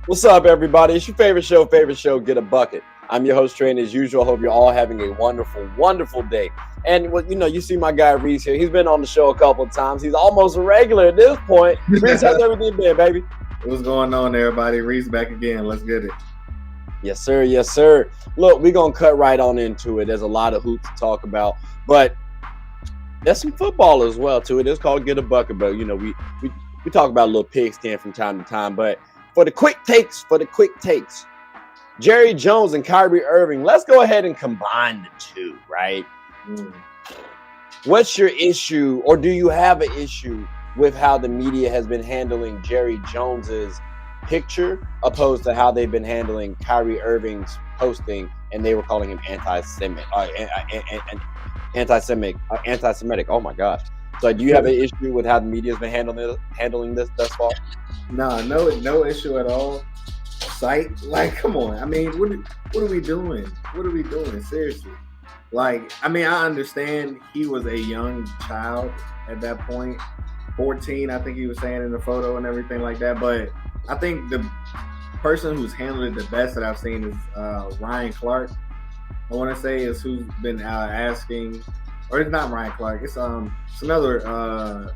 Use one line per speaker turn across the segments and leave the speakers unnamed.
What's up, everybody? It's your favorite show, Get a Bucket. I'm your host, Trey, and as usual, hope you're all having a wonderful, wonderful day. And you see my guy Reese here. He's been on the show a couple of times. He's almost a regular at this point. Reese, how's everything been, baby?
What's going on, everybody? Reese back again. Let's get it.
Yes, sir. Yes, sir. Look, we're going to cut right on into it. There's a lot of hoops to talk about, but there's some football as well, too. It is called Get a Bucket, but, we talk about a little pigskin from time to time, but for the quick takes, Jerry Jones and Kyrie Irving, let's go ahead and combine the two, right? What's your issue, or do you have an issue with how the media has been handling Jerry Jones's picture opposed to how they've been handling Kyrie Irving's posting, and they were calling him anti-Semitic? Oh my gosh! So, do you have an issue with how the media has been handling this thus far?
No issue at all. Come on. I mean, what are we doing? What are we doing? Seriously. I understand he was a young child at that point. 14, I think he was saying in the photo and everything like that. But I think the person who's handled it the best that I've seen is Ryan Clark. I want to say is who's been asking, or it's not Ryan Clark. It's another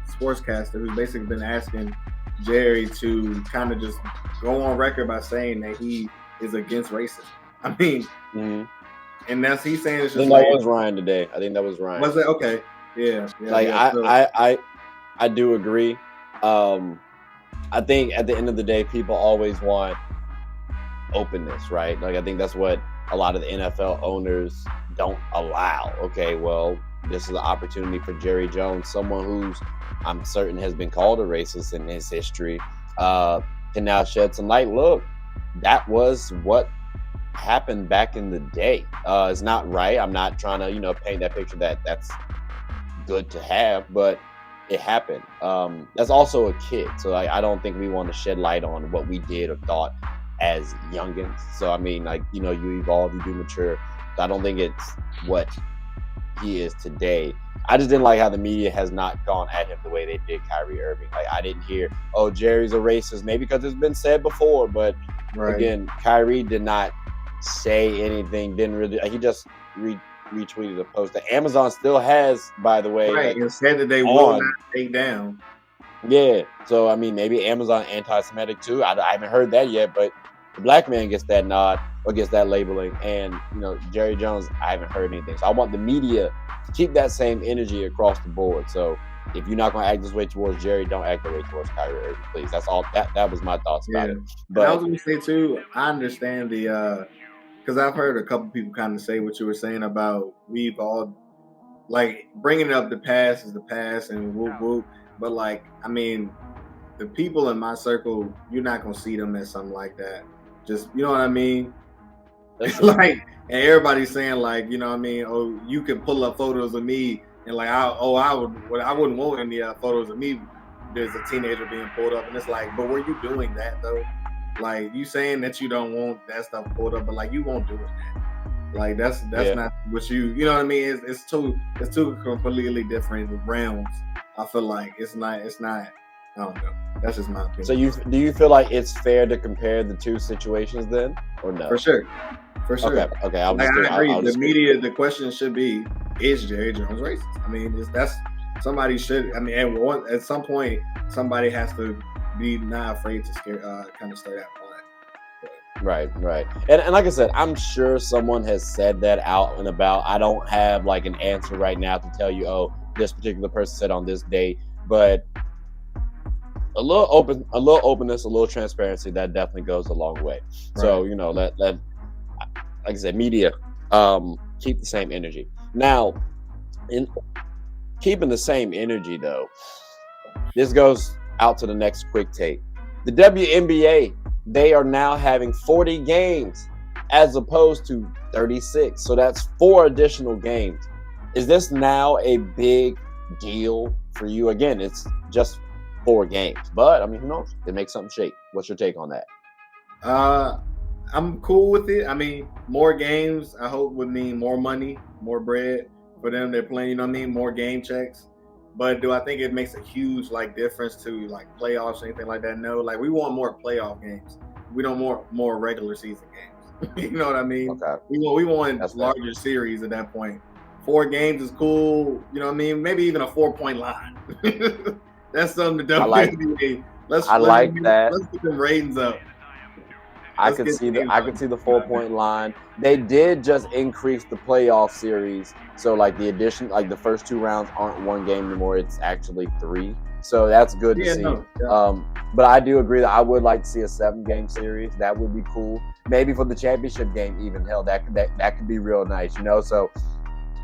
sportscaster who's basically been asking Jerry to kind of just go on record by saying that he is against racism. I mean, and that's he's saying it's just
that was Ryan today. I think that was Ryan.
Was it? Okay. Yeah.
I do agree. I think at the end of the day, people always want openness, right? I think that's what a lot of the NFL owners don't allow. Okay, well, this is an opportunity for Jerry Jones, someone who's I'm certain has been called a racist in his history, can now shed some light. Look, that was what happened back in the day. It's not right. I'm not trying to, paint that picture that's good to have, but it happened. That's also a kid. So I don't think we want to shed light on what we did or thought as youngins. So, you evolve, you do mature. So I don't think it's what he is today. I just didn't like how the media has not gone at him the way they did Kyrie Irving. I didn't hear, oh, Jerry's a racist, maybe because it's been said before, but again, Kyrie did not say anything, didn't really, he just retweeted a post that Amazon still has, by the way.
Right, and said that they will not take down.
Yeah, so maybe Amazon anti-Semitic too. I haven't heard that yet, but the black man gets that nod or gets that labeling, and Jerry Jones, I haven't heard anything. So I want the media to keep that same energy across the board. So if you're not going to act this way towards Jerry, don't act the way towards Kyrie Irving, please. That's all. That was my thoughts about it.
But I was going to say too, I understand the because I've heard a couple people kind of say what you were saying about we've all bringing up the past is the past and whoop whoop. But the people in my circle, you're not going to see them as something like that. Just, you know what I mean? And everybody's saying oh, you can pull up photos of me and I wouldn't want any photos of me. There's a teenager being pulled up, and it's but were you doing that though? You saying that you don't want that stuff pulled up, but you won't do it. That's not what you know what I mean? It's two completely different realms. I feel like it's not. I don't know. That's just my opinion.
So do you feel like it's fair to compare the two situations then, or no?
For sure.
Okay.
I agree. The media, the question should be: is Jerry Jones racist? That's somebody should. At some point, somebody has to be not afraid to stir that point.
Right. And like I said, I'm sure someone has said that out and about. I don't have an answer right now to tell you, oh, this particular person said on this date, but a little openness, a little transparency, that definitely goes a long way. Right. So, let like I said, media, keep the same energy. Now, in keeping the same energy though, this goes out to the next quick take. The WNBA, they are now having 40 games as opposed to 36. So that's 4 additional games. Is this now a big deal for you? Again, it's just 4 games, but who knows? They make something shake. What's your take on that?
I'm cool with it. More games, I hope, would mean more money, more bread for them. They're playing, more game checks. But do I think it makes a huge difference to playoffs or anything like that? No. We want more playoff games. We don't more regular season games. You know what I mean?
Okay.
We want
That's
larger
fair.
series at that point. 4 games is cool. You know what I mean? Maybe even a 4-point line. That's something the WNBA. Let's get them ratings up.
I could see the 4-point line. They did just increase the playoff series, so like the addition, like the first 2 rounds aren't 1 game anymore; it's actually 3. So that's good to see.
No, yeah.
But I do agree that I would like to see a 7-game series. That would be cool. Maybe for the championship game, even hell, that could be real nice. So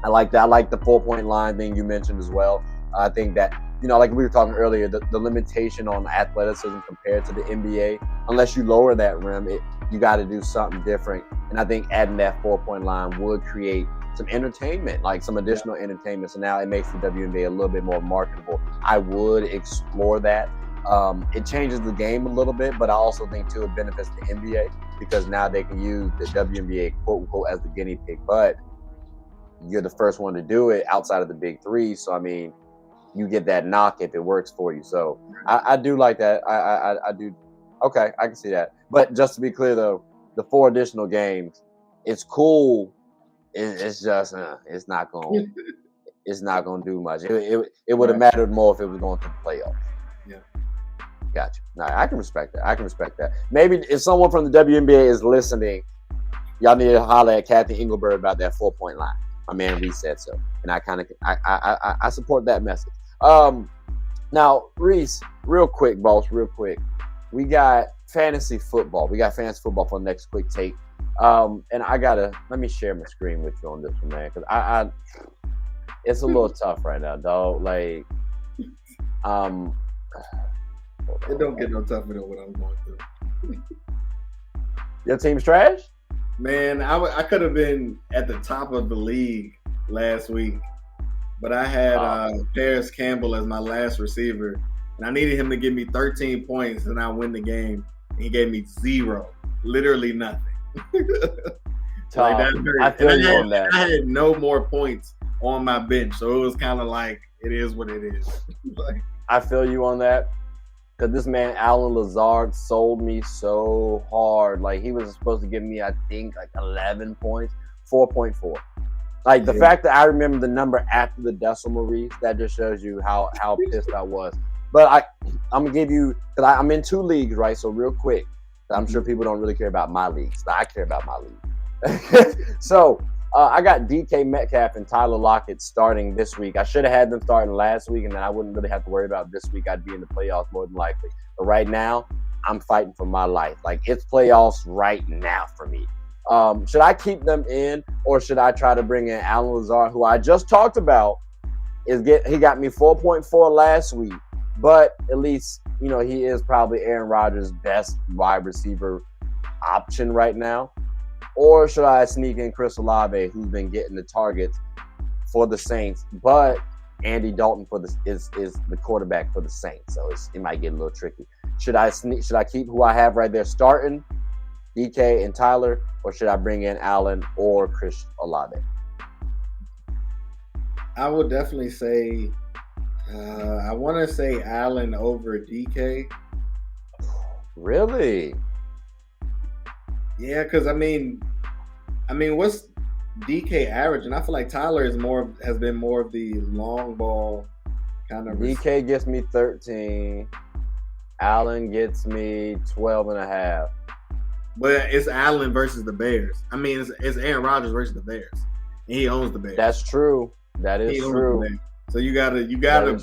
I like that. I like the 4-point line thing you mentioned as well. I think that, like we were talking earlier, the limitation on athleticism compared to the NBA, unless you lower that rim, you got to do something different. And I think adding that 4-point line would create some entertainment, like some additional entertainment. So now it makes the WNBA a little bit more marketable. I would explore that. It changes the game a little bit, but I also think too it benefits the NBA because now they can use the WNBA quote unquote as the guinea pig. But you're the first one to do it outside of the big 3. So I mean, you get that knock if it works for you. So I do like that. I do. Okay, I can see that. But just to be clear, though, the 4 additional games, it's cool. It's just it's not gonna do much. It would have mattered more if it was going to the playoffs.
Yeah,
gotcha. No, I can respect that. Maybe if someone from the WNBA is listening, y'all need to holler at Kathy Engelberg about that 4-point line. My man Reese said so, and I support that message. Now Reese, real quick, we got fantasy football. For the next quick take. And let me share my screen with you on this one, man, because it's a little tough right now, dog. Like,
it don't get no tougher than what I'm going through.
Your team's trash?
Man, I could have been at the top of the league last week, but I had Paris Campbell as my last receiver, and I needed him to give me 13 points and I win the game. And he gave me 0, literally nothing.
Like I feel you on that.
I had no more points on my bench, so it was kind of like it is what it is.
I feel you on that. Because this man, Alan Lazard, sold me so hard. Like, he was supposed to give me, I think, like 11 points, 4.4. Like, the fact that I remember the number after the decimal reads, that just shows you how pissed I was. But I'm going to give you, because I'm in 2 leagues, right? So, real quick, I'm sure people don't really care about my leagues, but I care about my league. So, I got DK Metcalf and Tyler Lockett starting this week. I should have had them starting last week, and then I wouldn't really have to worry about this week. I'd be in the playoffs more than likely. But right now, I'm fighting for my life. Like, it's playoffs right now for me. Should I keep them in, or should I try to bring in Alan Lazard, who I just talked about? He got me 4.4 last week, but at least, he is probably Aaron Rodgers' best wide receiver option right now. Or should I sneak in Chris Olave, who's been getting the targets for the Saints, but Andy Dalton is the quarterback for the Saints, so it might get a little tricky. Should I keep who I have right there starting, DK and Tyler, or should I bring in Allen or Chris Olave?
I would definitely say I want to say Allen over DK.
Really?
Yeah, because I mean, what's DK average? And I feel like Tyler has been more of the long ball kind of.
DK gets me 13. Allen gets me 12.5.
But it's Allen versus the Bears. I mean, it's Aaron Rodgers versus the Bears, and he owns the Bears.
That's true. That is true.
So you gotta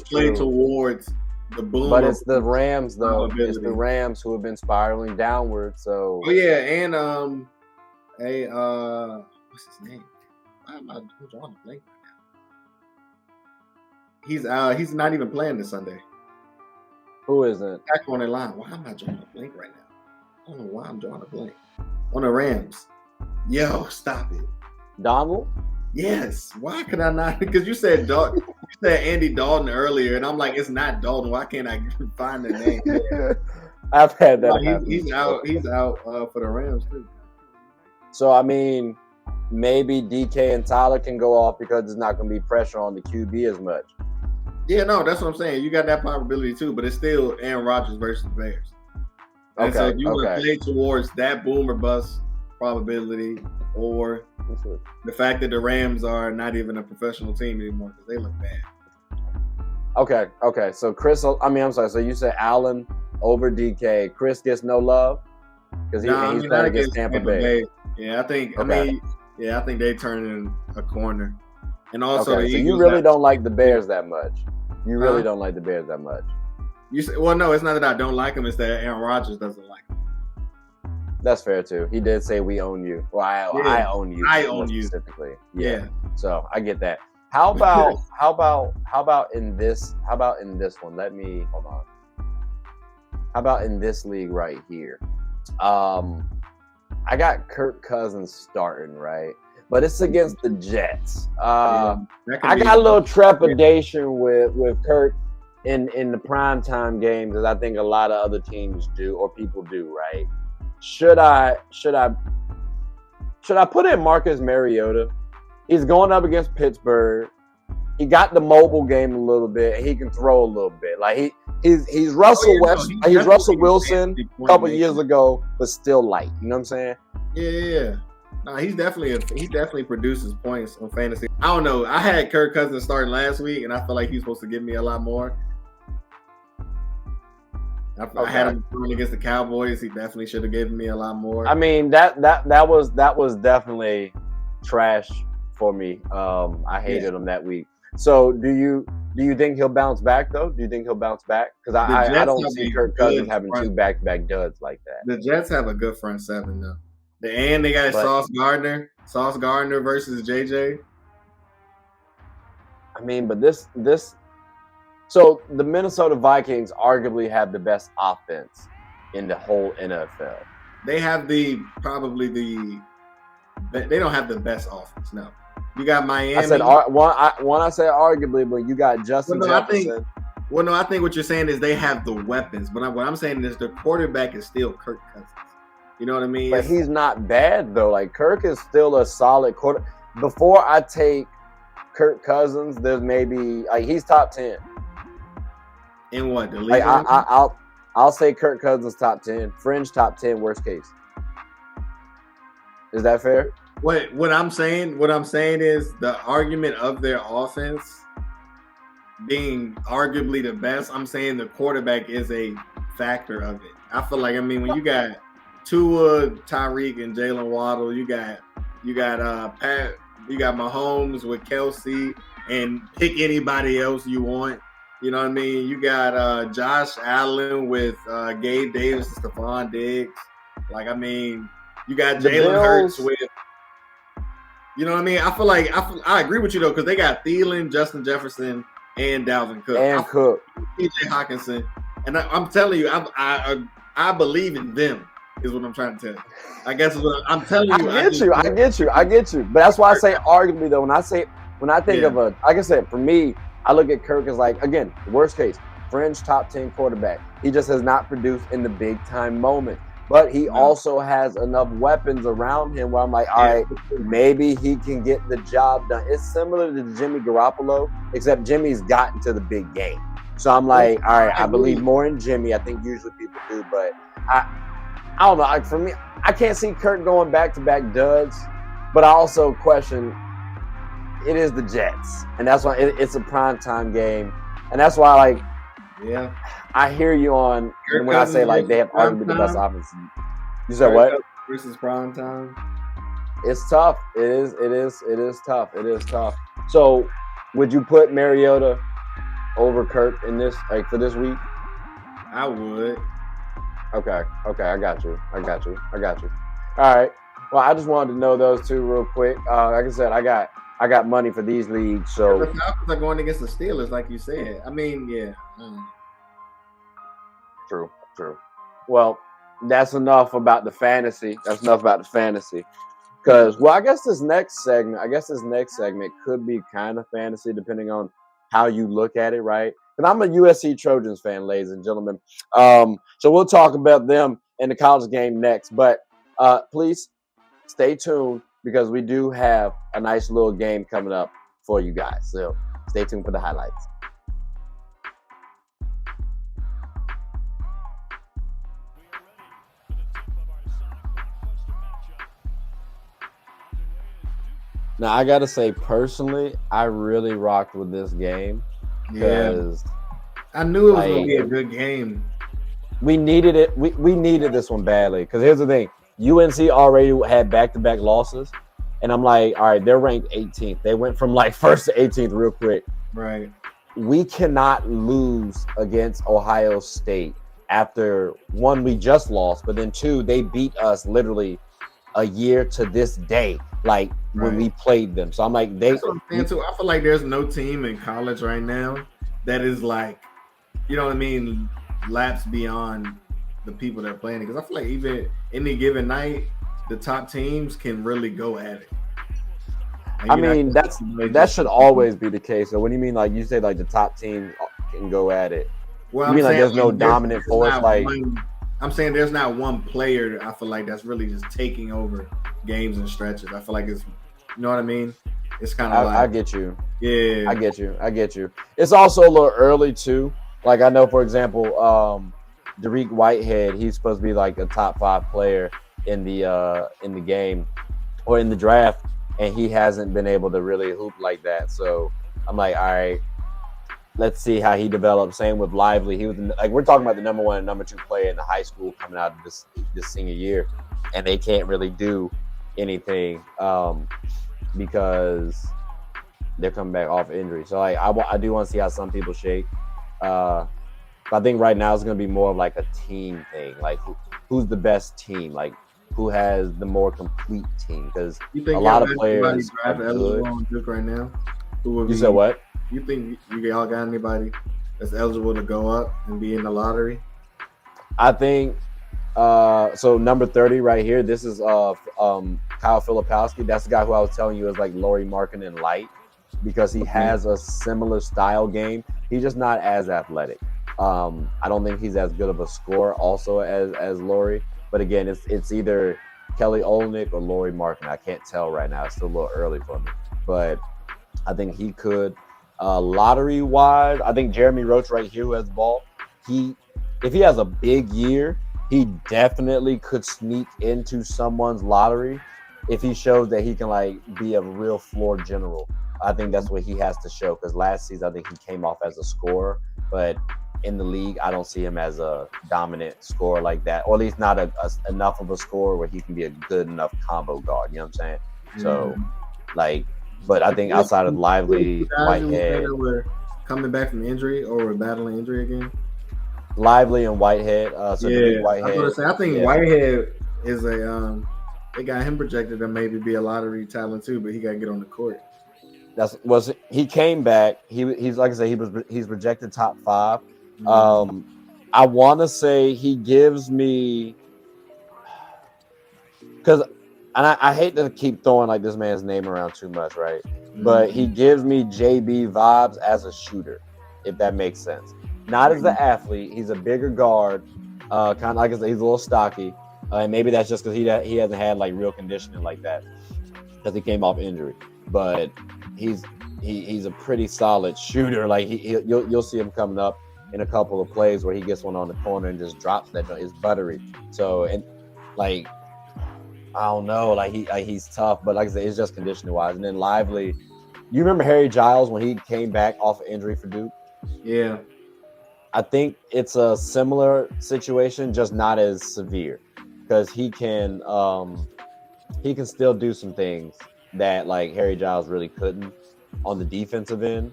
play towards the boom.
But it's the Rams, though. It's the Rams who have been spiraling downward. So.
Oh yeah, and what's his name? Why am I drawing a blank right now? He's not even playing this Sunday.
Who isn't?
Back on the line. Why am I drawing a blank right now? I don't know why I'm drawing a blank. On the Rams. Yo, stop it.
Donald?
Yes. Why could I not? Because you said Andy Dalton earlier, and I'm like, it's not Dalton. Why can't I find the name?
I've had that.
He's out for the Rams too.
So I mean, maybe DK and Tyler can go off because there's not going to be pressure on the QB as much.
Yeah, no, that's what I'm saying. You got that possibility too, but it's still Aaron Rodgers versus the Bears. And so
Okay.
if you want to play towards that boom or bust probability, or the fact that the Rams are not even a professional team anymore because they look bad.
Okay. So Chris, I'm sorry. So you said Allen over DK. Chris gets no love because he's playing against Tampa Bay.
Yeah, I think. Okay. I think they turn in a corner. And also, the
so
Eagles
you really don't like the Bears that much. You really don't like the Bears that much.
You say, well, no, it's not that I don't like them. It's that Aaron Rodgers doesn't like them.
That's fair too. He did say we own you. Well, I own you.
I own you
specifically. Yeah. So I get that. How about in this one? Let me hold on. How about in this league right here? I got Kirk Cousins starting, right? But it's against the Jets. I got a little trepidation with Kirk in the primetime games, as I think a lot of other teams do or people do, right? Should I put in Marcus Mariota? He's going up against Pittsburgh. He got the mobile game a little bit, and he can throw a little bit. Like he's Russell he's Russell Wilson a couple years ago, but still light. You know what I'm saying?
Yeah. No, he definitely produces points on fantasy. I don't know. I had Kirk Cousins starting last week, and I feel like he's supposed to give me a lot more. I had him going against the Cowboys. He definitely should have given me a lot more.
I mean, that was definitely trash for me. I hated him that week. So do you think he'll bounce back though? Do you think he'll bounce back? Because I don't see Kirk Cousins having 2 back-to-back duds like that.
The Jets have a good front seven though. And they got Sauce Gardner versus JJ.
I mean, but this. So the Minnesota Vikings arguably have the best offense in the whole NFL.
They have they don't have the best offense. No, you got Miami.
I said I said arguably, but you got Justin Jefferson.
I think what you're saying is they have the weapons, but what I'm saying is the quarterback is still Kirk Cousins. You know what I mean?
But he's not bad though. Like Kirk is still a solid quarter. Before I take Kirk Cousins, there's maybe he's top 10.
In what the league?
I'll say Kirk Cousins top 10, fringe top 10, worst case. Is that fair?
What I'm saying is the argument of their offense being arguably the best. I'm saying the quarterback is a factor of it. I feel like when you got Tua, Tyreek, and Jalen Waddle, you got Pat, you got Mahomes with Kelsey, and pick anybody else you want. You know what I mean? You got Josh Allen with Gabe Davis and Stephon Diggs. You got Jalen Hurts with. You know what I mean? I feel like I agree with you though, because they got Thielen, Justin Jefferson, and Dalvin Cook. TJ Hawkinson, and I'm telling you, I believe in them. Is what I'm trying to tell you. I guess is what I'm telling you.
I get you. But that's why I say arguably though. When I think of like I said, for me, I look at Kirk as again, worst case, fringe top 10 quarterback. He just has not produced in the big time moment. But he also has enough weapons around him where I'm like, all right, maybe he can get the job done. It's similar to Jimmy Garoppolo, except Jimmy's gotten to the big game. So I'm like, all right, I believe more in Jimmy. I think usually people do, but I don't know. For me, I can't see Kirk going back-to-back duds, but I also question it is the Jets, and that's why it's a primetime game, and that's why I hear you on when I say they have arguably the best offense. You said what?
Versus primetime.
It's tough. It is tough. It is tough. So, would you put Mariota over Kirk in this for this week?
I would.
Okay, I got you. All right. Well, I just wanted to know those two real quick. Like I said, I got money for these leagues. So
the Falcons are going against the Steelers, like you said. I mean, yeah.
True. Well, that's enough about the fantasy. Because, I guess this next segment could be kind of fantasy, depending on how you look at it, right? And I'm a USC Trojans fan, ladies and gentlemen. So we'll talk about them in the college game next. But please stay tuned because we do have a nice little game coming up for you guys. So stay tuned for the highlights. Now I gotta say, personally, I really rocked with this game
Yeah,
because
I knew it was gonna
like
be a good game.
we needed it. We needed this one badly. Because here's the thing: UNC already had back-to-back losses, and I'm like, all right, they're ranked 18th. They went from like first to 18th real quick.
Right.
We cannot lose against Ohio State after one, we just lost, but then two, they beat us literally a year to this day, like when
Right.
we played them. So I'm like,
That's what I'm saying too. I feel like there's no team in college right now that is like, you know what I mean, laps beyond the people that are playing it. Because I feel like even any given night, the top teams can really go at it. And
I
you're not
mean,
gonna see somebody
that
just
should always be the case. So when you mean like you say like the top teams can go at it,
well,
you
I'm
mean like
saying
there's no
like
dominant
there's
force?
not
Like,
one. I'm saying there's not one player. I feel like that's really just taking over games and stretches. I feel like it's, you know what I mean. It's kind of
I
like,
get you.
yeah,
I get you. I get you. It's also a little early too. Like I know, for example, Dariq Whitehead, he's supposed to be like a top 5 player in the game or in the draft, and he hasn't been able to really hoop like that. So I'm like, all right, let's see how he develops. Same with Lively. He was like, we're talking about the number 1 and number 2 player in the high school coming out of this senior year, and they can't really do anything because they're coming back off injury. So like I do want to see how some people shake. But I think right now it's going to be more of like a team thing. Like who's the best team? Like who has the more complete team? Because
you
a
think
lot
y'all
of
got anybody
players are
draft
good.
eligible on Duke right now? Who would
You
be?
said what?
You think you all got anybody that's eligible to go up and be in the lottery?
I think so number 30 right here. This is Kyle Filipowski. That's the guy who I was telling you is like Laurie Markkinen light because he
Okay.
has a similar style game. He's just not as athletic. I don't think he's as good of a scorer also as Laurie. But again, it's either Kelly Olynyk or Laurie Markkinen. I can't tell right now. It's still a little early for me. But I think he could. Lottery wise, I think Jeremy Roach right here who has the ball. If he has a big year, he definitely could sneak into someone's lottery if he shows that he can like be a real floor general. I think that's what he has to show because last season I think he came off as a scorer, but in the league I don't see him as a dominant scorer like that, or at least not enough of a scorer where he can be a good enough combo guard. You know what I'm saying? So
Mhm.
like, but I think outside of Lively,
Guys you would say
Whitehead,
that were coming back from injury or were battling injury again?
Lively and Whitehead. So Dariq
Yeah, I was gonna
Whitehead,
say I think
yeah,
Whitehead is a they got him projected to maybe be a lottery talent too, but he got to get on the court.
he came back. He's like I said, he's projected top 5.
Mhm.
I want to say he gives me because, and I hate to keep throwing like this man's name around too much, right? But he
Mhm.
gives me JB vibes as a shooter, if that makes sense. Not as the athlete. He's a bigger guard, kind of like I said, he's a little stocky, and maybe that's just because he hasn't had like real conditioning like that because he came off injury. But he's he's a pretty solid shooter. Like you'll see him coming up in a couple of plays where he gets one on the corner and just drops that. It's buttery. So and like I don't know, he's tough, but like I said, it's just conditioning wise. And then Lively, you remember Harry Giles when he came back off of injury for Duke?
Yeah.
I think it's a similar situation, just not as severe because he can still do some things that like Harry Giles really couldn't on the defensive end,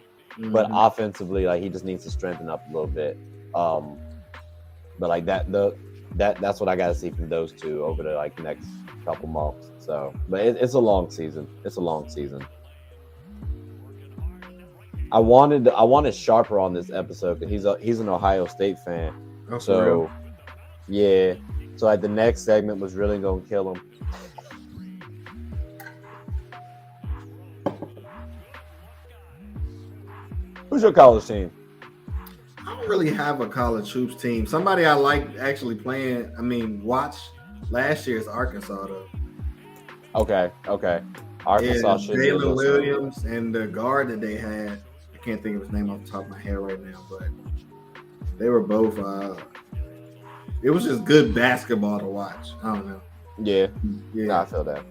but
Mhm.
offensively, like he just needs to strengthen up a little bit. Um, but like that's what I got to see from those two over the like next couple months. So, but it's a long season. It's a long season. I wanted Sharper on this episode because he's an Ohio State fan.
Oh, for real.
So yeah, so like the next segment was really gonna kill him. Who's your college team?
I don't really have a college hoops team. Somebody I like actually playing. I mean, watch last year's Arkansas though.
Okay.
Yeah,
Arkansas should be a
Jalen
little something.
Williams and the guard that they had. I can't think of his name off the top of my head right now, but they were both. It was just good basketball to watch. I don't know.
Yeah, no,
Yeah.
I feel that.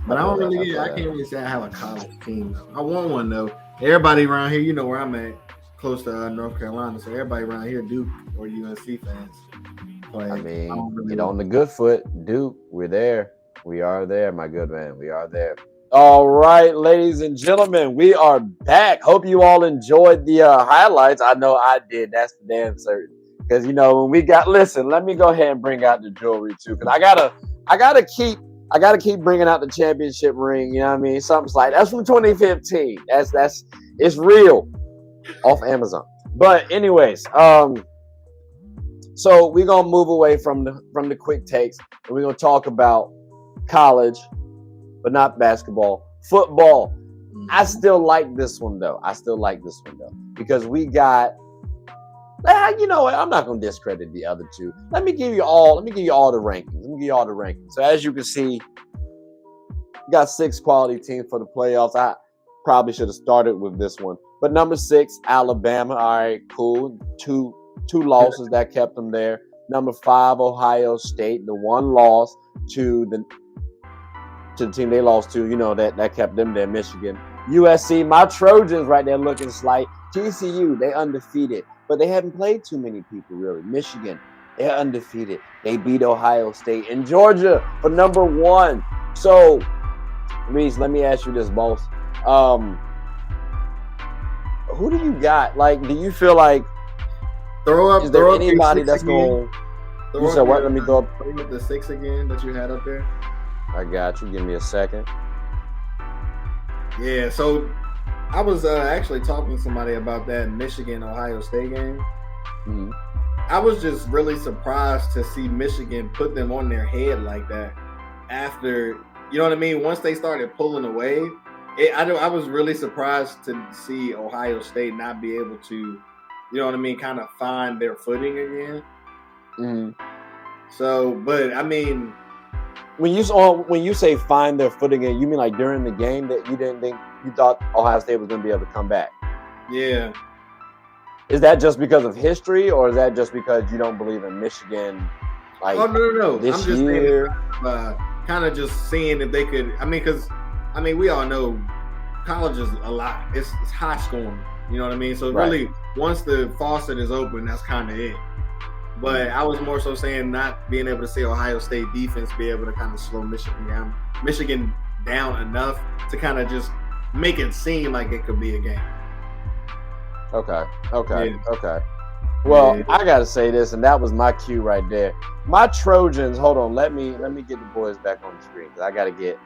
But I don't really. I can't really say I have a college team though. I want one though. Everybody around here, you know where I'm at, close to North Carolina. So everybody around here, Duke or UNC fans.
Like, I mean, get on the good foot, Duke. We're there. We are there, my good man. We are there. All right, ladies and gentlemen, we are back. Hope you all enjoyed the highlights. I know I did. That's the damn certain. Because when we listen, let me go ahead and bring out the jewelry too. Because I gotta keep bringing out the championship ring. You know what I mean? Something like that's from 2015. It's real, off Amazon. But anyways, so we're gonna move away from the quick takes, and we're gonna talk about college, but not basketball, football. I still like this one though. Because we got. You know what? I'm not gonna discredit the other two. Let me give you all the rankings. So as you can see, we got 6 quality teams for the playoffs. I probably should have started with this one. But number 6, Alabama. All right, cool. Two losses that kept them there. Number 5, Ohio State. The one loss to the team they lost to, that kept them there, Michigan. USC, my Trojans right there looking slight. TCU, they undefeated. But they haven't played too many people, really. Michigan, they're undefeated. They beat Ohio State. And Georgia for number 1. So, Reese, let me ask you this, boss. Who do you got? Like, do you feel like is there anybody that's going to... You said what? Let me throw up
the 6 again that you had up there.
I got you. Give me a second.
Yeah, so... I was actually talking to somebody about that Michigan-Ohio State game.
Mm-hmm.
I was just really surprised to see Michigan put them on their head like that after, you know what I mean? Once they started pulling away, I was really surprised to see Ohio State not be able to, you know what I mean, kind of find their footing again.
Mm-hmm.
So, but I mean...
When you say find their footing again, you mean like during the game that you didn't think you thought Ohio State was going to be able to come back?
Yeah.
Is that just because of history, or is that just because you don't believe in Michigan? Like,
no.
This
I'm just
year,
kind of just seeing if they could. I mean, because we all know college is a lot. It's high scoring. You know what I mean? So really, once the faucet is open, that's kind of it. But I was more so saying not being able to see Ohio State defense be able to kind of slow Michigan down enough to kind of just make it seem like it could be a game.
Okay. Well, I gotta say this, and that was my cue right there. My Trojans. Hold on. Let me get the boys back on the screen, because I gotta get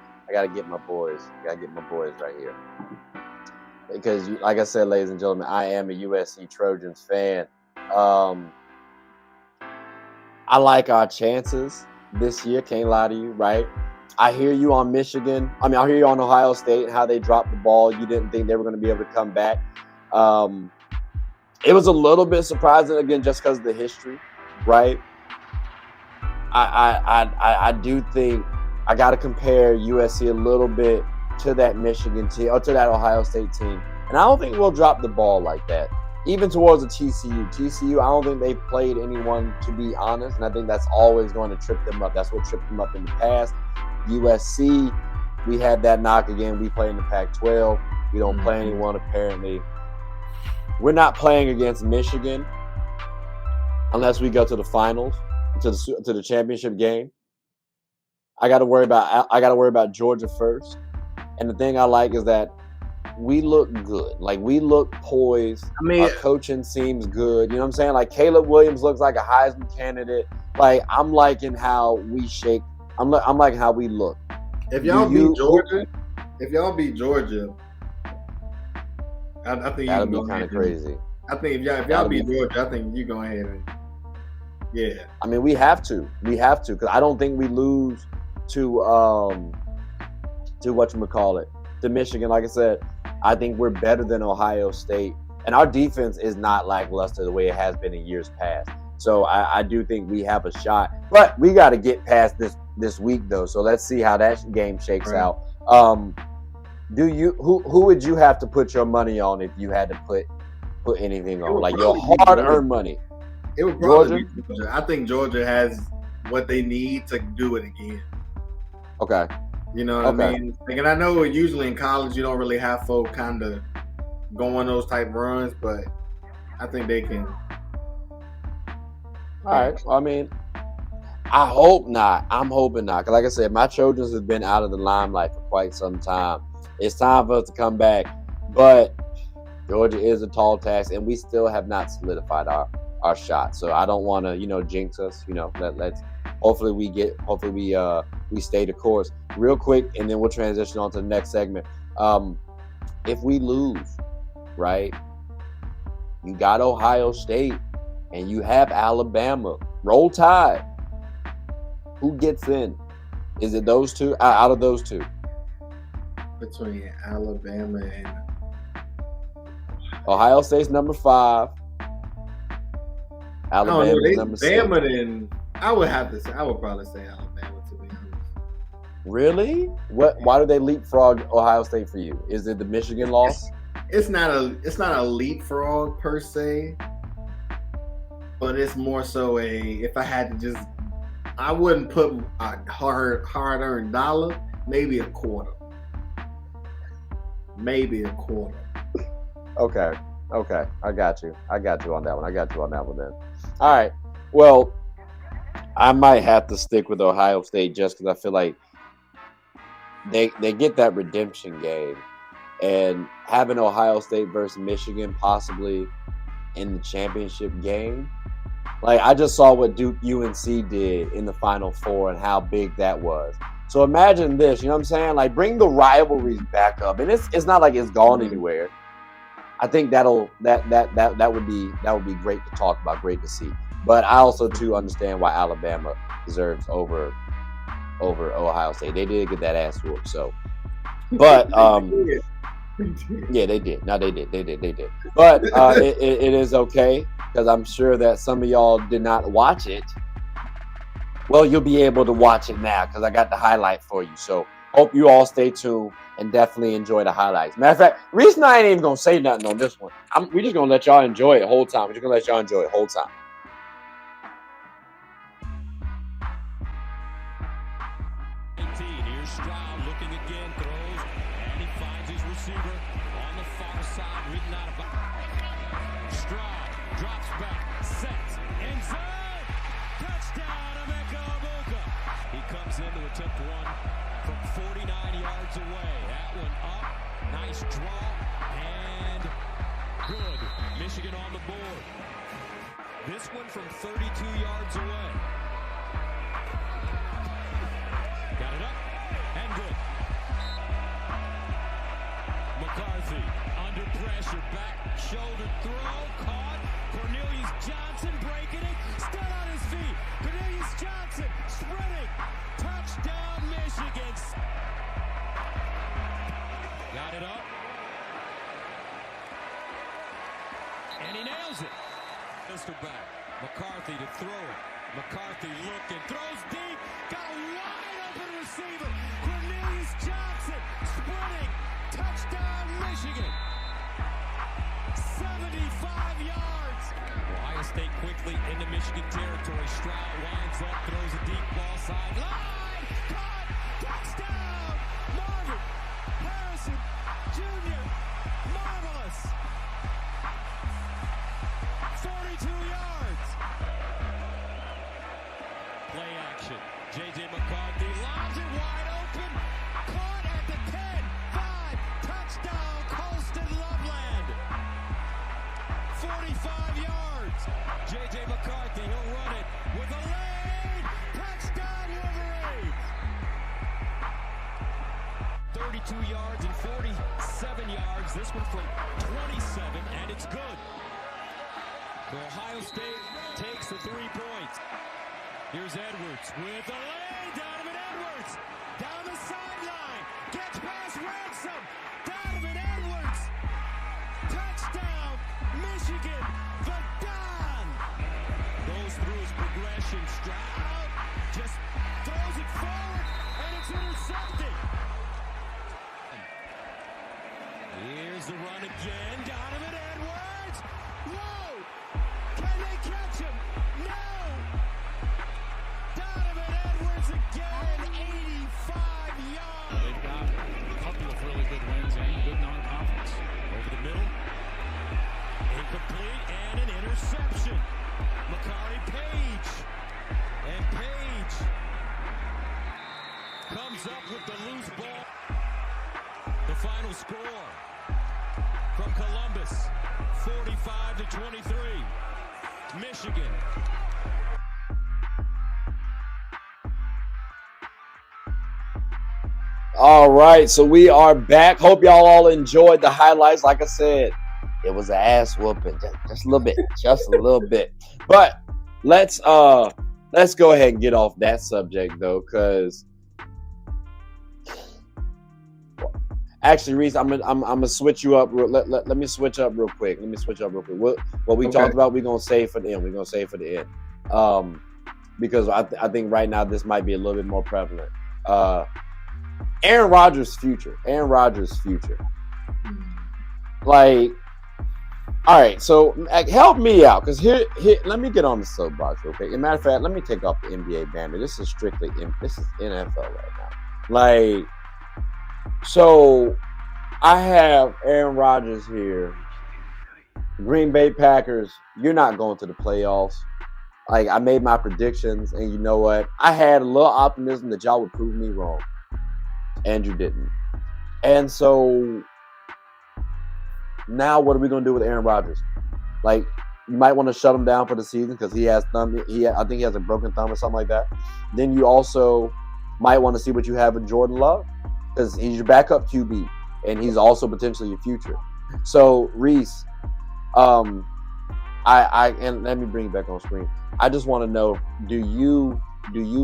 my boys. Right here. Because, like I said, ladies and gentlemen, I am a USC Trojans fan. I like our chances this year. Can't lie to you, right? I hear you on Michigan. I hear you on Ohio State and how they dropped the ball. You didn't think they were going to be able to come back. It was a little bit surprising, again, just because of the history, right? I do think I got to compare USC a little bit to that Michigan team or to that Ohio State team. And I don't think we'll drop the ball like that. Even towards the TCU, I don't think they've played anyone, to be honest, and I think that's always going to trip them up. That's what tripped them up in the past. USC, we had that knock again. We play in the Pac-12. We don't play anyone, apparently. We're not playing against Michigan unless we go to the finals, to the championship game. I got to worry about Georgia first. And the thing I like is that we look good. Like, we look poised. Our coaching seems good. You know what I'm saying? Like, Caleb Williams looks like a Heisman candidate. Like, I'm liking how we shake. I'm liking how we look.
If y'all beat Georgia, I think
that'll be kind of crazy.
I think if y'all beat Georgia, I think you go ahead and
we have to because I don't think we lose to whatchamacallit, to Michigan. Like I said, I think we're better than Ohio State, and our defense is not lackluster the way it has been in years past. So I do think we have a shot, but we got to get past this week though. So let's see how that game shakes out. Who would you have to put your money on if you had to put anything on, like your hard-earned money?
It would probably be Georgia. I think Georgia has what they need to do it again.
Okay.
You know what I
Okay.
mean? Like, and I know usually in college you don't really have folk kind of go on those type runs, but I think they can.
All right. I mean, I hope not. I'm hoping not. Because, like I said, my Trojans have been out of the limelight for quite some time. It's time for us to come back. But Georgia is a tall task, and we still have not solidified our shot. So I don't want to, jinx us. Let's hopefully we stay the course real quick, and then we'll transition on to the next segment. If we lose, right, you got Ohio State and you have Alabama. Roll Tide. Who gets in? Is it those two? Out of those two?
Between Alabama and
Ohio State's number 5. Alabama's number 6.
Then I would probably say Alabama, to be honest.
Really? Why do they leapfrog Ohio State for you? Is it the Michigan loss?
It's not a leapfrog per se, but it's more so if I had to I wouldn't put a hard-earned dollar, maybe a quarter.
Okay. I got you on that one then. All right. Well, I might have to stick with Ohio State just because I feel like they get that redemption game, and having Ohio State versus Michigan possibly in the championship game. Like, I just saw what Duke UNC did in the Final Four and how big that was. So imagine this, you know what I'm saying? Like, bring the rivalries back up, and it's not like it's gone anywhere. I think that would be great to talk about, great to see. But I also too understand why Alabama deserves over Ohio State. They did get that ass whooped. So, but yeah, they did. No, they did. But it is okay, because I'm sure that some of y'all did not watch it. Well, you'll be able to watch it now because I got the highlight for you. So hope you all stay tuned and definitely enjoy the highlights. Matter of fact, the reason I ain't even going to say nothing on this one, we're just going to let y'all enjoy it the whole time.
Here's Stroud looking again, throws, and he finds his receiver on the far side, written out of bounds. Stroud drops back, sets, end zone, touchdown, Emeka Egbuka. He comes in to attempt one from 49 yards away. That one up, nice draw, and good. Michigan on the board. This one from 32 yards away. Got it up, and good. McCarthy under pressure, back shoulder throw, caught. Cornelius Johnson breaking it, still on his feet. Cornelius Johnson sprinting, touchdown Michigan. Got it up, and he nails it. Pistol back, McCarthy to throw it. McCarthy looking, throws deep, got a wide open receiver. Cornelius Johnson sprinting, touchdown Michigan. 75 yards. Ohio State quickly into Michigan territory. Stroud winds up, throws a deep ball sideline. Caught, touchdown. Marvin Harrison Jr. Marvelous. 42 yards. Play action. J.J. McCarthy lobs it wide open. Caught at the 10, 5, touchdown, Colston Loveland. 45 yards. J.J. McCarthy, he'll run it with a lane. Touchdown, Wolverines. 32 yards and 47 yards. This one from 27, and it's good. So Ohio State takes the 3 points. Here's Edwards with a lane. Donovan Edwards down the sideline. Gets past Ransom. Donovan Edwards. Touchdown, Michigan. The Don. Goes through his progression. Stroud just throws it forward, and it's intercepted. Here's the run again. Donovan Edwards. Whoa! Can they catch him? No! Donovan Edwards again, 85 yards. final score from Columbus, 45-23. Michigan.
All right, so we are back. Hope y'all all enjoyed the highlights. Like I said, it was an ass whooping, just a little bit, just a little bit. But let's go ahead and get off that subject though, because actually, Reese, I'm gonna switch you up. Let me switch up real quick. What we talked about, we're gonna save for the end. Because I think right now this might be a little bit more prevalent. Aaron Rodgers' future. Like, all right, so help me out, because here, let me get on the soapbox real quick. As a matter of fact, let me take off the NBA banner. This is NFL right now. Like, so I have Aaron Rodgers here. Green Bay Packers, you're not going to the playoffs. Like, I made my predictions, and you know what? I had a little optimism that y'all would prove me wrong. And you didn't. And so now what are we going to do with Aaron Rodgers? Like, you might want to shut him down for the season because I think he has a broken thumb or something like that. Then you also might want to see what you have with Jordan Love, because he's your backup QB and he's also potentially your future. So Reese, and let me bring it back on screen. I just want to know, do you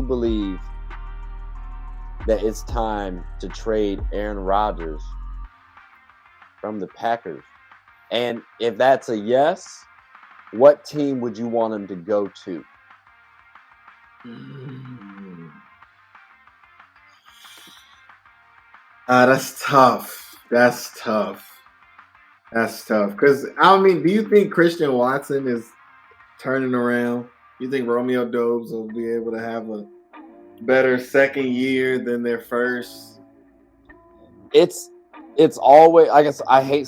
believe that it's time to trade Aaron Rodgers from the Packers? And if that's a yes, what team would you want him to go to?
That's tough. Because, I mean, do you think Christian Watson is turning around? You think Romeo Doubs will be able to have a better second year than their first?
It's always, I guess, I hate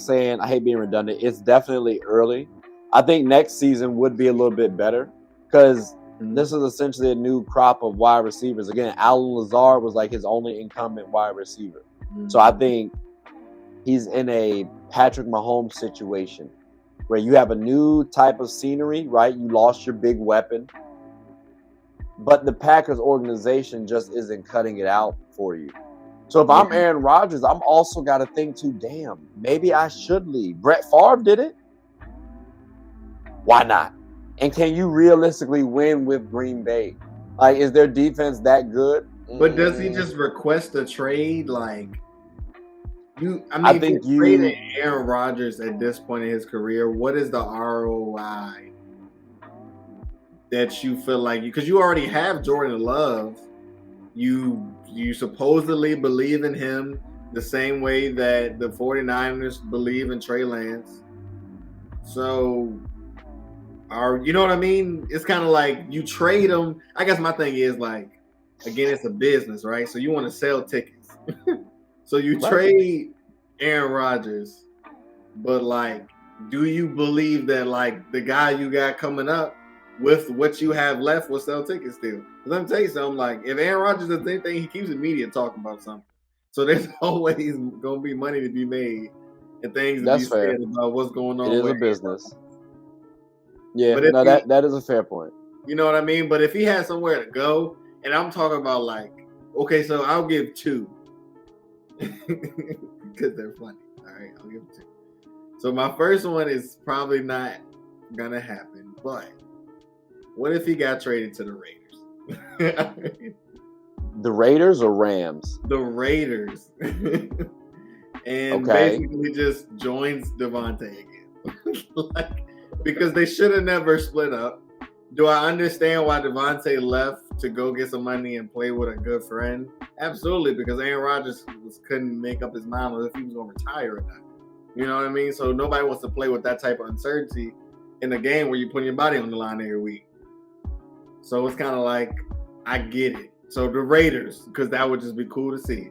being redundant. It's definitely early. I think next season would be a little bit better because this is essentially a new crop of wide receivers. Again, Alan Lazard was like his only incumbent wide receiver. So I think he's in a Patrick Mahomes situation where you have a new type of scenery, right? You lost your big weapon, but the Packers organization just isn't cutting it out for you. So if I'm Aaron Rodgers, I'm also got to think too, damn, maybe I should leave. Brett Favre did it. Why not? And can you realistically win with Green Bay? Like, is their defense that good?
But does he just request a trade? Like,
I think you
traded Aaron Rodgers at this point in his career. What is the ROI that you feel like, because you already have Jordan Love, you supposedly believe in him the same way that the 49ers believe in Trey Lance. So, you know what I mean? It's kind of like you trade him. I guess my thing is, like, again, it's a business, right? So you want to sell tickets. So you trade Aaron Rodgers, but, like, do you believe that, like, the guy you got coming up with what you have left will sell tickets still? Because let me tell you something, like, if Aaron Rodgers does anything, he keeps the media talking about something. So there's always going to be money to be made and things to be said about what's going on.
It is a business. Yeah, no, that is a fair point.
You know what I mean? But if he has somewhere to go, and I'm talking about, like, okay, so I'll give two. Because they're funny. All right, I'll give two. So my first one is probably not going to happen, but what if he got traded to the Raiders?
The Raiders or Rams?
The Raiders. And basically just joins Devontae again. Like, because they should have never split up. Do I understand why Devontae left to go get some money and play with a good friend? Absolutely, because Aaron Rodgers couldn't make up his mind on if he was going to retire or not. You know what I mean? So nobody wants to play with that type of uncertainty in a game where you're putting your body on the line every week. So it's kind of like, I get it. So the Raiders, because that would just be cool to see.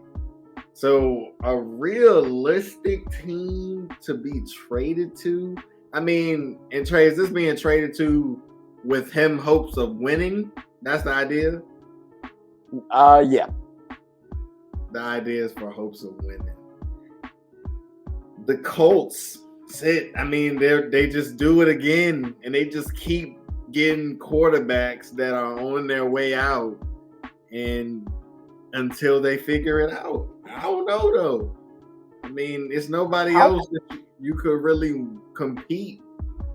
So a realistic team to be traded to, I mean, is this being traded to with him hopes of winning? That's the idea?
Yeah.
The idea is for hopes of winning. The Colts sit. I mean, they just do it again, and they just keep getting quarterbacks that are on their way out, and until they figure it out. I don't know though. I mean, it's nobody else that you could really compete.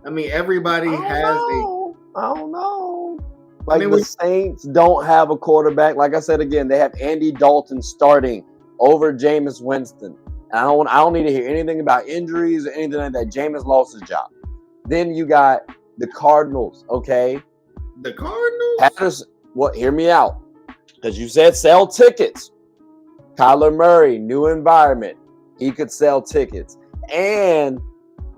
I mean, everybody has
I don't know. Like the Saints don't have a quarterback. Like I said again, they have Andy Dalton starting over Jameis Winston. And I don't need to hear anything about injuries or anything like that. Jameis lost his job. Then you got the Cardinals, okay?
The Cardinals?
Patterson, well, hear me out. Because you said sell tickets. Kyler Murray, new environment. He could sell tickets. And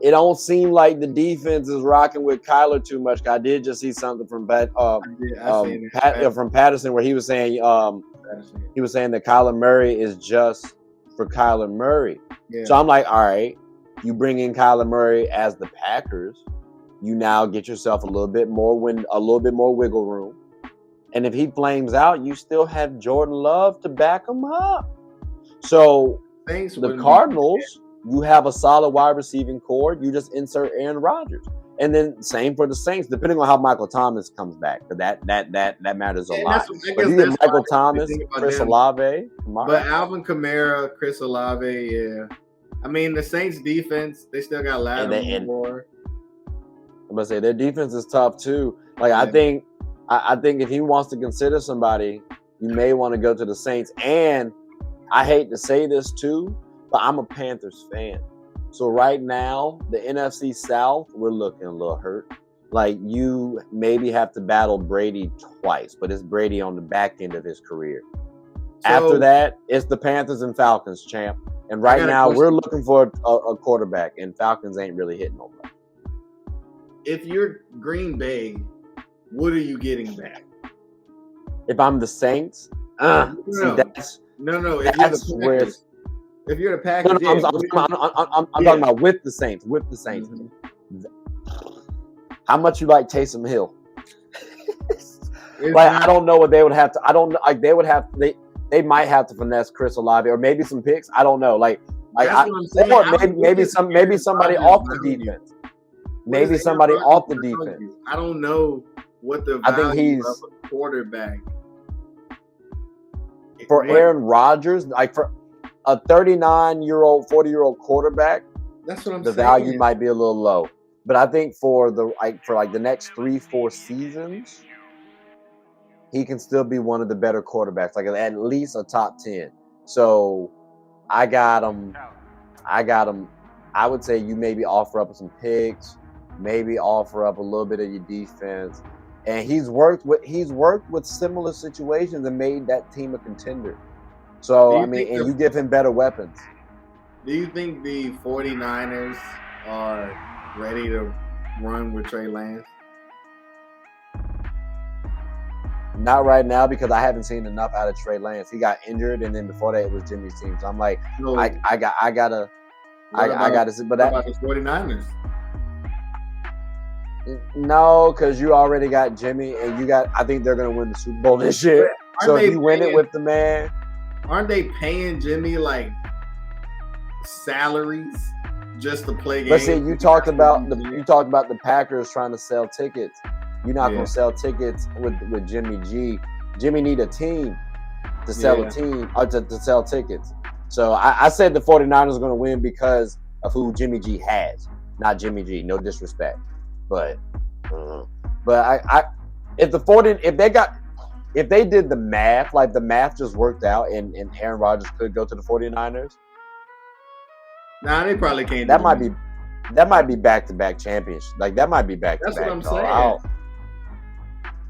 it don't seem like the defense is rocking with Kyler too much. I did just see something from from Patterson where he was saying that Kyler Murray is just for Kyler Murray. Yeah. So I'm like, all right, you bring in Kyler Murray as the Packers, you now get yourself a little bit more wiggle room. And if he flames out, you still have Jordan Love to back him up. So the Cardinals, you have a solid wide receiving core. You just insert Aaron Rodgers. And then same for the Saints, depending on how Michael Thomas comes back. But that matters a lot. But you get Michael Thomas, Chris Olave.
But Alvin Kamara, Chris Olave, yeah. I mean, the Saints defense, they still got Lattimore more.
I'm gonna say their defense is tough too. Like I think if he wants to consider somebody, you may want to go to the Saints. And I hate to say this too, but I'm a Panthers fan. So right now, the NFC South, we're looking a little hurt. Like you maybe have to battle Brady twice, but it's Brady on the back end of his career. So, after that, it's the Panthers and Falcons, champ. And right now, we're looking for a quarterback, and Falcons ain't really hitting nobody.
If you're Green Bay, what are you getting back?
If I'm the Saints,
no. If you're the Packers,
I'm talking about with the Saints. With the Saints, how much you like Taysom Hill? I don't know what they would have to. I don't know. Like they would have. They might have to finesse Chris Olave or maybe some picks. I don't know. Maybe somebody off the defense. Maybe somebody off the defense.
I don't know what the value of a quarterback
for Aaron Rodgers, like for a 39-year-old, 40-year-old quarterback.
That's what I'm saying.
The value might be a little low, but I think for the next 3-4 seasons, he can still be one of the better quarterbacks, like at least a top 10. So I got him. I would say you maybe offer up some picks, maybe offer up a little bit of your defense. And he's worked with similar situations and made that team a contender. So you give him better weapons.
Do you think the 49ers are ready to run with Trey Lance?
Not right now, because I haven't seen enough out of Trey Lance. He got injured, and then before that it was Jimmy's team. So I'm like, I gotta see. But
about the 49ers?
No, because you already got Jimmy, and I think they're gonna win the Super Bowl this year. So if you win it with the man,
aren't they paying Jimmy like salaries just to play games?
But see, you talked about the Packers trying to sell tickets. You're not going to sell tickets with Jimmy G. Jimmy need a team to sell a team or to sell tickets. So I said the 49ers are going to win because of who Jimmy G has, not Jimmy G. No disrespect, but if they did the math, like the math just worked out, and Aaron Rodgers could go to the 49ers.
Nah, they probably can't.
That might be back-to-back champions. Like that might be back-to-back.
That's what I'm saying.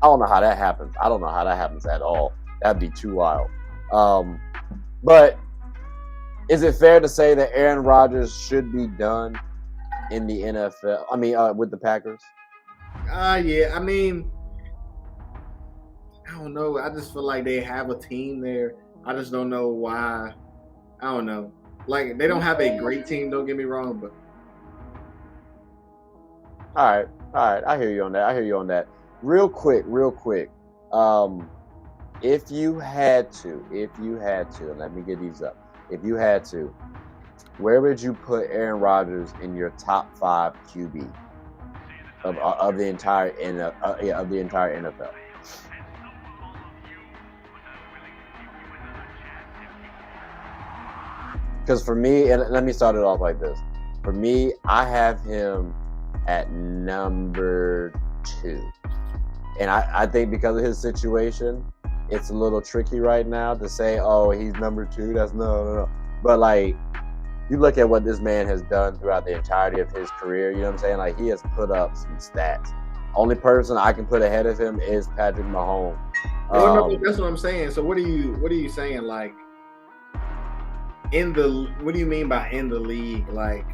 I don't know how that happens. I don't know how that happens at all. That'd be too wild. But is it fair to say that Aaron Rodgers should be done in the NFL? I mean, with the Packers?
Yeah. I mean, I don't know. I just feel like they have a team there. I just don't know why. I don't know. Like, they don't have a great team, don't get me wrong, but.
All right. I hear you on that. Real quick. If you had to, let me get these up. If you had to, where would you put Aaron Rodgers in your top 5 QB of the entire NFL? Because for me, and let me start it off like this. For me, I have him at number 2. And I think because of his situation, it's a little tricky right now to say, oh, he's number 2. That's no. But, like, you look at what this man has done throughout the entirety of his career, you know what I'm saying? Like, he has put up some stats. Only person I can put ahead of him is Patrick Mahomes.
No, that's what I'm saying. So what are you saying? Like, what do you mean by in the league? Like,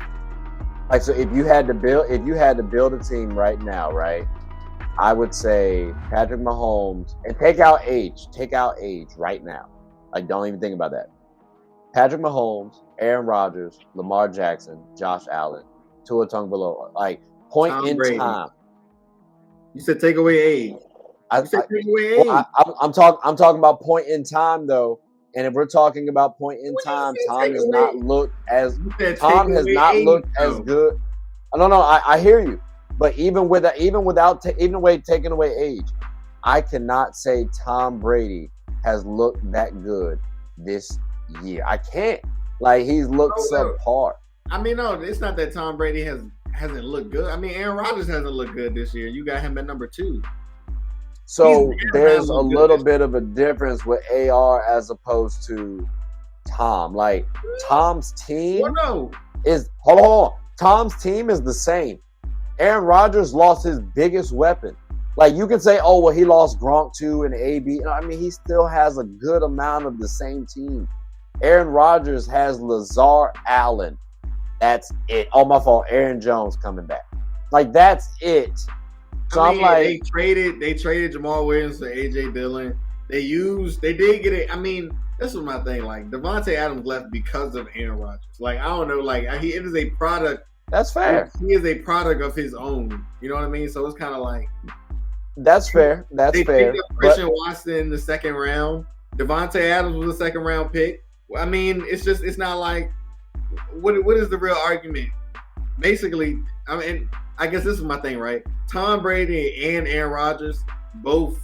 so if you had to build a team right now, right? I would say Patrick Mahomes, and take out age right now. Like, don't even think about that. Patrick Mahomes, Aaron Rodgers, Lamar Jackson, Josh Allen, Tua Tagovailoa. Like, point
Tom
in
Brady.
time.
You said take away age. I'm
talking about point in time though, and if we're talking about point in time, Tom has not looked as good. No, I hear you, but even taking away age, I cannot say Tom Brady has looked that good this year. I can't. Like, he's looked subpar.
I mean, no, it's not that Tom Brady hasn't looked good. I mean, Aaron Rodgers hasn't looked good this year. You got him at number 2.
So there's a little bit of a difference with AR as opposed to Tom. Like, Tom's team is hold on. Tom's team is the same. Aaron Rodgers lost his biggest weapon. Like, you can say, oh, well, he lost Gronk too and AB. I mean, he still has a good amount of the same team. Aaron Rodgers has Lazar Allen. That's it. Oh, my fault. Aaron Jones coming back. Like, that's it. So I'm like,
they traded Jamal Williams for AJ Dillon. They did get it. I mean, this was my thing. Like, Devontae Adams left because of Aaron Rodgers. Like, I don't know. Like, it is a product.
That's fair.
He is a product of his own. You know what I mean? So it's kind of like,
that's fair. They picked
up Christian Watson in the second round. Devontae Adams was a second round pick. I mean, it's not like, what is the real argument? Basically, I mean, I guess this is my thing, right? Tom Brady and Aaron Rodgers both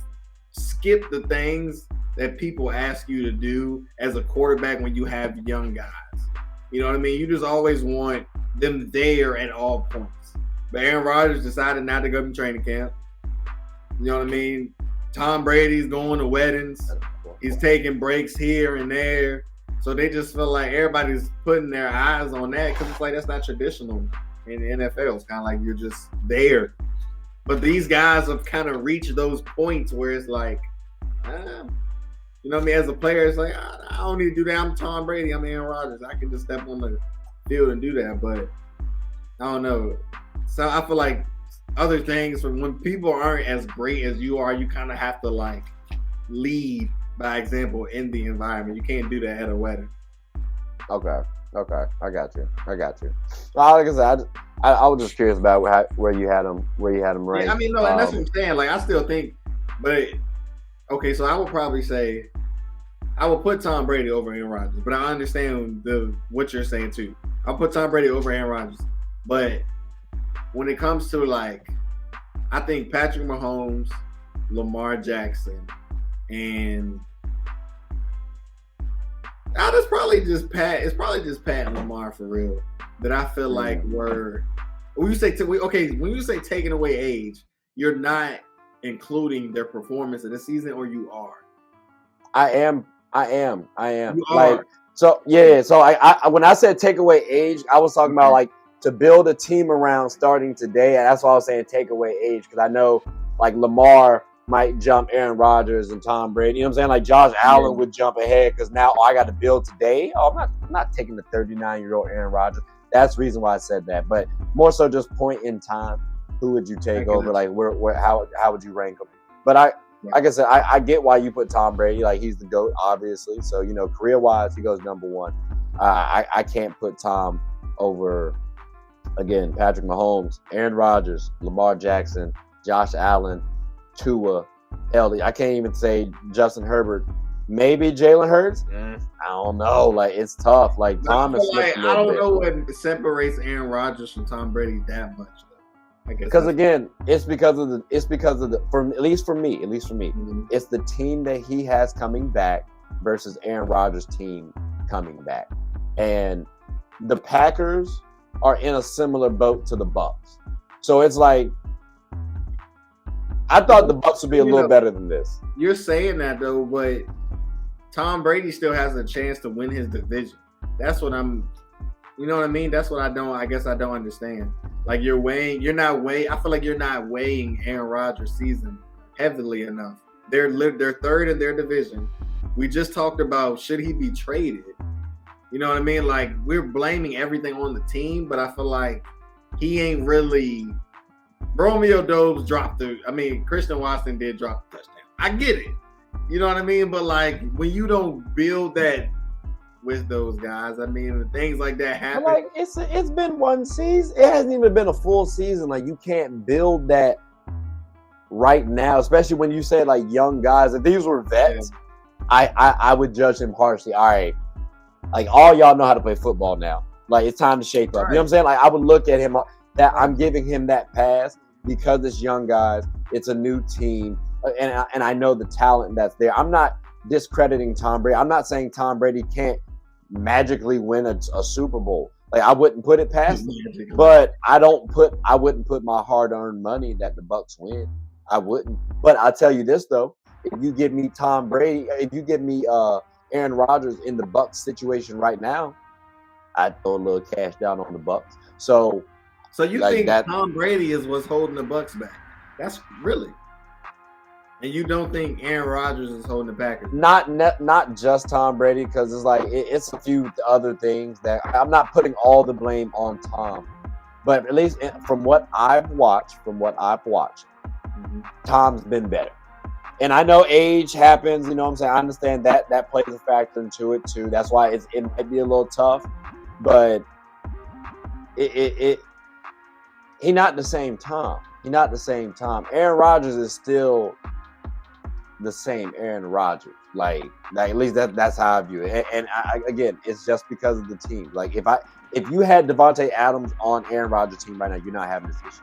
skip the things that people ask you to do as a quarterback when you have young guys. You know what I mean? You just always want them there at all points. But Aaron Rodgers decided not to go to training camp. You know what I mean? Tom Brady's going to weddings. He's taking breaks here and there. So they just feel like everybody's putting their eyes on that because it's like that's not traditional in the NFL. It's kind of like you're just there. But these guys have kind of reached those points where it's like, you know what I mean? As a player, it's like, I don't need to do that. I'm Tom Brady. I'm Aaron Rodgers. I can just step on the field and do that. But I don't know. So I feel like other things, when people aren't as great as you are, you kind of have to like lead by example in the environment. You can't do that at a wedding.
Okay. I got you. Well, like I said, I was just curious about where you had him ranked.
Yeah, I mean, no, and that's what I'm saying. Like, I still think, but okay, so I would probably say I would put Tom Brady over Aaron Rodgers, but I understand what you're saying too. I'll put Tom Brady over Aaron Rodgers, but when it comes to like, I think Patrick Mahomes, Lamar Jackson, and it's probably just Pat and Lamar for real that I feel like were. When you say taking away age, you're not including their performance of the season, or you are.
I am.
You
like
are.
So yeah. So I when I said take away age, I was talking about like to build a team around starting today, and that's why I was saying take away age because I know like Lamar might jump Aaron Rodgers and Tom Brady. You know what I'm saying? Like Josh Allen would jump ahead because now I got to build today. I'm not taking the 39-year-old Aaron Rodgers. That's the reason why I said that. But more so just point in time, who would you take over? Like how would you rank them? But like I said, I get why you put Tom Brady. Like he's the GOAT, obviously. So, you know, career-wise, he goes number one. I can't put Tom over, again, Patrick Mahomes, Aaron Rodgers, Lamar Jackson, Josh Allen, Tua, Ellie. I can't even say Justin Herbert Maybe Jalen Hurts. I don't know. Like it's tough. Like Thomas.
I don't know what separates Aaron Rodgers from Tom Brady that much.
Because again, it's because of the at least for me, it's the team that he has coming back versus Aaron Rodgers' team coming back, and the Packers are in a similar boat to the Bucs. So it's like I thought the Bucs would be a little better than this.
You're saying that though, but Tom Brady still has a chance to win his division. That's what I'm. You know what I mean? That's what I guess I don't understand. Like I feel like you're not weighing Aaron Rodgers' season heavily enough. They're third in their division. We just talked about should he be traded? You know what I mean? Like we're blaming everything on the team, but I feel like he ain't really. Romeo Dobbs Christian Watson did drop the touchdown. I get it. You know what I mean? But like when you don't build that with those guys, things like that happen.
Like it's been one season. It hasn't even been a full season. Like you can't build that right now, especially when you say like young guys. If these were vets, I would judge him harshly. All right, like all y'all know how to play football now. Like it's time to shake up. Right. You know what I'm saying? Like I would look at him that I'm giving him that pass because it's young guys. It's a new team, and I know the talent that's there. I'm not discrediting Tom Brady. I'm not saying Tom Brady can't magically win a Super Bowl. Like I wouldn't put it past him, but I wouldn't put my hard-earned money that the Bucs win. I wouldn't. But I'll tell you this though: if you give me Tom Brady, if you give me Aaron Rodgers in the Bucs situation right now, I'd throw a little cash down on the Bucs. So
you like think that, Tom Brady is what's holding the Bucs back? That's really. And you don't think Aaron Rodgers is holding the Packers?
Not just Tom Brady, because it's like it's a few other things that I'm not putting all the blame on Tom, but at least from what I've watched, Tom's been better. And I know age happens. You know what I'm saying? I understand that plays a factor into it too. That's why it might be a little tough, but he not the same Tom. Aaron Rodgers is still the same Aaron Rodgers. Like at least that's how I view it. And again, it's just because of the team. Like if you had Devontae Adams on Aaron Rodgers' team right now, you're not having this issue.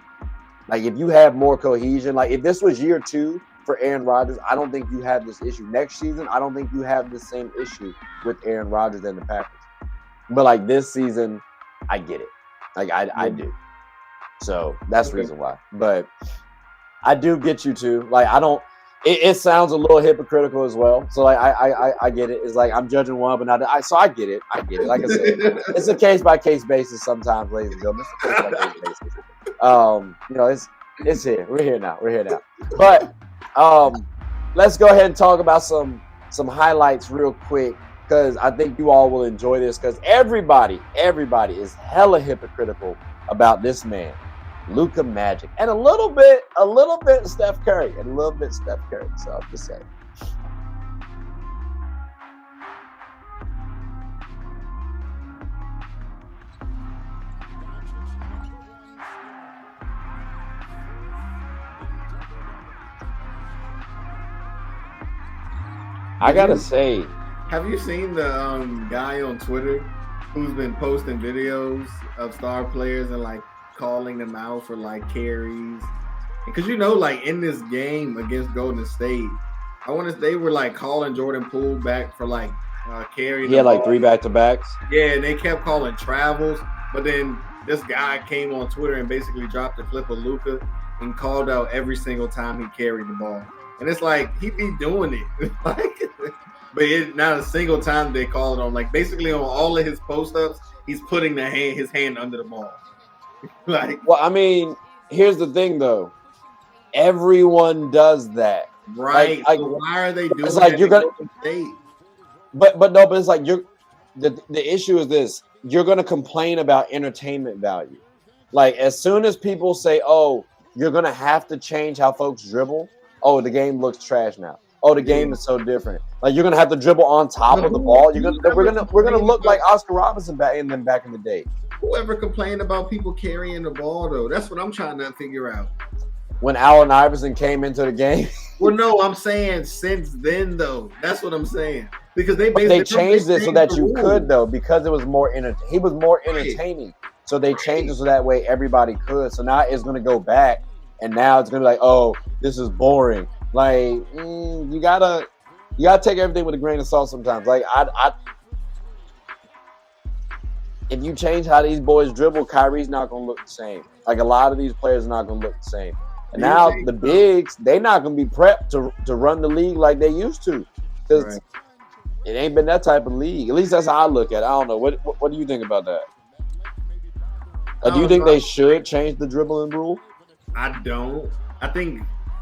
Like if you have more cohesion, like if this was year 2 for Aaron Rodgers, I don't think you have this issue. Next season, I don't think you have the same issue with Aaron Rodgers and the Packers. But like this season, I get it. Like I do. So that's the reason why. But I do get you too. Like I don't. It sounds a little hypocritical as well. So like I get it. It's like I'm judging one, but not. So I get it. Like I said, it's a case by case basis sometimes, ladies and gentlemen. It's a case by case basis. It's here. We're here now. But let's go ahead and talk about some highlights real quick, because I think you all will enjoy this, because everybody is hella hypocritical about this man, Luka Magic, and a little bit Steph Curry, So I'm just saying. I gotta say,
have you seen the guy on Twitter who's been posting videos of star players and like calling them out for like carries? Because like in this game against Golden State, they were like calling Jordan Poole back for like carry.
He had like 3 back-to-backs.
Yeah, and they kept calling travels, but then this guy came on Twitter and basically dropped a clip of Luka and called out every single time he carried the ball. And it's like he be doing it, but not a single time they call it on. Like basically on all of his post-ups, he's putting his hand under the ball.
Well, I mean, here's the thing though. Everyone does that,
right? Like so why are they doing?
It's like
that
you're gonna. But it's like the issue is this: you're gonna complain about entertainment value. Like as soon as people say, "Oh, you're gonna have to change how folks dribble," oh, the game looks trash now. Oh, the game is so different. Like you're gonna have to dribble on top of the ball. We're gonna look like Oscar Robertson back in the day.
Whoever complained about people carrying the ball though? That's what I'm trying to figure out.
when Allen Iverson came into the game.
Well, no, I'm saying since then though. That's what I'm saying. Because they
changed it so that you
rules.
could though, because it was more he was more entertaining. So they changed it so that way everybody could. So now it's gonna go back, and now it's gonna be like, oh, this is boring. Like you gotta take everything with a grain of salt sometimes. Like if you change how these boys dribble, Kyrie's not gonna look the same. Like a lot of these players are not gonna look the same. And now the bigs, they're not gonna be prepped to run the league like they used to, because it ain't been that type of league. At least that's how I look at it. I don't know. What do you think about that? Do you think they should change the dribbling rule?
I don't. I think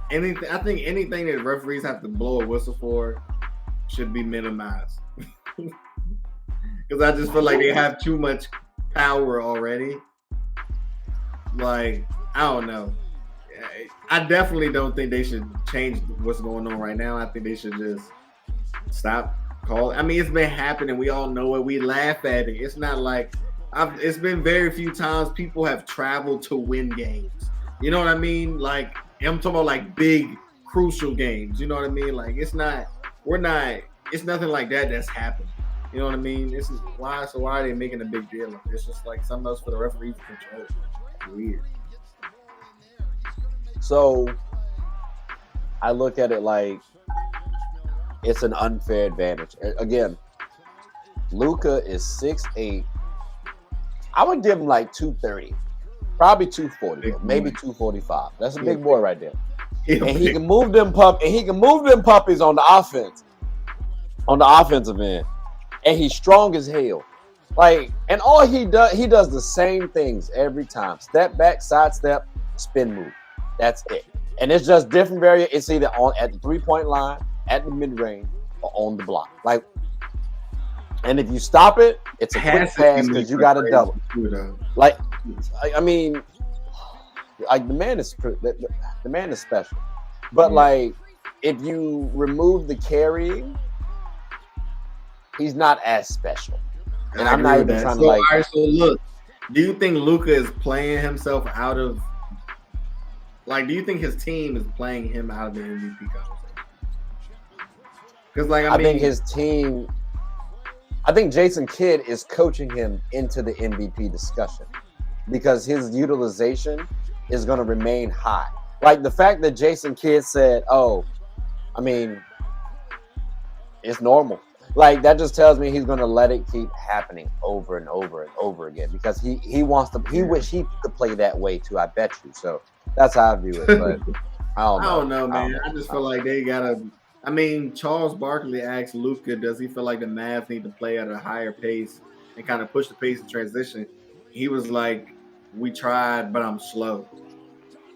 anything that referees have to blow a whistle for should be minimized. Because I just feel like they have too much power already. Like, I don't know. I definitely don't think they should change what's going on right now. I think they should just stop calling. I mean, it's been happening. We all know it. We laugh at it. It's not like it's been very few times people have traveled to win games. You know what I mean? Like, I'm talking about like big, crucial games. You know what I mean? Like, it's nothing like that that's happened. You know what I mean? This is why. So why are they making a big deal of it? It's just like something else for the referees to control. It's weird.
So I look at it like it's an unfair advantage. Again, Luka is 6'8". I would give him like 230, probably 240, maybe 245. That's a big boy right there. And he can move them puppies on the offense, on the offensive end. And he's strong as hell. Like, and all he does the same things every time. Step back, sidestep, spin move. That's it. And it's just different variant. It's either at the 3-point line, at the mid-range, or on the block. Like, and if you stop it, it's a quick pass because you got to double. Like, I mean, like the man is special. But like, if you remove the carrying, he's not as special. And I'm not even trying to like.
All right, so look, do you think Luka is playing himself out of? Like, do you think his team is playing him out of the MVP conversation? Because, like, I
think his team. I think Jason Kidd is coaching him into the MVP discussion because his utilization is going to remain high. Like the fact that Jason Kidd said, "Oh, I mean, it's normal." Like that just tells me he's going to let it keep happening over and over and over again because he wants to. He wish he could play that way too. I bet you. So that's how I view it. But I don't know,
man. I just feel like they gotta. I mean, Charles Barkley asked Luka, does he feel like the Mavs need to play at a higher pace and kind of push the pace of transition? He was like, "We tried, but I'm slow."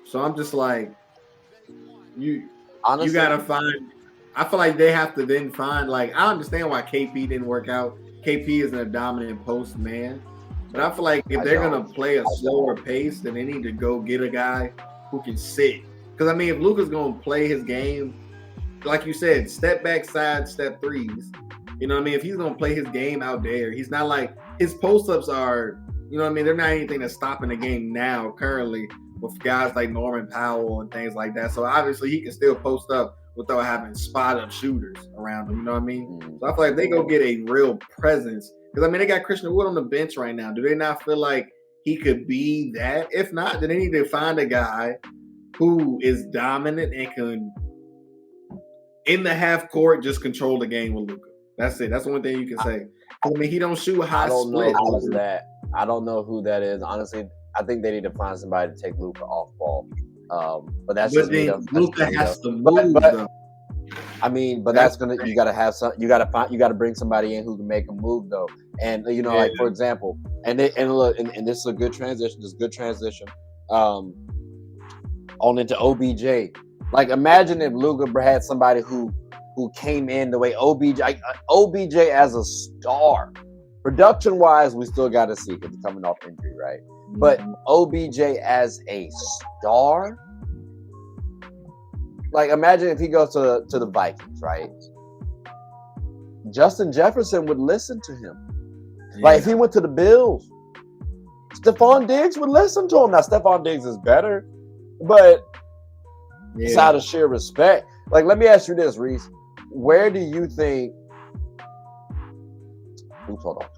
So I'm just like, you gotta find. I feel like they have to then find, like, I understand why KP didn't work out. KP isn't a dominant post man. But I feel like if they're going to play a slower pace, then they need to go get a guy who can sit. Because, I mean, if Luka's going to play his game, like you said, step back, side, step threes. You know what I mean? If he's going to play his game out there, he's not like his post-ups are, you know what I mean? They're not anything that's stopping the game now, currently, with guys like Norman Powell and things like that. So, obviously, he can still post up without having spot-up shooters around them, you know what I mean? So I feel like they go get a real presence. Because, I mean, they got Christian Wood on the bench right now. Do they not feel like he could be that? If not, then they need to find a guy who is dominant and can, in the half court, just control the game with Luka. That's it. That's the one thing you can say. I mean, he don't shoot high split.
I don't know who that is. Honestly, I think they need to find somebody to take Luka off ball. But that's just me.
Luka has to move.
But I mean, but that's gonna. You gotta have some. You gotta bring somebody in who can make a move though. And you know, like for example, and this is a good transition. This is a good transition. On into OBJ. Like imagine if Luka had somebody who came in the way OBJ as a star. Production wise, we still got to see because he's coming off injury, right? But OBJ as a star, like imagine if he goes to the Vikings, right? Justin Jefferson would listen to him. Yeah. Like if he went to the Bills, Stephon Diggs would listen to him. Now Stephon Diggs is better, but It's out of sheer respect. Like, let me ask you this, Reese. Where do you think? Oops, hold on.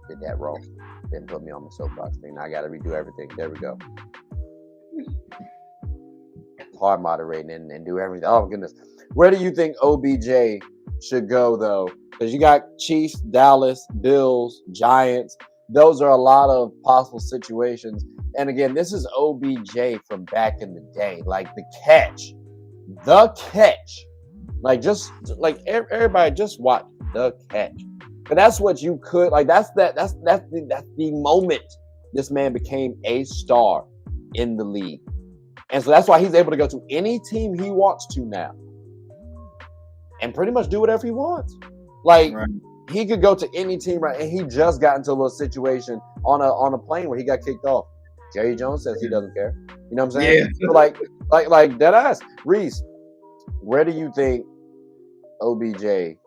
Did that wrong. Didn't put me on the soapbox thing. Now I got to redo everything. There we go. Hard moderating and do everything. Oh, my goodness. Where do you think OBJ should go, though? Because you got Chiefs, Dallas, Bills, Giants. Those are a lot of possible situations. And again, this is OBJ from back in the day. Like the catch. Like, just like everybody just watch the catch. But that's what you could like. That's the moment this man became a star in the league. And so that's why he's able to go to any team he wants to now and pretty much do whatever he wants. Like, he could go to any team, right? And he just got into a little situation on a plane where he got kicked off. Jerry Jones says he doesn't care. You know what I'm saying? Yeah. So like dead ass. Reese, where do you think OBJ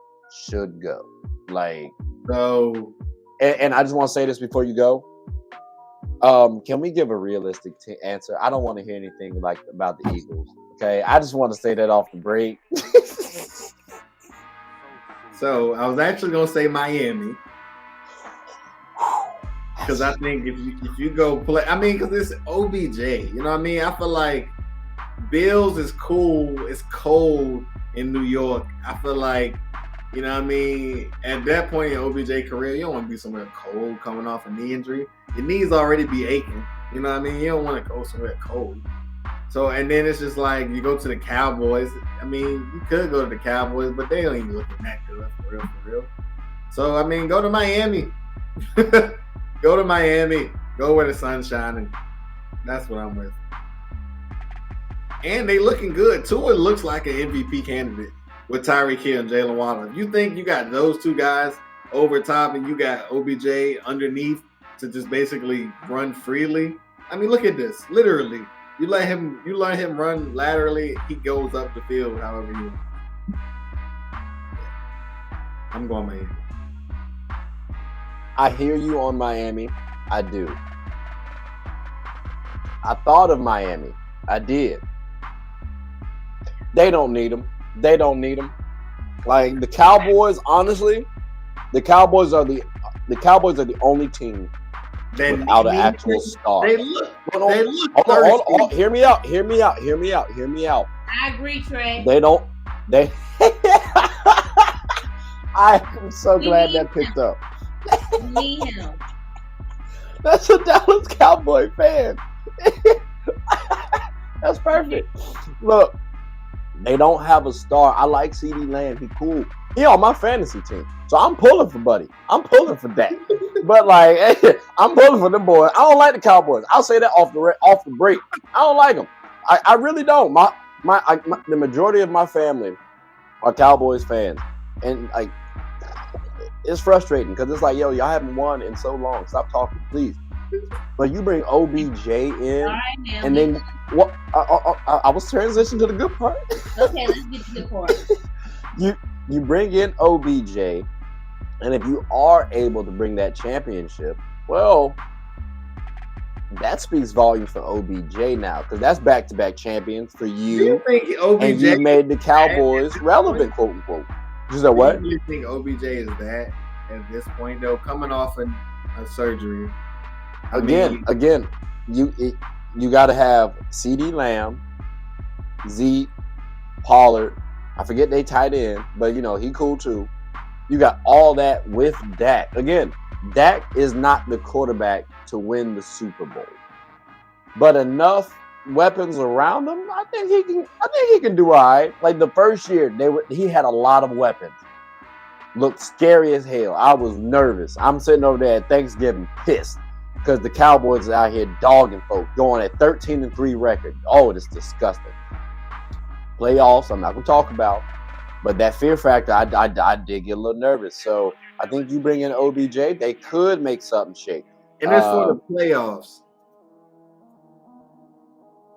should go? Like,
so,
and I just want to say this before you go. Can we give a realistic answer? I don't want to hear anything like about the Eagles. Okay, I just want to say that off the break.
So I was actually gonna say Miami because I think if you go play, I mean, because it's OBJ. You know what I mean? I feel like Bills is cool. It's cold in New York. I feel like, you know what I mean? At that point in OBJ career, you don't want to be somewhere cold coming off a knee injury. Your knees already be aching. You know what I mean? You don't want to go somewhere cold. So, and then it's just like you go to the Cowboys. I mean, you could go to the Cowboys, but they don't even look that good for real. So, I mean, go to Miami. Go to Miami. Go where the sun's shining. That's what I'm with. And they looking good. Tua looks like an MVP candidate with Tyreek Hill and Jalen Waddle. If you think you got those two guys over top and you got OBJ underneath to just basically run freely, I mean, look at this. Literally, you let him run laterally, he goes up the field however you want. I'm going Miami.
I hear you on Miami. I do. I thought of Miami. I did. They don't need him. Like the Cowboys, honestly, the Cowboys are the only team without an actual star.
They look.
Hold on. Hear me out.
I agree, Trey.
I'm so glad that picked up.
Need him.
That's a Dallas Cowboy fan. That's perfect. Look, they don't have a star. I like CeeDee Lamb. He cool. He on my fantasy team. So I'm pulling for Buddy. I'm pulling for that. But like, I'm pulling for them boys. I don't like the Cowboys. I'll say that off the break. I don't like them. I really don't. The majority of my family are Cowboys fans, and like, it's frustrating because it's like, yo, y'all haven't won in so long. Stop talking, please. But you bring OBJ in, and then what? I was transitioning to the good part.
Okay, let's get to the part.
You bring in OBJ, and if you are able to bring that championship, well, that speaks volumes for OBJ now, because that's back-to-back champions for you.
Do you think OBJ
and you made the Cowboys relevant, quote unquote. You said what?
Do you think OBJ is that at this point, though, coming off a surgery?
Again, you got to have CeeDee Lamb, Zeke, Pollard. I forget they tight end, but you know he cool too. You got all that with Dak. Again, Dak is not the quarterback to win the Super Bowl, but enough weapons around him. I think he can do all right. Like the first year, he had a lot of weapons. Looked scary as hell. I was nervous. I'm sitting over there at Thanksgiving, pissed. Because the Cowboys are out here dogging folks, going at 13-3 record. Oh, it's disgusting. Playoffs, I'm not going to talk about. But that fear factor, I did get a little nervous. So I think you bring in OBJ, they could make something shake.
And that's for the playoffs.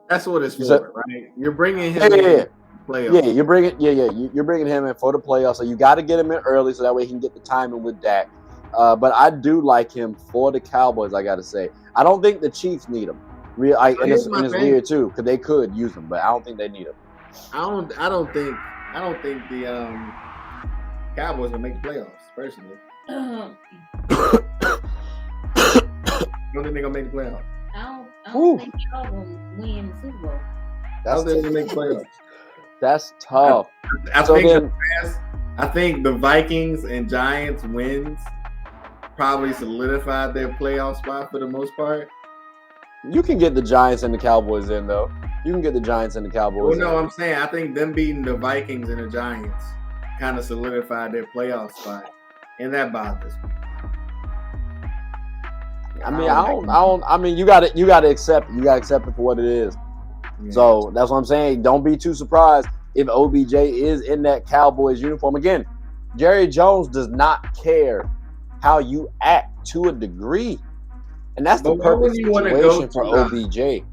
That's what it's for, right? You're bringing him in playoffs.
Yeah, you're bringing him in for the playoffs. So you got to get him in early so that way he can get the timing with Dak. But I do like him for the Cowboys, I got to say. I don't think the Chiefs need him. And it's weird, too, because they could use him, but I don't think they need him.
I don't think the Cowboys will make the playoffs. Personally, I don't think they're gonna make the playoffs.
I don't think y'all gonna win the Super Bowl.
I don't think they're gonna make the playoffs.
That's tough.
I think the Vikings and Giants wins probably solidified their playoff spot for the most part.
You can get the Giants and the Cowboys in, though. You can get the Giants and the Cowboys.
Well, no, I'm saying I think them beating the Vikings and the Giants kind of solidified their playoff spot, and that bothers me.
I mean, I don't. I mean, you got to accept it. You got to accept it for what it is. Yeah. So that's what I'm saying. Don't be too surprised if OBJ is in that Cowboys uniform again. Jerry Jones does not care how you act to a degree, and that's the perfect situation for OBJ.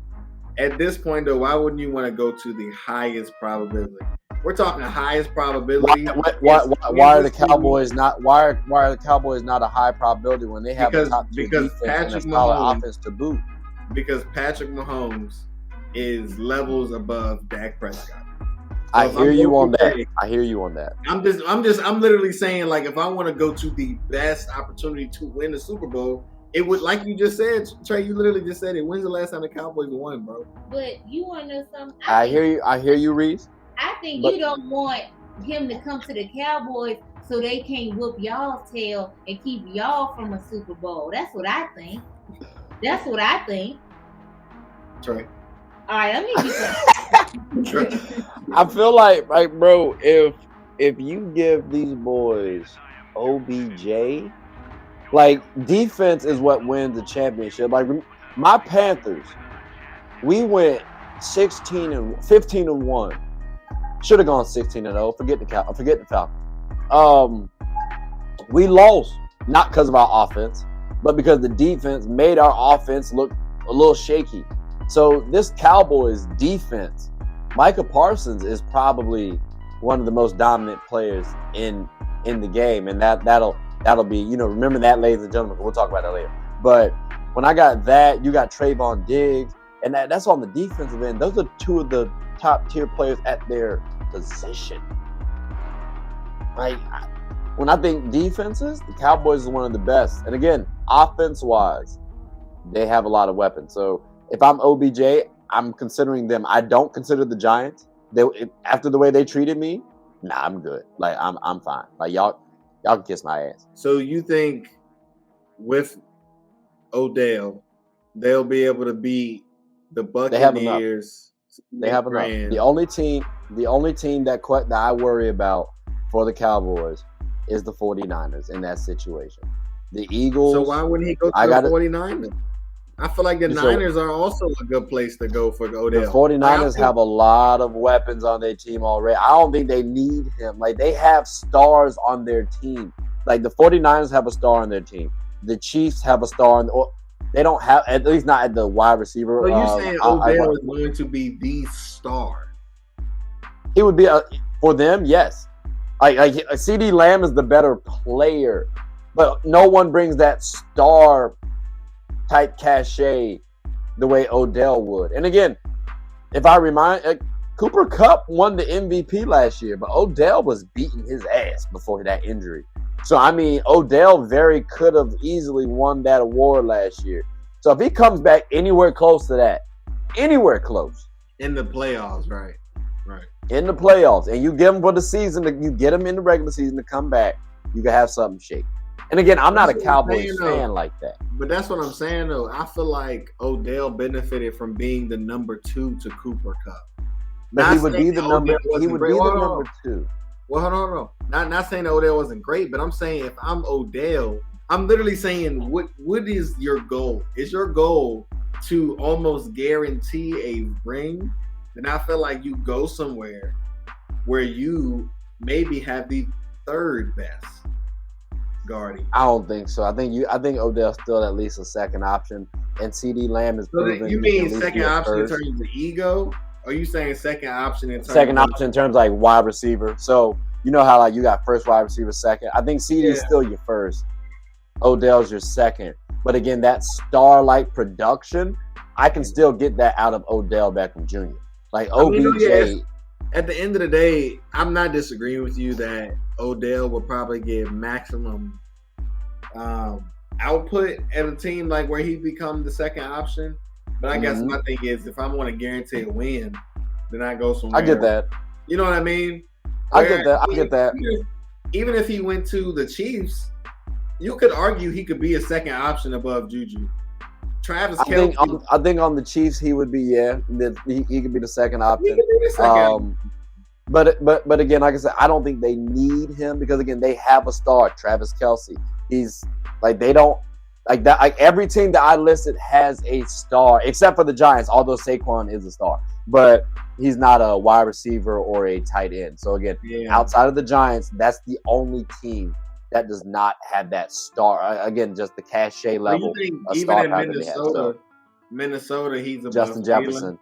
At this point, though, why wouldn't you want to go to the highest probability? We're talking the highest probability.
Why are the Cowboys not? Why are the Cowboys not a high probability when they have a top tier defense and a solid offense to boot?
Because Patrick Mahomes is levels above Dak Prescott.
I hear you on that.
I'm literally saying, like, if I want to go to the best opportunity to win the Super Bowl, it would, like you just said, Trey. You literally just said it. When's the last time the Cowboys won, bro?
But you want to know something?
I hear you, Reese.
I think you don't want him to come to the Cowboys so they can't whoop y'all's tail and keep y'all from a Super Bowl. That's what I think.
Trey.
All right, let me be clear.
I feel like, bro, if you give these boys OBJ, like, defense is what wins the championship. Like, my Panthers, we went 15-1. Should have gone 16-0. Forget the Falcons. We lost not because of our offense, but because the defense made our offense look a little shaky. So this Cowboys defense, Micah Parsons is probably one of the most dominant players in the game, and that'll be, remember that, ladies and gentlemen. We'll talk about that later. But when I got that, you got Trayvon Diggs, and that's on the defensive end. Those are two of the top tier players at their position. Like, when I think defenses, the Cowboys is one of the best. And again, offense wise, they have a lot of weapons. So if I'm OBJ, I'm considering them. I don't consider the Giants. After the way they treated me, nah, I'm good. Like, I'm fine. Like, y'all can kiss my ass.
So you think with Odell, they'll be able to beat the Buccaneers?
They have enough. The only team that I worry about for the Cowboys is the 49ers in that situation. The Eagles.
So why wouldn't he go to the 49ers? I feel like the Niners are also a good place to go for Odell.
The 49ers have a lot of weapons on their team already. I don't think they need him. Like, they have stars on their team. Like, the 49ers have a star on their team. The Chiefs have a star they don't have, at least not at the wide receiver.
So you're saying Odell is going to be the star?
He would be for them, yes. Like CD Lamb is the better player, but no one brings that star type cachet the way Odell would. And again, if I remind, Cooper Kupp won the MVP last year, but Odell was beating his ass before that injury. So, I mean, Odell very could have easily won that award last year. So, if he comes back anywhere close to that, anywhere close.
In the playoffs, right.
In the playoffs, and you give him for the season, you get him in the regular season to come back, you can have something shake. And again, I'm not a Cowboys fan like that.
But that's what I'm saying, though. I feel like Odell benefited from being the number 2 to Cooper Kupp.
But he would be the number 2.
Well, hold on. Not saying Odell wasn't great, but I'm saying if I'm Odell, I'm literally saying what is your goal? Is your goal to almost guarantee a ring? Then I feel like you go somewhere where you maybe have the third best guardian.
I don't think so. I think Odell's still at least a second option, and CD Lamb is proven.
You mean second option in terms of ego? Or are you saying second option in terms
of like wide receiver? So you know how like you got first wide receiver, second. I think CD is still your first. Odell's your second. But again, that star-like production, I can still get that out of Odell Beckham Jr. Like OBJ,
at the end of the day, I'm not disagreeing with you that Odell will probably get maximum output at a team like where he become the second option. But I guess my thing is, if I want to guarantee a win, then I go somewhere.
I get that.
You know what I mean?
I get that.
Even if he went to the Chiefs, you could argue he could be a second option above Juju. Travis Kelce.
I think on the Chiefs he would be he could be the second option.
He could be the second option.
But again, like I said, I don't think they need him because again they have a star, Travis Kelce. He's like they don't like that. Like every team that I listed has a star except for the Giants, although Saquon is a star, but he's not a wide receiver or a tight end. So again, outside of the Giants, that's the only team that does not have that star. Again, just the cachet level.
Even in Minnesota, he's above
Justin Jefferson.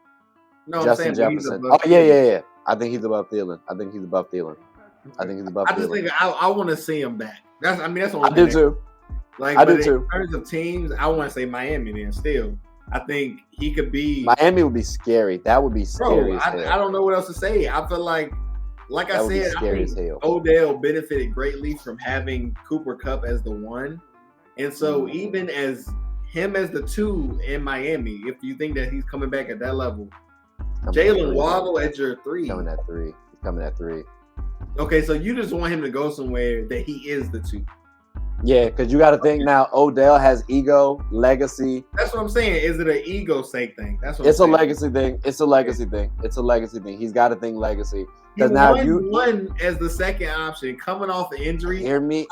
No,
Justin Jefferson. Oh yeah. I think he's above Thielen. I think he's above Thielen.
I just think I want to see him back. That's
I do too.
I do too. In terms of teams, I want to say Miami. Then still, I think he could be.
Miami would be scary. That would be scary.
Bro, I don't know what else to say. I feel like I said, I think Odell benefited greatly from having Cooper Kupp as the one, and so even as him as the two in Miami, if you think that he's coming back at that level, Jalen Waddle at your three.
He's coming at three.
Okay, so you just want him to go somewhere that he is the two.
Yeah, because you got to think now. Odell has ego, legacy.
That's what I'm saying. Is it an ego sake thing? That's what
it's a legacy thing. It's a legacy thing. It's a legacy thing. He's got to think legacy. Because now you
won as the second option, coming off the injury.
Hear me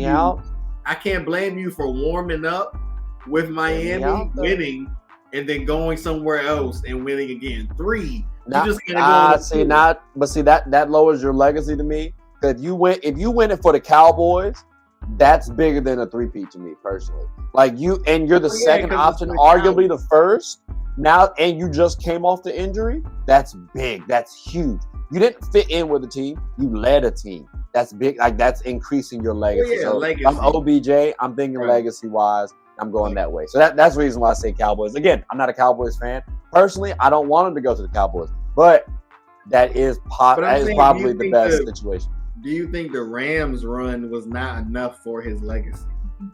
out.
I can't blame you for warming up with Miami, winning, and then going somewhere else and winning again. 3.
Now, you just that lowers your legacy to me. Because if you win it for the Cowboys, that's bigger than a three-peat to me personally. Like you're the second option, arguably the first. Now, and you just came off the injury. That's big. That's huge. You didn't fit in with the team. You led a team. That's big. Like that's increasing your legacy.
Legacy.
I'm OBJ. I'm thinking legacy-wise. I'm going that way. So that's the reason why I say Cowboys. Again, I'm not a Cowboys fan. Personally, I don't want him to go to the Cowboys. But that is probably the best situation.
Do you think the Rams run was not enough for his legacy?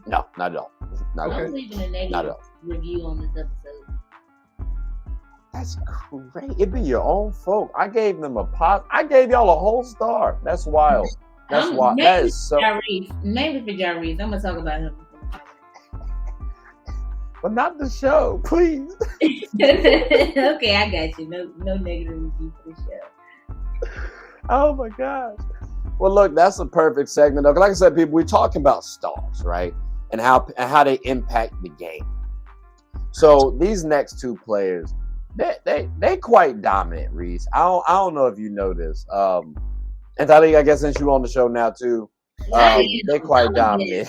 No, not at all.
I'm leaving a negative review on this episode.
That's great. It be your own folk. I gave them I gave y'all a whole star. That's wild. That's wild. That is so.
Maybe for Jarvis. I'm gonna talk about him.
But not the show, please.
Okay, I got you. No negative review for the show.
Oh my gosh. Well, look, that's a perfect segment. Like I said, people, we're talking about stars, right? And how they impact the game. So these next two players, they quite dominant, Reese. I don't know if you know this. And Talik, I guess since you're on the show now too, they quite dominant.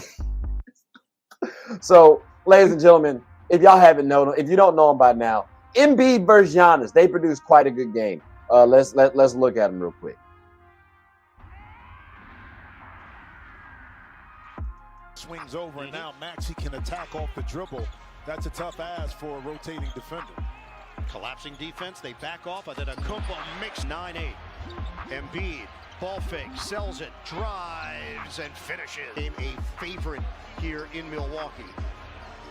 So, ladies and gentlemen, if y'all haven't known, if you don't know them by now, Embiid versus Giannis, they produced quite a good game. Let's look at them real quick.
Swings over, and now Maxey can attack off the dribble. That's a tough ask for a rotating defender.
Collapsing defense, they back off. Antetokounmpo makes 9-8. Embiid, ball fake, sells it, drives, and finishes. Became a favorite here in Milwaukee.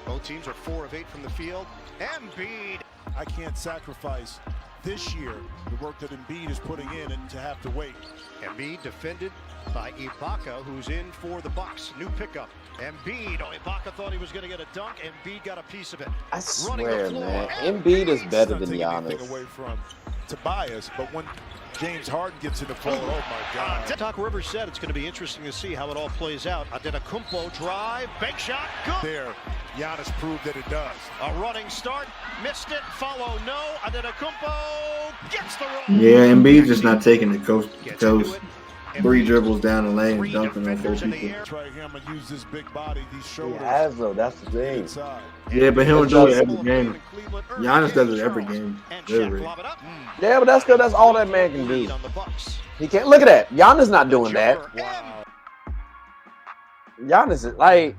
Both teams are 4 of 8 from the field. Embiid.
I can't sacrifice this year the work that Embiid is putting in and to have to wait.
Embiid defended by Ibaka, who's in for the Bucks. New pickup. Embiid. Ibaka thought he was going to get a dunk. Embiid got a piece of it.
I swear, man. Embiid is better than Giannis.
Away from Tobias, but when James Harden gets in the fold, oh my God.
Doc Rivers said it's going to be interesting to see how it all plays out. Antetokounmpo drive, bank shot, good.
There, Giannis proved that it does.
A running start, missed it, follow no. Antetokounmpo gets the roll.
Yeah, Embiid just not taking the coast to coast. 3 dribbles down the lane, dunking on 4 people.
Right here, I'm gonna use this big body, these shoulders.
He has though. That's the thing.
Yeah, but he don't do it every game. Giannis does it every game. Literally.
Yeah, but that's good. That's all that man can do. He can't look at that. Giannis not doing that.
Wow.
Giannis is like.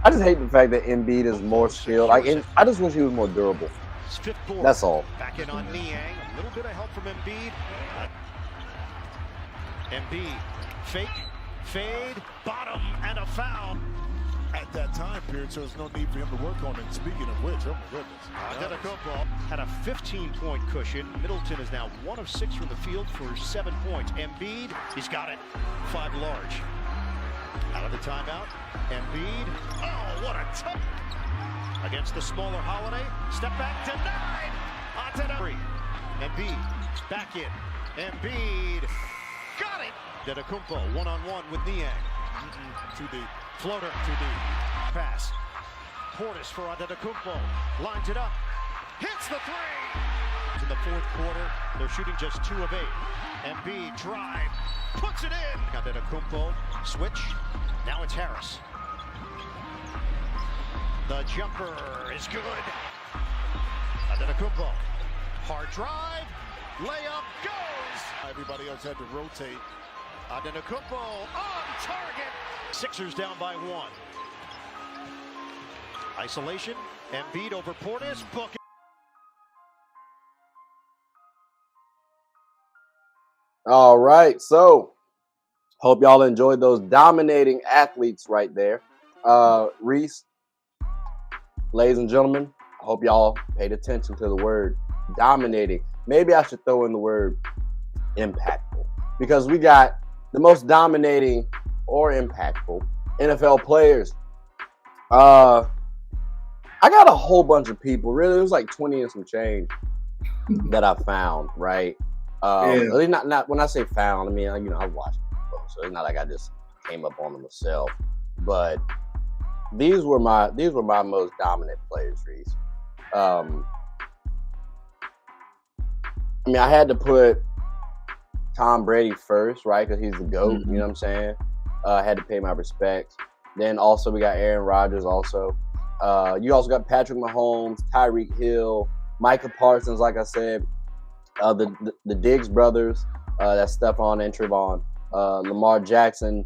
I just hate the fact that Embiid is more skilled. Like, I just wish he was more durable. That's all.
Back in on Niang. A little bit of help from Embiid. Embiid, fake, fade, bottom, and a foul.
At that time period, so there's no need for him to work on it. Speaking of which, oh my goodness.
Antetokounmpo had a 15-point cushion. Middleton is now 1 of 6 from the field for 7 points. Embiid, he's got it. 5 large. Out of the timeout. Embiid. Oh, what a tough. Against the smaller Holiday. Step back, denied. Antetokounmpo. Embiid, back in. Embiid, got it. Antetokounmpo, one-on-one with Niang.
Too deep.
Floater, too deep. Pass. Portis for Antetokounmpo. Lines it up. Hits the three. In the fourth quarter, they're shooting just 2 of 8. Embiid drive. Puts it in. Antetokounmpo. Switch. Now it's Harris. The jumper is good. Antetokounmpo. Hard drive. Layup goes.
Everybody else had to rotate.
Antetokounmpo on target. Sixers down by 1. Isolation. Embiid over Portis. Book.
All right, so hope y'all enjoyed those dominating athletes right there. Reese, ladies and gentlemen, I hope y'all paid attention to the word dominating. Maybe I should throw in the word impactful, because we got the most dominating or impactful NFL players. I got a whole bunch of people. Really, it was like 20 and some change that I found, right? Really not when I say found, I mean, I've watched them, so it's not like I just came up on them myself. But these were my most dominant players, Reese. I mean, I had to put Tom Brady first, right? Because he's the GOAT, you know what I'm saying? I had to pay my respects. Then also we got Aaron Rodgers also. You also got Patrick Mahomes, Tyreek Hill, Micah Parsons, like I said. The Diggs brothers, that's Stephon and Trevon. Lamar Jackson,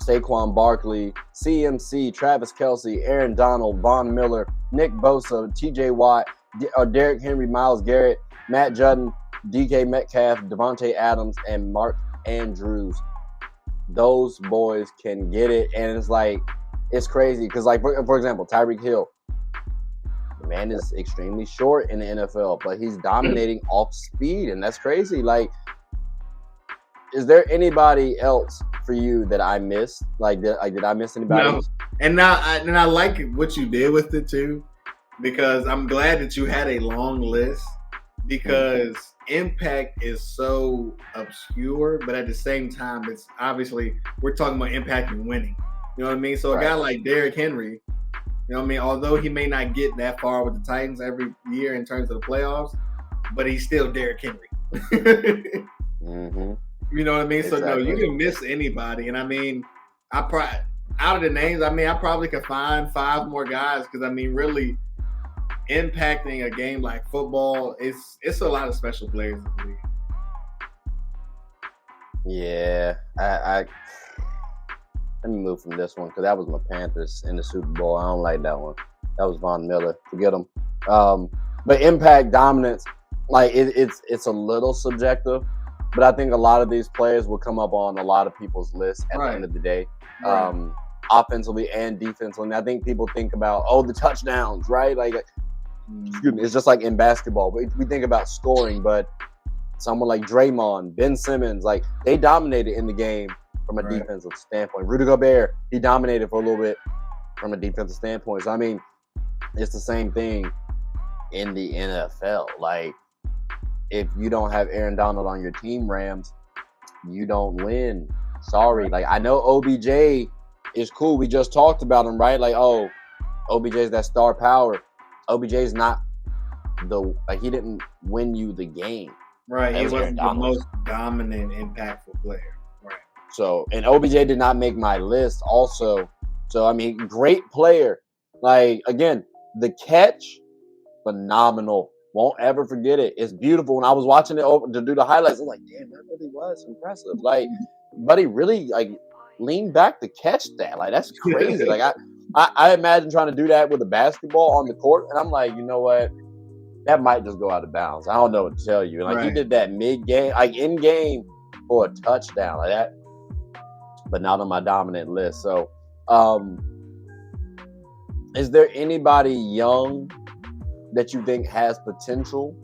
Saquon Barkley, CMC, Travis Kelce, Aaron Donald, Von Miller, Nick Bosa, TJ Watt, Derrick Henry, Myles Garrett, Matt Judon, DK Metcalf, Devontae Adams, and Mark Andrews. Those boys can get it, and it's crazy because, like, for example, Tyreek Hill, the man is extremely short in the NFL, but he's dominating off speed, and that's crazy. Like, is there anybody else for you that I missed? Did I miss anybody else?
And I like what you did with it too, because I'm glad that you had a long list, because impact is so obscure, but at the same time, it's obviously we're talking about impact and winning. You know what I mean? So a guy like Derrick Henry, you know what I mean? Although he may not get that far with the Titans every year in terms of the playoffs, but he's still Derrick Henry. You know what I mean? Exactly. So no, you didn't miss anybody. And I mean, out of the names, I mean, I probably could find 5 more guys, because I mean, really impacting a game like football, it's a lot of special players in the league.
Yeah, I let me move from this one, because that was my Panthers in the Super Bowl. I don't like that one. That was Von Miller. Forget him. But impact, dominance, like it's a little subjective, but I think a lot of these players will come up on a lot of people's lists at the end of the day, offensively and defensively. And I think people think about, the touchdowns, right? Like, excuse me, it's just like in basketball. We think about scoring, but someone like Draymond, Ben Simmons, like, they dominated in the game from a defensive standpoint. Rudy Gobert, he dominated for a little bit from a defensive standpoint. So, I mean, it's the same thing in the NFL. Like, if you don't have Aaron Donald on your team, Rams, you don't win. Sorry. Like, I know OBJ is cool. We just talked about him, right? Like, OBJ is that star power. OBJ is not he didn't win you the game.
Right. He wasn't the most dominant, impactful player. Right.
So, and OBJ did not make my list also. So, I mean, great player. Like, again, the catch, phenomenal. Won't ever forget it. It's beautiful. When I was watching it to do the highlights, I was like, damn, that really was impressive. Like, buddy really, like, leaned back to catch that. Like, that's crazy. Like, I imagine trying to do that with a basketball on the court, and I'm like, you know what? that might just go out of bounds. I don't know what to tell you. Like, he
Right.
did that mid-game, like in-game for a touchdown like that, but not on my dominant list. So, is there anybody young that you think has potential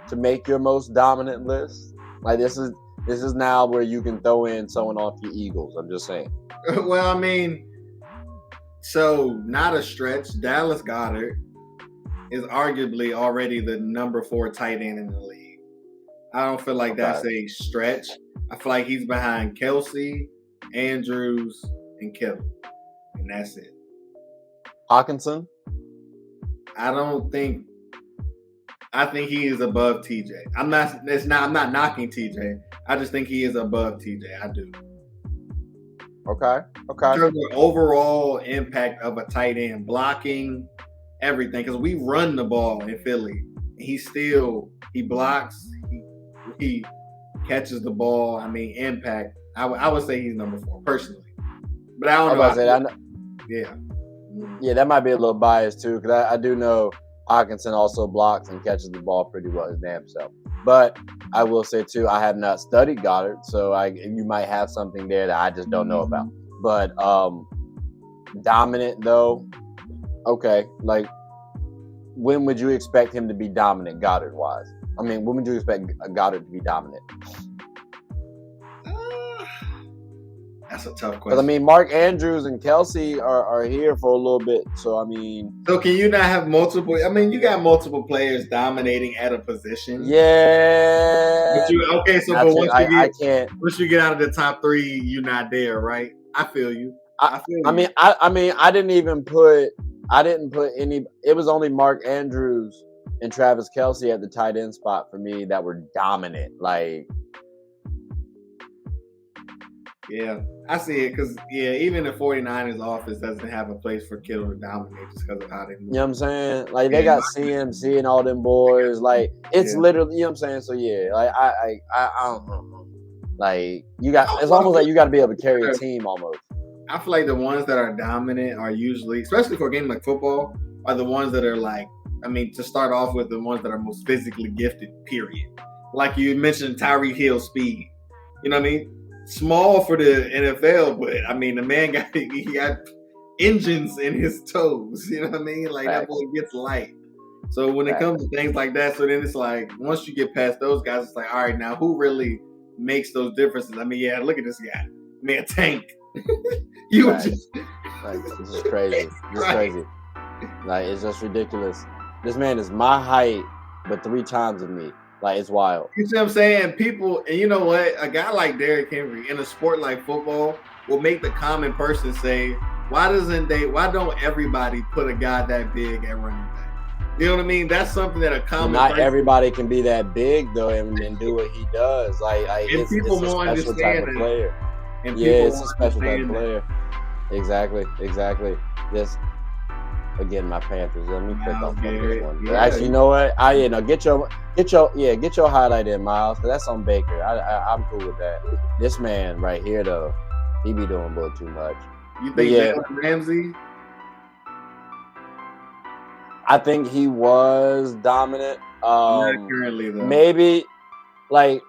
to make your most dominant list? Like, this is now where you can throw in someone off your Eagles. I'm just saying.
Well, I mean, so not a stretch. Dallas Goedert is arguably already the number 4 tight end in the league. I don't feel like that's a stretch. I feel like he's behind Kelsey, Andrews, and Kittle, and that's it.
Hawkinson?
I think he is above TJ. I'm not knocking TJ. I just think he is above TJ. I do.
Okay.
In terms of overall impact of a tight end, blocking, everything, because we run the ball in Philly. He blocks, he catches the ball. I mean, impact. I would say he's number 4 personally, but I don't know.
Yeah, that might be a little biased too, because I do know Hawkinson also blocks and catches the ball pretty well his damn self. But I will say too, I have not studied Goddard, so you might have something there that I just don't know about. But dominant though, okay. Like, when would you expect him to be dominant, Goddard wise? I mean, when would you expect Goddard to be dominant?
That's a tough question.
Because, I mean, Mark Andrews and Kelsey are here for a little bit. So, I mean.
So, can you not have multiple? I mean, you got multiple players dominating at a position.
Yeah.
But once you get out of the top 3, you're not there, right? I feel you. I
didn't put any. It was only Mark Andrews and Travis Kelsey at the tight end spot for me that were dominant. Like.
Yeah, I see it because, even the 49ers office doesn't have a place for Kittle to dominate just because of how they move.
You know what I'm saying? Like, they got CMC and all them boys. Like, it's literally, you know what I'm saying? So, yeah, like, I don't know. Like, it's almost like you got to be able to carry a team almost.
I feel like the ones that are dominant are usually, especially for a game like football, are the ones that are like, I mean, to start off with, the ones that are most physically gifted, period. Like you mentioned, Tyreek Hill speed. You know what I mean? Small for the NFL, but I mean, the man got engines in his toes. You know what I mean? Like, that boy gets light. So when it comes to things like that, so then it's like, once you get past those guys, it's like, all right, now who really makes those differences? I mean, look at this guy, man, tank.
It's just crazy. It's crazy. Like, it's just ridiculous. This man is my height, but 3 times of me. Like, it's wild.
You see what I'm saying? People, and you know what? A guy like Derrick Henry in a sport like football will make the common person say, why don't everybody put a guy that big at running back? You know what I mean? That's something that a common
person. Not everybody can be that big, though, and do what he does. It's a special type of player. It's a special type of player. Exactly. This. Again, my Panthers. Let me click off this one. Yeah. Actually, you know what? Get your highlight in, Miles. Cause that's on Baker. I'm cool with that. This man right here, though, he be doing a little too much.
You think Jalen Ramsey?
I think he was dominant.
Not currently, though.
Maybe, like,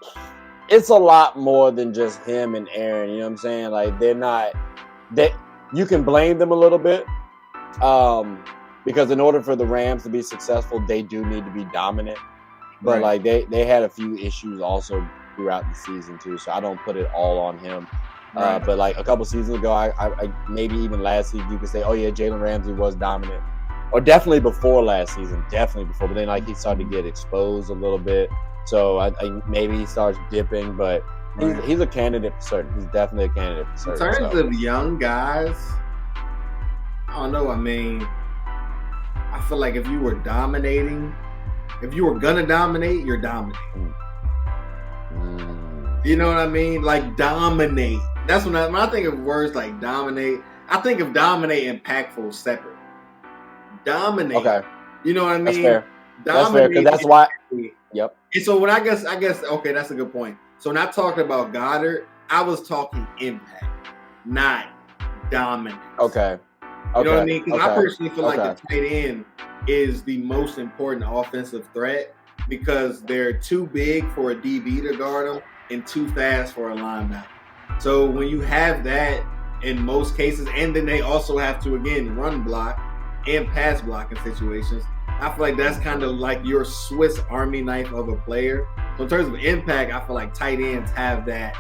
it's a lot more than just him and Aaron. You know what I'm saying? Like, they're not. You can blame them a little bit. Because in order for the Rams to be successful, they do need to be dominant. But like they had a few issues also throughout the season too, so I don't put it all on him. But like a couple seasons ago, I maybe even last season, you could say, oh yeah, Jalen Ramsey was dominant, or definitely before last season, But then like he started to get exposed a little bit, so I maybe he starts dipping, but he's a candidate for certain. He's definitely a candidate for certain.
In terms of young guys, I don't know. I mean, I feel like if you were dominating, if you were gonna dominate, you're dominating. You know what I mean? Like, dominate. That's when I think of words like dominate. I think of dominate and impactful separate. Dominate. Okay. You know what I mean?
That's fair.
Dominate.
Because that's why. Yep.
And so when I guess okay, that's a good point. So when I talked about Goddard, I was talking impact, not dominance.
Okay.
You know what I mean? Because I personally feel like the tight end is the most important offensive threat because they're too big for a DB to guard them and too fast for a linebacker. So when you have that in most cases, and then they also have to, again, run block and pass block in situations, I feel like that's kind of like your Swiss Army knife of a player. So in terms of impact, I feel like tight ends have that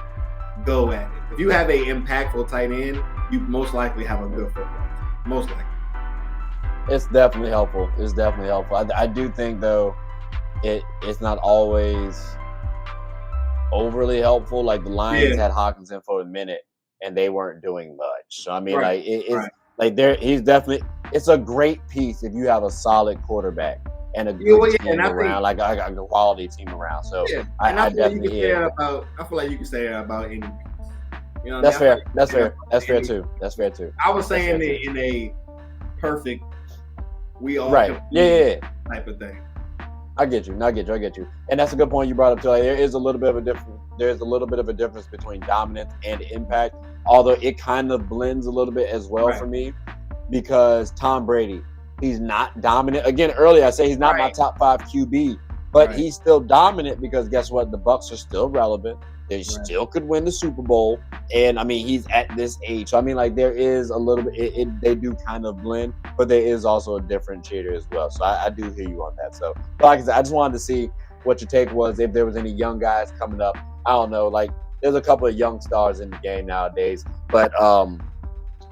go at it. If you have an impactful tight end, you most likely have a good football team. Most likely.
It's definitely helpful. It's definitely helpful. I do think, though, it's not always overly helpful. Like the Lions had Hawkinson for a minute, and they weren't doing much. So I mean, like it's like he's definitely. It's a great piece if you have a solid quarterback and a good team around, like a quality team around. So I definitely hear.
I feel like you can say that about any piece. You know,
that's fair. That's fair. That's fair too. That's fair too.
I was saying it in a perfect, we all
type
of thing.
I get you. And that's a good point you brought up too. Like, there is a little bit of a difference. There's a little bit of a difference between dominance and impact, although it kind of blends a little bit as well for me, because Tom Brady, he's not dominant. Again, earlier I say he's not my top 5 QB, but he's still dominant because guess what? The Bucs are still relevant. They still could win the Super Bowl, and I mean he's at this age. So I mean, like there is a little bit. They do kind of blend, but there is also a differentiator as well. So I do hear you on that. So like I said, I just wanted to see what your take was, if there was any young guys coming up. I don't know, like there's a couple of young stars in the game nowadays, but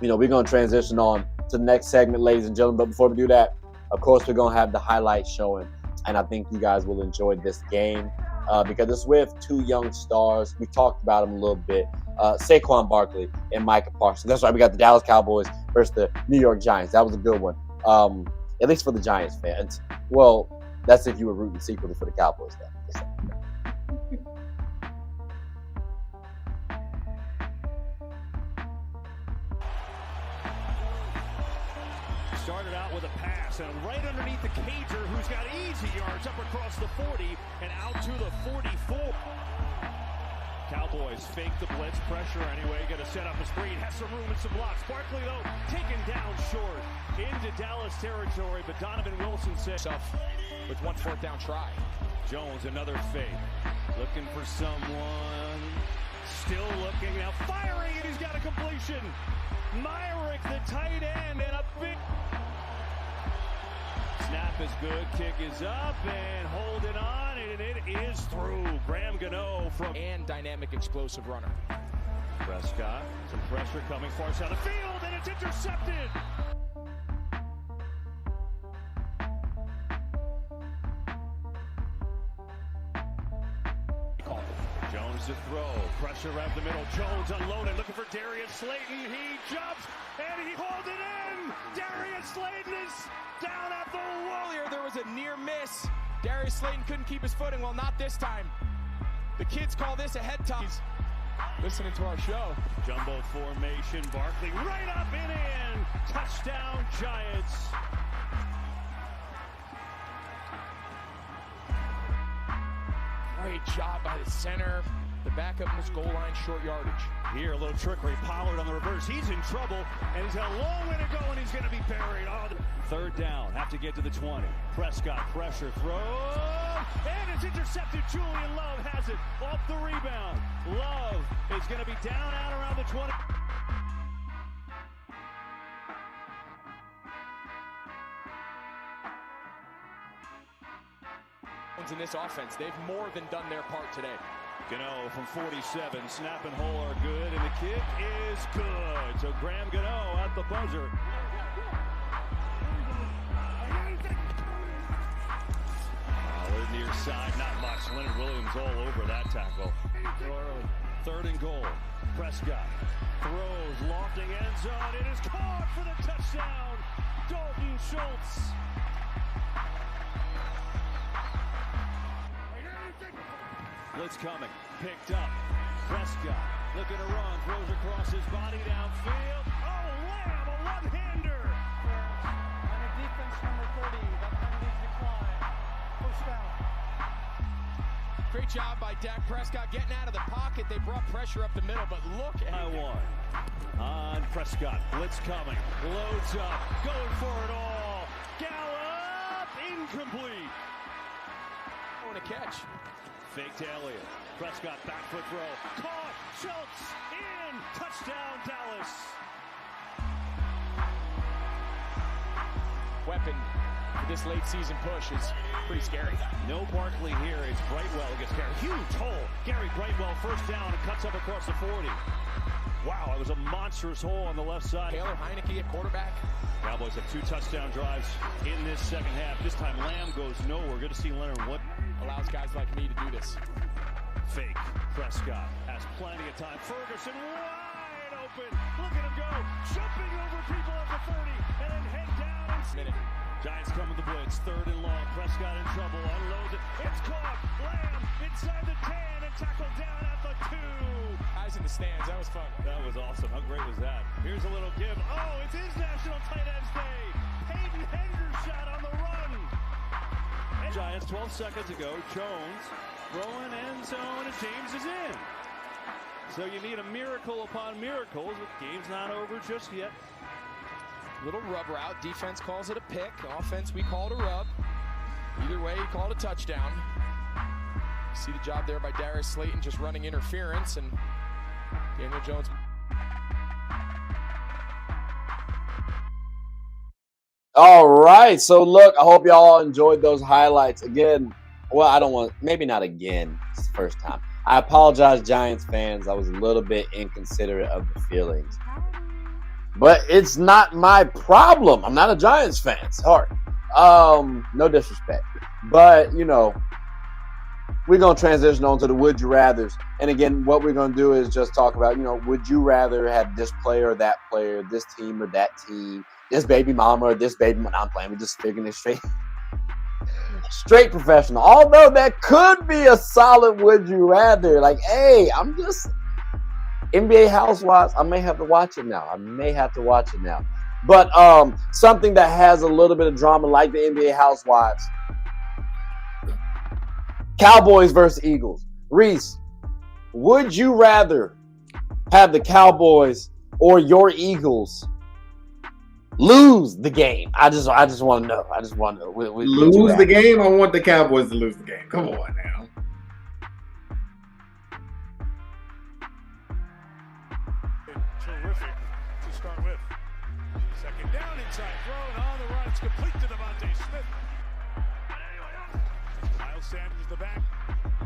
you know, we're gonna transition on to the next segment, ladies and gentlemen. But before we do that, of course, we're gonna have the highlights showing, and I think you guys will enjoy this game. Because it's with 2 young stars. We talked about them a little bit. Saquon Barkley and Micah Parsons. That's right. We got the Dallas Cowboys versus the New York Giants. That was a good one. At least for the Giants fans. Well, that's if you were rooting secretly for the Cowboys, though.
Started out with a pass, and right underneath the Cager, who's got easy yards up across the 40 and out to the 44. Cowboys fake the blitz, pressure anyway, going to set up a screen, has some room and some blocks. Barkley, though, taken down short into Dallas territory, but Donovan Wilson says
with 1 4th down try.
Jones, another fake, looking for someone, still looking, now firing, and he's got a completion. Myrick, the tight end, and a big snap is good, kick is up, and holding on, and it is through. Graham Gano from
and dynamic explosive runner.
Prescott, some pressure coming far side of the field, and it's intercepted. Jones to throw, pressure around the middle, Jones unloaded, looking for Darius Slayton, he jumps, and he holds it in! Darius Slayton is down at the wall!
Earlier there was a near miss. Darius Slayton couldn't keep his footing, well not this time. The kids call this a head toss. Listening to our show.
Jumbo formation, Barkley right up and in! Touchdown Giants!
Great job by the center. The backup was goal line short yardage.
Here, a little trickery. Pollard on the reverse. He's in trouble, and he's got a long way to go, and he's going to be buried. Oh, 3rd down. Have to get to the 20. Prescott, pressure, throw, and it's intercepted. Julian Love has it off the rebound. Love is going to be down out around the 20.
In this offense, they've more than done their part today.
Gano from 47, snap and hole are good, and the kick is good. So Graham Gano at the buzzer. Near side, not much. Leonard Williams all over that tackle. 3rd and goal. Prescott throws, lofting end zone. It is caught for the touchdown. Dalton Schultz. Blitz coming, picked up. Prescott looking to run, throws across his body downfield. Oh, Lamb, a one-hander.
And the defense number 30, that penalty's decline. First down.
Great job by Dak Prescott getting out of the pocket. They brought pressure up the middle, but look at
on Prescott. Blitz coming, loads up, going for it all. Gallup! incomplete.
On a catch.
Fake to Elliott. Prescott back foot throw. Caught. Schultz in. Touchdown Dallas.
Weapon for this late season push is pretty scary.
No Barkley here. It's Brightwell against Gary. Huge hole. Gary Brightwell first down and cuts up across the 40. Wow, that was a monstrous hole on the left side.
Taylor Heineke at quarterback.
Cowboys have 2 touchdown drives in this second half. This time Lamb goes nowhere. Good to see Leonard Wood.
Allows guys like me to do this.
Fake. Prescott has plenty of time. Ferguson wide open. Look at him go. Jumping over people at the 30 and then head down.
Minute.
Giants come with the blitz. 3rd and long. Prescott in trouble. Unloads it. It's caught. Lamb inside the 10 and tackled down at the 2.
Guys in the stands. That was fun.
That was awesome. How great was that? Here's a little give. Oh, it's his National Tight Ends Day. Hayden Hendershot on the run. And Giants 12 seconds ago. Jones throwing end zone and James is in. So you need a miracle upon miracles. The game's not over just yet.
Little rub route. Defense calls it a pick. Offense, we call it a rub. Either way, he called a touchdown. See the job there by Darius Slayton, just running interference, and Daniel Jones.
All right. So, look, I hope y'all enjoyed those highlights. Again, well, I don't want, maybe not again. It's the first time. I apologize, Giants fans. I was a little bit inconsiderate of the feelings. But it's not my problem. I'm not a Giants fan. Sorry. No disrespect. But, you know, we're going to transition on to the would you rathers. And again, what we're going to do is just talk about, you know, would you rather have this player or that player, this team or that team, this baby mama or this baby mama. I'm playing. We're just figuring it straight professional. Although that could be a solid would you rather. Like, hey, I'm just NBA Housewives. I may have to watch it now. But something that has a little bit of drama like the NBA Housewives. Cowboys versus Eagles. Reese, would you rather have the Cowboys or your Eagles lose the game? I just want to know.
Lose the game? I want the Cowboys to lose the game. Come on now.
Terrific to start with. Second down inside throw and on the run. It's complete to Devontae Smith. Miles Sanders the back.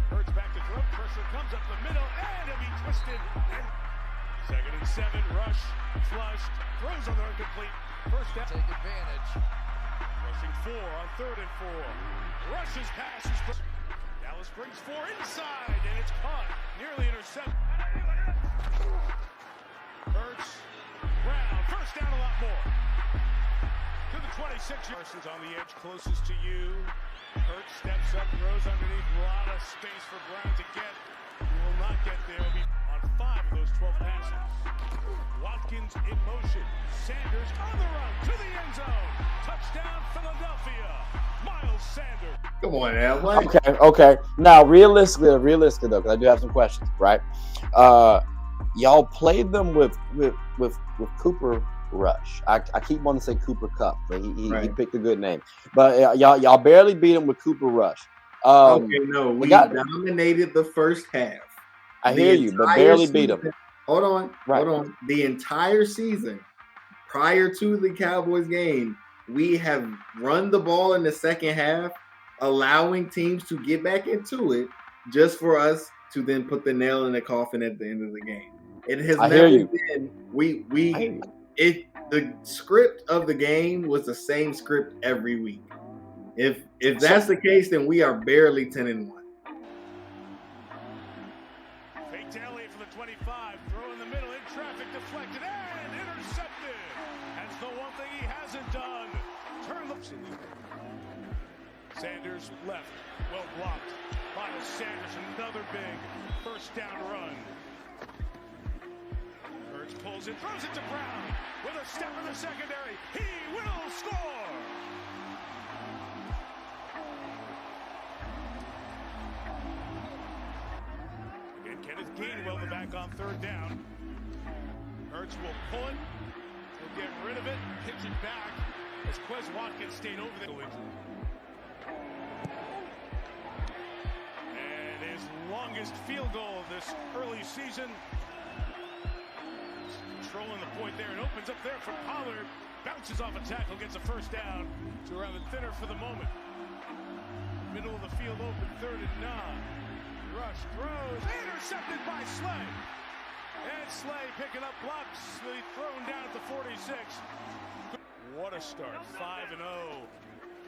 Hurts back to throw. Pressure comes up the middle and he'll be twisted. And 2nd and 7. Rush. Flushed. Throws on the incomplete. First down.
Take advantage.
Rushing 4 on 3rd and 4. Rushes passes. Dallas brings 4 inside and it's caught. Nearly intercepted. Hurts. Brown. First down a lot more. To the 26. Parsons on the edge closest to you. Hurts steps up, throws underneath. A lot of space for Brown to get. He will not get there. He'll be on 5 of those 12 passes. Watkins in motion. Sanders on the run to the end zone. Touchdown, Philadelphia. Miles Sanders.
Come on now. What?
Okay. Now, realistically though, because I do have some questions, right? Y'all played them with Cooper Rush. I keep wanting to say Cooper Cup, but he picked a good name. But y'all barely beat him with Cooper Rush.
We dominated the first half.
I hear you, but barely beat him.
Hold on. The entire season, prior to the Cowboys game, we have run the ball in the second half, allowing teams to get back into it, just for us to then put the nail in the coffin at the end of the game. It has never been. The script of the game was the same script every week. If that's the case, then we are barely 10-1.
Fake to Elliott for the 25. Throw in the middle, in traffic, deflected, and intercepted. That's the one thing he hasn't done. Turn the Sanders left, well blocked. Miles Sanders, another big first down run. Hurts pulls it, throws it to Brown. With a step in the secondary, he will score. Again, Kenneth Gainwell the back on 3rd down. Hurts will pull it. He'll get rid of it, pitch it back as Quez Watkins stayed over the injury. longest field goal of this early season. Controlling the point there. It opens up there for Pollard. Bounces off a tackle, gets a first down to around the thinner for the moment. Middle of the field open, 3rd and 9. Rush throws, intercepted by Slay. And Slay picking up blocks, thrown down at the 46. What a start, 5-0.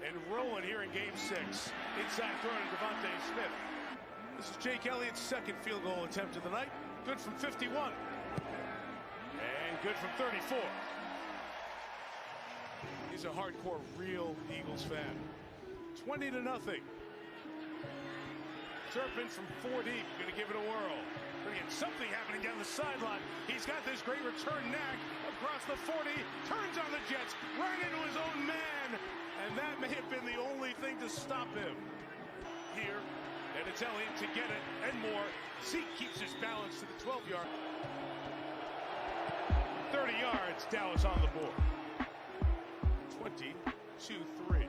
And rolling here in game 6. Inside throw to Devontae Smith. This is Jake Elliott's 2nd field goal attempt of the night. Good from 51. And good from 34. He's a hardcore, real Eagles fan. 20-0. Turpin from 4 deep, gonna give it a whirl. Gonna get something happening down the sideline. He's got this great return knack across the 40, turns on the Jets, ran into his own man, and that may have been the only thing to stop him. Here, and it's Elliott to get it, and more. Zeke keeps his balance to the 12-yard. 30 yards, Dallas on the board. 22-3.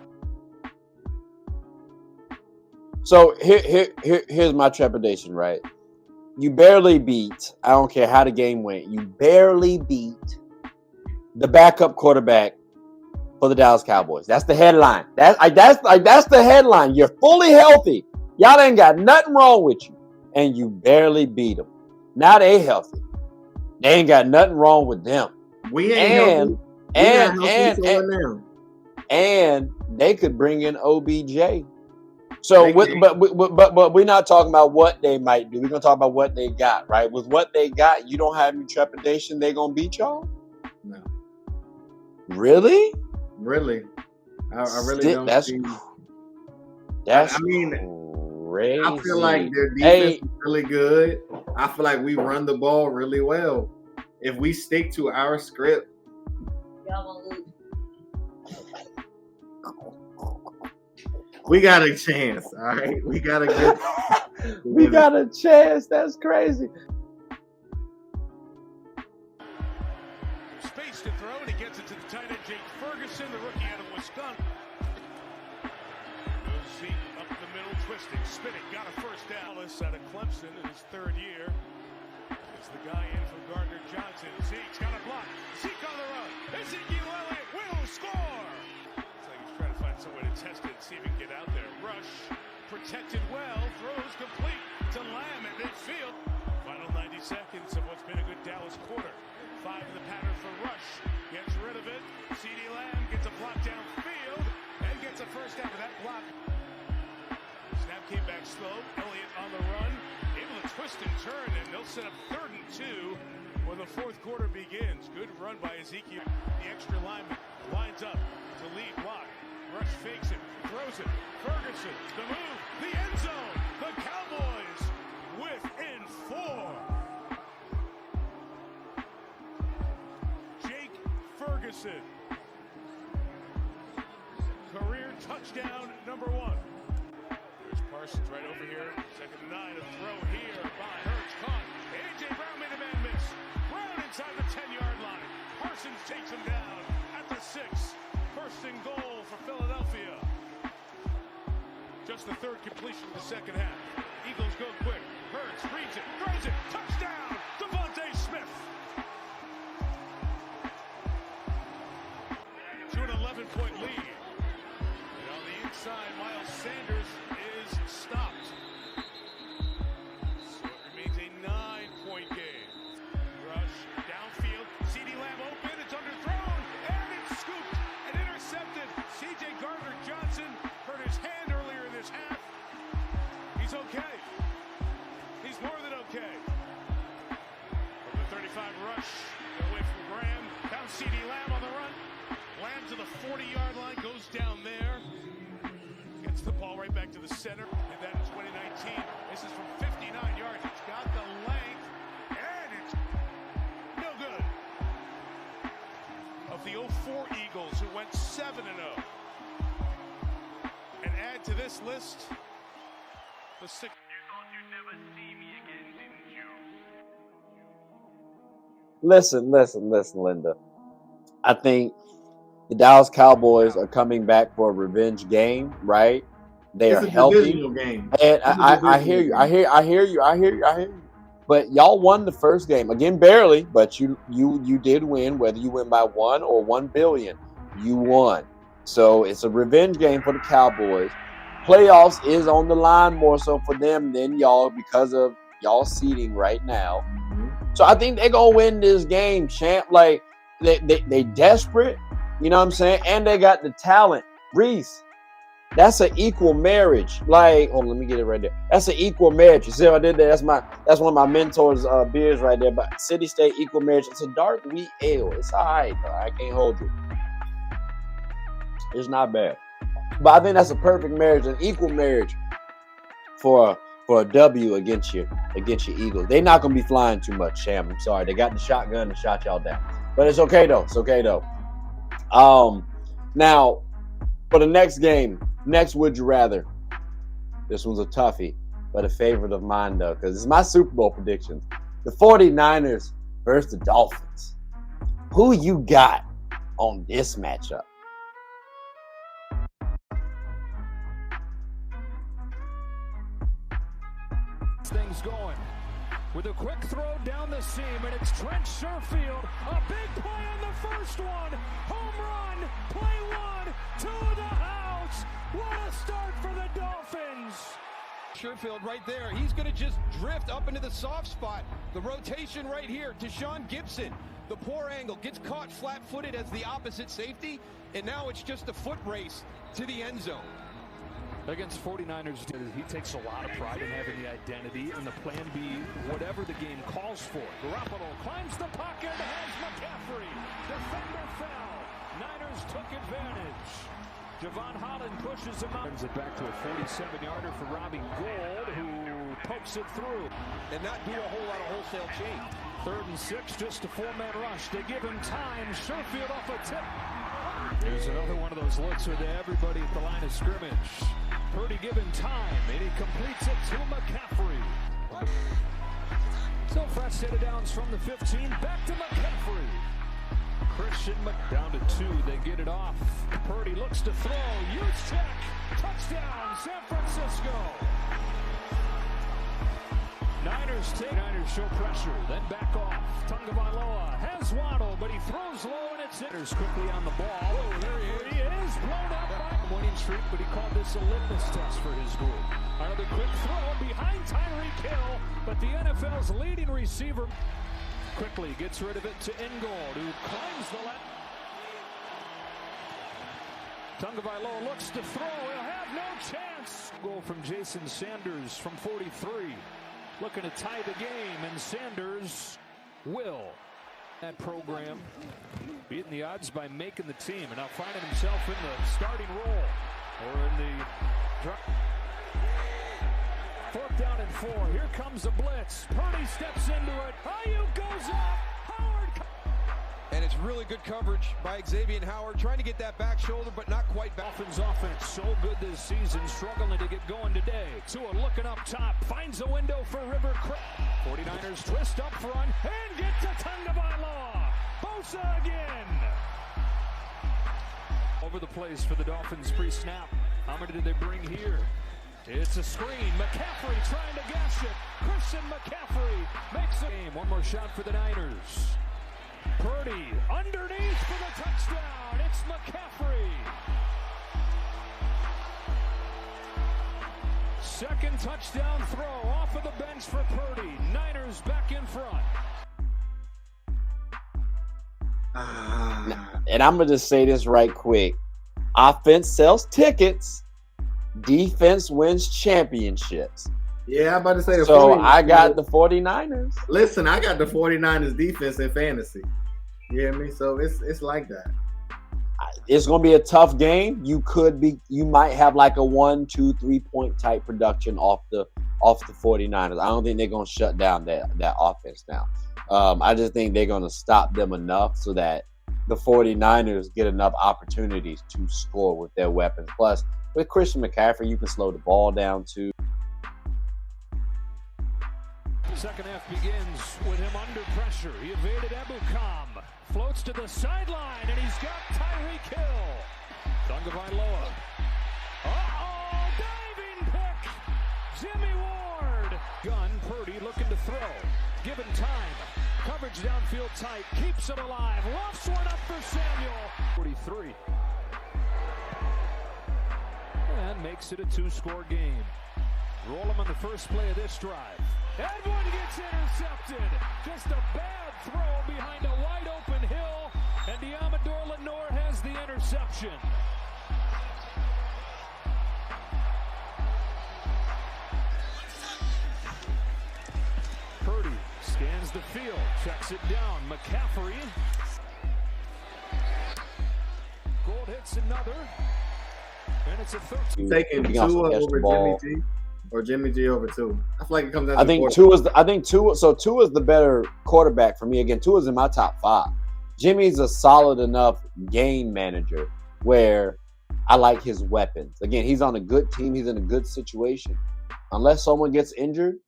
So here's my trepidation, right? You barely beat, I don't care how the game went, you barely beat the backup quarterback for the Dallas Cowboys. That's the headline. That's the headline. You're fully healthy. Y'all ain't got nothing wrong with you. And you barely beat them. Now they healthy. They ain't got nothing wrong with them.
We ain't healthy.
And they could bring in OBJ. So, but we're not talking about what they might do. We're gonna talk about what they got, right? With what they got, you don't have any trepidation they're gonna beat y'all?
No.
Really?
Really? I really don't.
That's
I mean,
crazy.
I feel like their defense is really good. I feel like we run the ball really well. If we stick to our script,
Y'all gonna lose.
we got a chance, all right? We got a good
we got a chance. That's crazy.
Space to throw, and he gets it to the tight end, Jake Ferguson, the rookie out of Wisconsin. Goes Zeke up the middle, twisting, spinning, got a first down. Out of Clemson in his 3rd year. It's the guy in from Gardner Johnson. Zeke's got a block. Zeke on the run. Ezekiel Elliott will score. Looks like he's trying to find some way to test it, see if he can get out there. Rush, protected well, throws complete to Lamb at midfield. Final 90 seconds of what's been a good Dallas quarter. 5 in the pattern for Rush. Gets rid of it. CeeDee Lamb gets a block downfield and gets a first down with that block. Snap came back slow. Elliott on the run. Able to twist and turn, and they'll set up 3rd and 2 when the 4th quarter begins. Good run by Ezekiel. The extra lineman lines up to lead block. Rush fakes it, throws it. Ferguson, the move, the end zone. The Cowboys within 4. Jake Ferguson. Career touchdown number 1. There's Parsons right over here. 2nd and 9, a throw here by Hurts, caught. A.J. Brown made a man miss. Brown inside the 10-yard line. Parsons takes him down at the 6. 1st and goal for Philadelphia. Just the 3rd completion of the 2nd half. Eagles go quick. Hurts reads it, throws it. Touchdown, Devontae Smith. To an 11-point lead. And on the inside, Miles Sanders is stopped. So it remains a 9-point game. Rush downfield. CeeDee Lamb open. It's underthrown. And it's scooped and intercepted. C.J. Gardner-Johnson hurt his hand earlier in this half. He's okay. He's more than okay. From the 35 rush, away from Graham. Found CeeDee Lamb on the run. Lamb to the 40-yard line, goes down there. Gets the ball right back to the center. Did that in 2019. This is from 59 yards. It's got the length, and it's no good. Of the 04 Eagles, who went 7-0. And add to this list the 6. You thought you'd never see me again, didn't you?
Listen, Linda. I think the Dallas Cowboys are coming back for a revenge game, right? They
It's
are
a
healthy.
divisional game.
And I hear you. I hear you. But y'all won the first game again, barely. But you did win, whether you win by 1 or 1 billion. You won. So it's a revenge game for the Cowboys. Playoffs is on the line more so for them than y'all because of y'all seeding right now. So I think they're gonna win this game, champ. Like they desperate, you know what I'm saying? And they got the talent. Reese, that's an equal marriage. Like, let me get it right there. That's an equal marriage. You see how I did that? That's one of my mentors' beers right there. But City State equal marriage. It's a dark wheat ale. It's all right, bro. I can't hold you. It's not bad. But I think that's a perfect marriage, an equal marriage for a W against your Eagles. They're not gonna be flying too much, Sham. I'm sorry. They got the shotgun and shot y'all down. But it's okay though. It's okay though. Now for the next game, next Would You Rather. This one's a toughie, but a favorite of mine though, because it's my Super Bowl predictions. The 49ers versus the Dolphins. Who you got on this matchup?
Things going with a quick throw down the seam, and it's Trent Sherfield. A big play on the first one. Home run. Play 1 to the house. What a start for the Dolphins.
Sherfield right there. He's going to just drift up into the soft spot. The rotation right here. Deshaun Gibson, the poor angle, gets caught flat-footed as the opposite safety, and now it's just a foot race to the end zone.
Against 49ers, he takes a lot of pride in having the identity and the plan B, whatever the game calls for. Garoppolo climbs the pocket, has McCaffrey. Defender fell. Niners took advantage. Javon Holland pushes him out. Turns it back to a 47-yarder for Robbie Gould, who pokes it through.
And not do a whole lot of wholesale change.
3rd and 6, just a 4-man rush. They give him time. Sherfield off a tip. There's another one of those looks with everybody at the line of scrimmage. Purdy given time, and he completes it to McCaffrey. So fresh set of downs from the 15, back to McCaffrey. Christian down to 2, they get it off. Purdy looks to throw, huge check, touchdown, San Francisco. Niners show pressure, then back off. Tagovailoa has Waddle, but he throws low and it's Niners quickly on the ball. Oh, there he is, blown up by winning streak, but he called this a litmus test for his group. Another quick throw behind Tyreek Hill, but the NFL's leading receiver quickly gets rid of it to Ingold, who climbs the left. Tagovailoa looks to throw, he'll have no chance. Goal from Jason Sanders from 43. Looking to tie the game, and Sanders will. That program beating the odds by making the team, and now finding himself in the starting role or in the drop. 4th down and 4. Here comes the blitz. Purdy steps into it. Ayuk goes up. Howard.
And it's really good coverage by Xavier Howard, trying to get that back shoulder, but not quite back.
Dolphins offense so good this season, struggling to get going today. Tua looking up top, finds a window for River Creek. 49ers twist up front and get to Tagovailoa. Bosa again. Over the place for the Dolphins pre-snap. How many did they bring here? It's a screen. McCaffrey trying to gash it. Christian McCaffrey makes the game. One more shot for the Niners. Purdy underneath for the touchdown. It's McCaffrey. Second touchdown throw off of the bench for Purdy. Niners back in front.
And I'm going to just say this right quick. Offense sells tickets. Defense wins championships.
Yeah, I'm about to say
so I got the 49ers.
Listen, I got the 49ers defense in fantasy. You hear me? So it's like that.
It's going to be a tough game. You might have like a 1, 2, 3 point type production off the 49ers. I don't think they're going to shut down that offense now. I just think they're going to stop them enough so that the 49ers get enough opportunities to score with their weapons. Plus, with Christian McCaffrey, you can slow the ball down too.
Second half begins with him under pressure. He evaded Ebukam. Floats to the sideline, and he's got Tyreek Hill. Tagovailoa. Uh-oh, Diving pick. Jimmy Ward. Gun. Purdy looking to throw. Given time. Coverage downfield tight. Keeps it alive. Lofts one up for Samuel. 43. And makes it a 2-score game. Roll him on the first play of this drive. And one gets intercepted. Just a bad throw behind a wide open Hill. And Diamador Lenore has the interception. Purdy scans the field, checks it down. McCaffrey. Gold hits another. And it's a 13.
Taking Tua over Jimmy G or Jimmy G over Tua. I feel like it comes down to
I think Tua is the better quarterback for me. Again, Tua's in my top 5. Jimmy's a solid enough game manager where I like his weapons. Again, he's on a good team. He's in a good situation. Unless someone gets injured,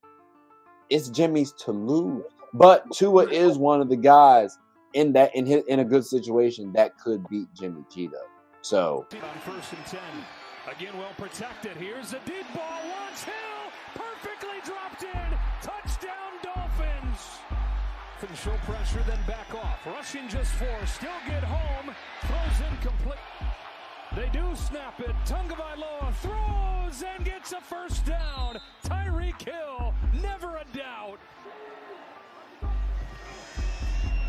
it's Jimmy's to lose. But Tua is one of the guys in a good situation that could beat Jimmy G though. So
on 1st and 10. Again, well protected. Here's a deep ball. Launch Hill. Perfectly dropped in. Touchdown Dolphins. Show pressure, then back off. Rushing just 4. Still get home. Throws incomplete. They do snap it. Tagovailoa throws and gets a first down. Tyreek Hill. Never a doubt.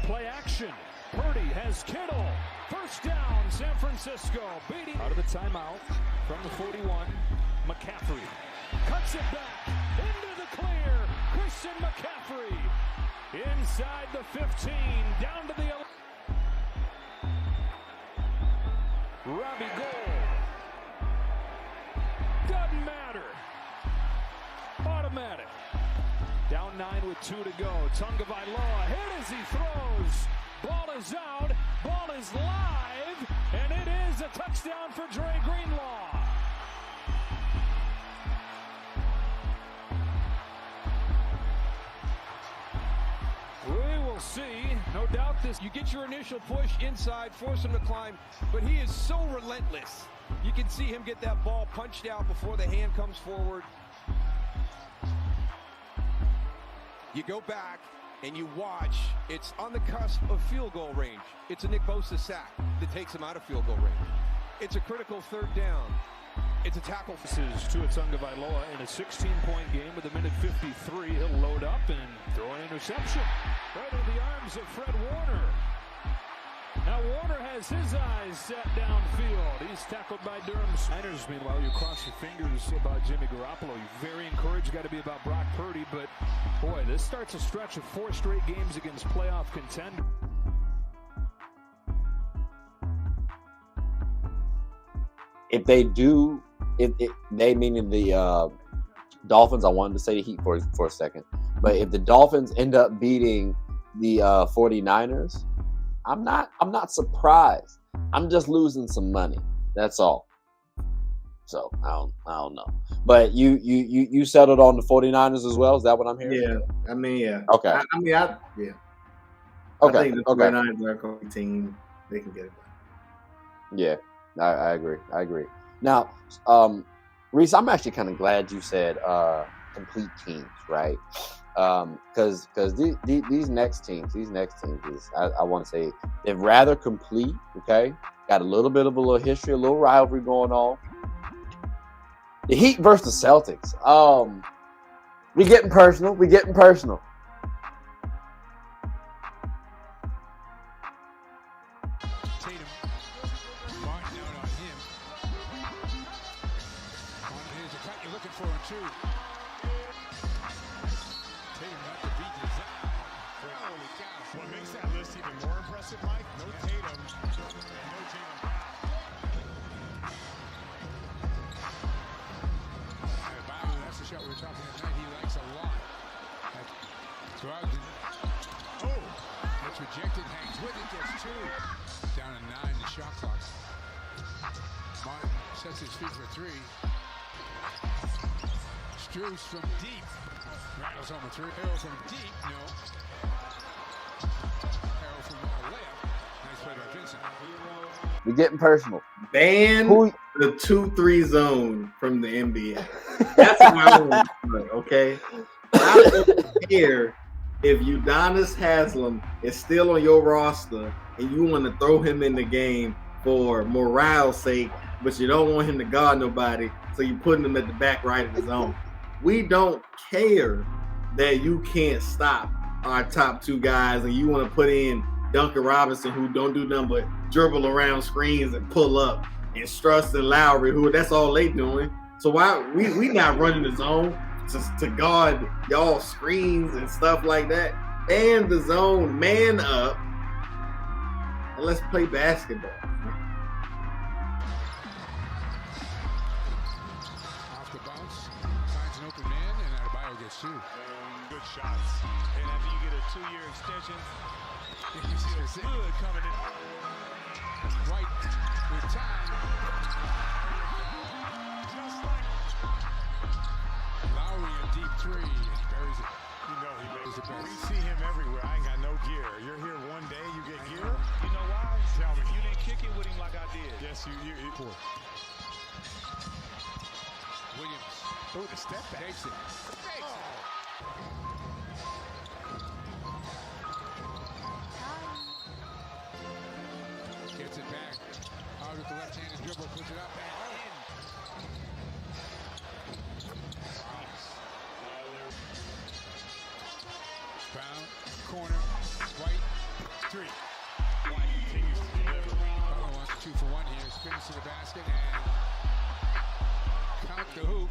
Play action. Purdy has Kittle. First down, San Francisco. Beating out of the timeout from the 41. McCaffrey cuts it back into the clear. Christian McCaffrey inside the 15, down to the 11. Robbie Gould. Doesn't matter. Automatic. Down 9 with 2 to go. Tagovailoa hit as he throws. Ball is out. Ball is live. And it is a touchdown for Dre Greenlaw. We will see. No doubt this.
You get your initial push inside, force him to climb, but he is so relentless. You can see him get that ball punched out before the hand comes forward. You go back and you watch, it's on the cusp of field goal range. It's a Nick Bosa sack that takes him out of field goal range. It's a critical 3rd down. It's a tackle.
This is Tua Tagovailoa in a 16-point game with a minute 53. He'll load up and throw an interception right in the arms of Fred Warner. Now Warner has his eyes set downfield. He's tackled by Durham. Niners, meanwhile, you cross your fingers about Jimmy Garoppolo. You're very encouraged. Got to be about Brock Purdy, but boy, this starts a stretch of 4 straight games against playoff contenders.
if they do, they meaning the Dolphins, I wanted to say the Heat for a second, but if the Dolphins end up beating the 49ers, I'm not surprised. I'm just losing some money. That's all. So I don't know. But you settled on the 49ers as well? Is that what I'm hearing?
Yeah. I mean, yeah.
Okay.
Yeah.
Okay.
I think the 49ers are a team. They can get it done.
Yeah. I agree. Now, Reese, I'm actually kind of glad you said complete teams, right? Because these next teams is, I want to say, they're rather complete, okay? Got a little bit of a little history, a little rivalry going on. The Heat versus the Celtics. We getting personal.
Tatum, Martin out on him. Here's a cut you're looking for in two. Tatum not to beat his out. Holy cow.
What makes that list even more impressive, Mike? No Tatum. No Tatum.
Bobby, that's the shot we were talking about tonight. He likes a lot. Brogdon. Oh, gets rejected, hangs with it, gets two. Down to 9, the shot clock. Martin sets his feet for 3. Strus from deep. Rattles home a 3. Harrell from deep, no. Harrell from a layup. Nice play by Vincent.
We're getting personal.
Ban
Who?
the 2-3 zone from the NBA. That's what I want to do, okay? I don't care if Udonis Haslem is still on your roster and you want to throw him in the game for morale's sake, but you don't want him to guard nobody, so you're putting him at the back right of the zone. We don't care that you can't stop our top two guys and you want to put in Duncan Robinson, who don't do nothing but dribble around screens and pull up, and Struss and Lowry, who that's all they doing. So why we not running the zone to guard y'all screens and stuff like that? And the zone, man up, and let's play basketball.
Off the bounce, finds an open man, and Adebayo gets two.
Good shots. And after you get a 2-year extension, it's good coming in.
White with time.
Just like
Lowry in deep three, and he buries it.
you know he makes
the best.
We see him everywhere. I ain't got no gear. You're here one day, you get gear. You know why? Tell me. You didn't kick it with him like I did. Yes, you.
Four. Williams.
Oh, the step back.
Takes it. Gets it back. Out with the left-handed dribble, puts it up and in. Brown, corner, White, three.
White continues to deliver.
Butler wants a 2 for 1 here. Spins to the basket and count the hoop.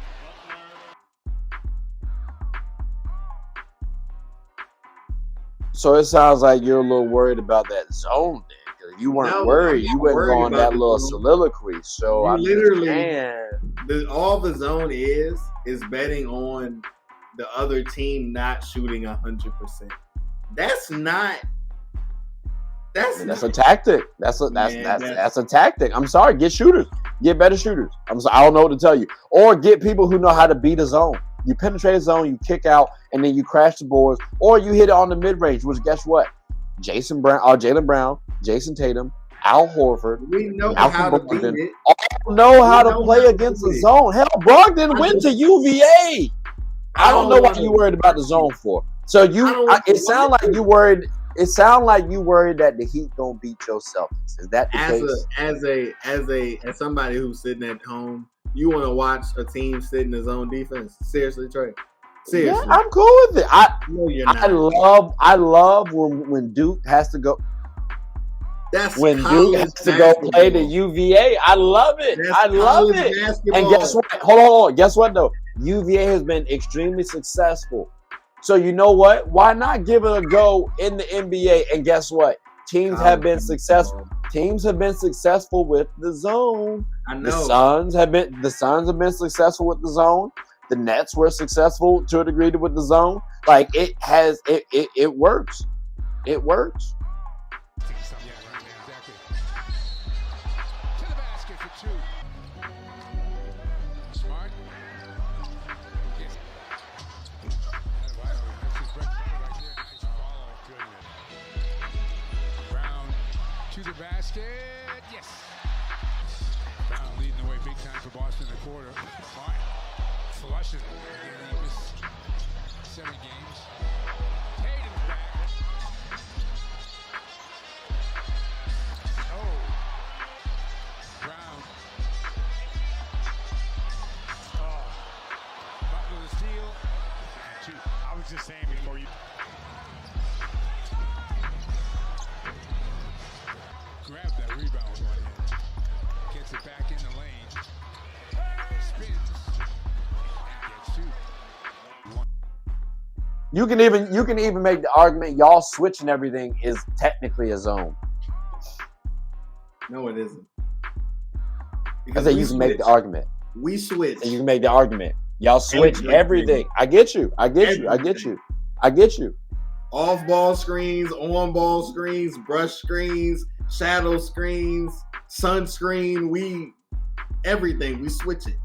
So it sounds like you're a little worried about that zone thing. You weren't worried. You went on that little soliloquy. So I
literally, all the zone is betting on the other team not shooting 100%. That's
a tactic. That's a tactic. I'm sorry. Get shooters. Get better shooters. I don't know what to tell you. Or get people who know how to beat a zone. You penetrate a zone, you kick out, and then you crash the boards, or you hit it on the mid range. Which guess what? Jaylen Brown, Jason Tatum, Al Horford.
We know how to beat it.
All know how to play against the zone. Hell, Brogdon went to UVA. I don't know what you worried about the zone for. So it sounds like you worried. It sounds like you worried that the Heat gonna beat your Celtics. Is that the case?
As somebody who's sitting at home, you want to watch a team sit in his own defense? Seriously, Trey. Seriously,
yeah, I'm cool with it.
No, you're not.
I love when Duke has to go.
That's
when Duke has to go play the UVA. I love it. I love it.
Basketball.
And guess what? Hold on. Guess what though? UVA has been extremely successful. So you know what? Why not give it a go in the NBA? And guess what? Teams have been successful. Teams have been successful with the zone.
I know.
The Suns have been successful with the zone. The Nets were successful to a degree with the zone. Like it works. It works.
To the basket for 2. Smart. Yes. Nice follow. Brown to the basket. Yes. Brown leading the way big time for Boston in the quarter. Smart. Flushes. Again, he missed 7 games. Tatum's back. Oh. Brown. Butler the steal. And 2.
I was just saying before you.
Grab that rebound with one hand. Gets it back in the lane. Spins.
You can even make the argument y'all switching everything is technically a zone.
No, it isn't.
I say you can make the argument.
We switch.
And you can make the argument. Y'all switch everything. I get you. I get you.
Off ball screens, on ball screens, brush screens, shadow screens, sunscreen. Everything. We switch it.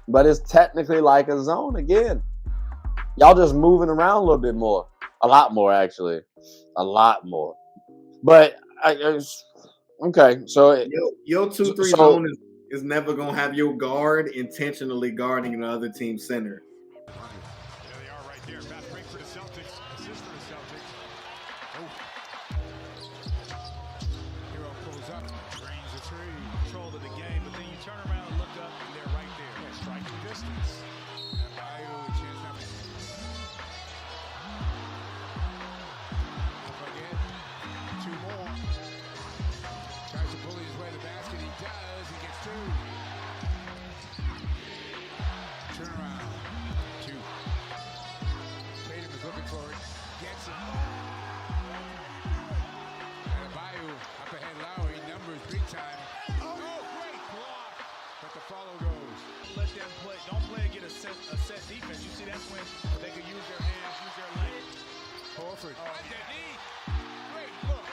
But it's technically like a zone again. Y'all just moving around a little bit more. A lot more, actually. A lot more. But Okay, so
your 2-3 zone is never gonna have your guard intentionally guarding the other team's center.
There they are right there. Fast break for the Celtics. Assist for the Celtics. Oh.
Hero pulls up, drains the three.
Control of the game, but then you turn around and look up, and they're right there. Yeah, striking distance.
And Bayo, a chance now. Again, 2 more. Tries to bully his way to the basket. He does. He gets 2. Turnaround. 2. Tatum is looking for it. Gets it. And Bayo up ahead. Lowry numbers big time. Oh, great block. But the follow goes.
Let them play. Don't play and get a set defense. You see, that's when they can use their hands, use their legs.
Horford.
Oh,
Underneath. Great look.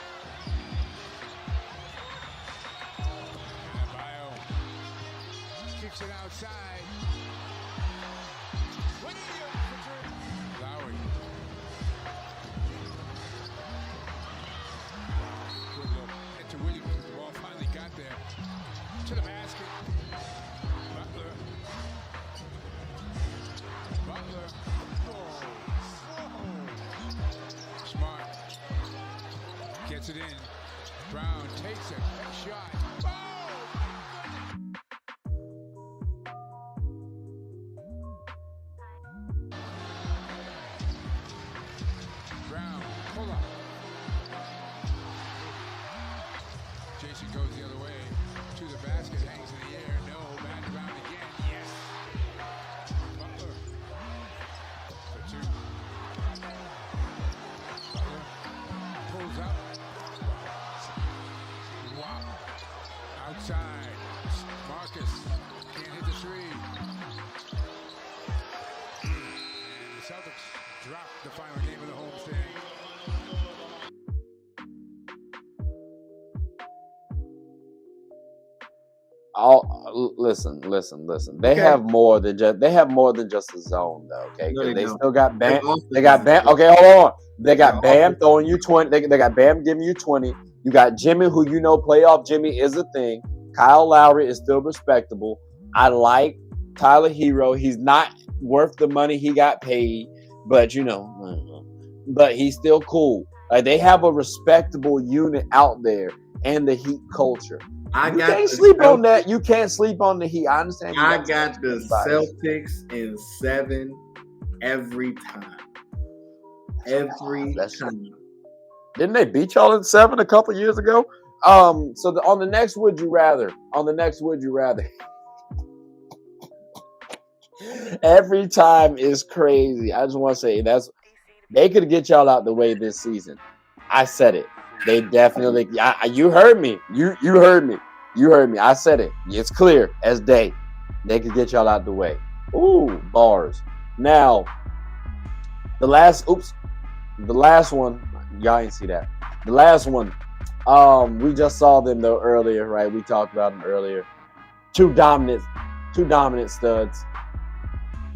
And Bayo kicks it outside. Lowry. Good look. And to Williams, the ball finally got there. To the basket. Butler. Oh. Smart. Gets it in. Brown takes it. Next shot. Boom! Brown, pull up. Jason goes the other way to the basket, hangs in the air. No, back around again. Yes. Butler for 2. Butler pulls up. Wow. Outside. Marcus can't hit the 3. And the Celtics drop the final game of the homestand.
Listen. They have more than just a zone though. Okay,
No,
they
don't.
still got Bam.
also
They got Bam. Okay, hold on. They got Bam throwing you 20. They got Bam giving you 20. You got Jimmy, who you know playoff Jimmy is a thing. Kyle Lowry is still respectable. I like Tyler Hero. He's not worth the money he got paid, but but he's still cool. Like they have a respectable unit out there, and the Heat culture. You can't sleep on that. You can't sleep on the Heat. I understand.
I got the Celtics in 7 every time. Every time.
Didn't they beat y'all in 7 a couple years ago? So on the next would you rather? Every time is crazy. I just want to say they could get y'all out the way this season. I said it. They definitely. You heard me. You heard me. I said it. It's clear as day. They could get y'all out the way. Ooh, bars. Now, the last one. Y'all ain't see that. The last one. We just saw them though earlier, right? We talked about them earlier. Two dominant studs.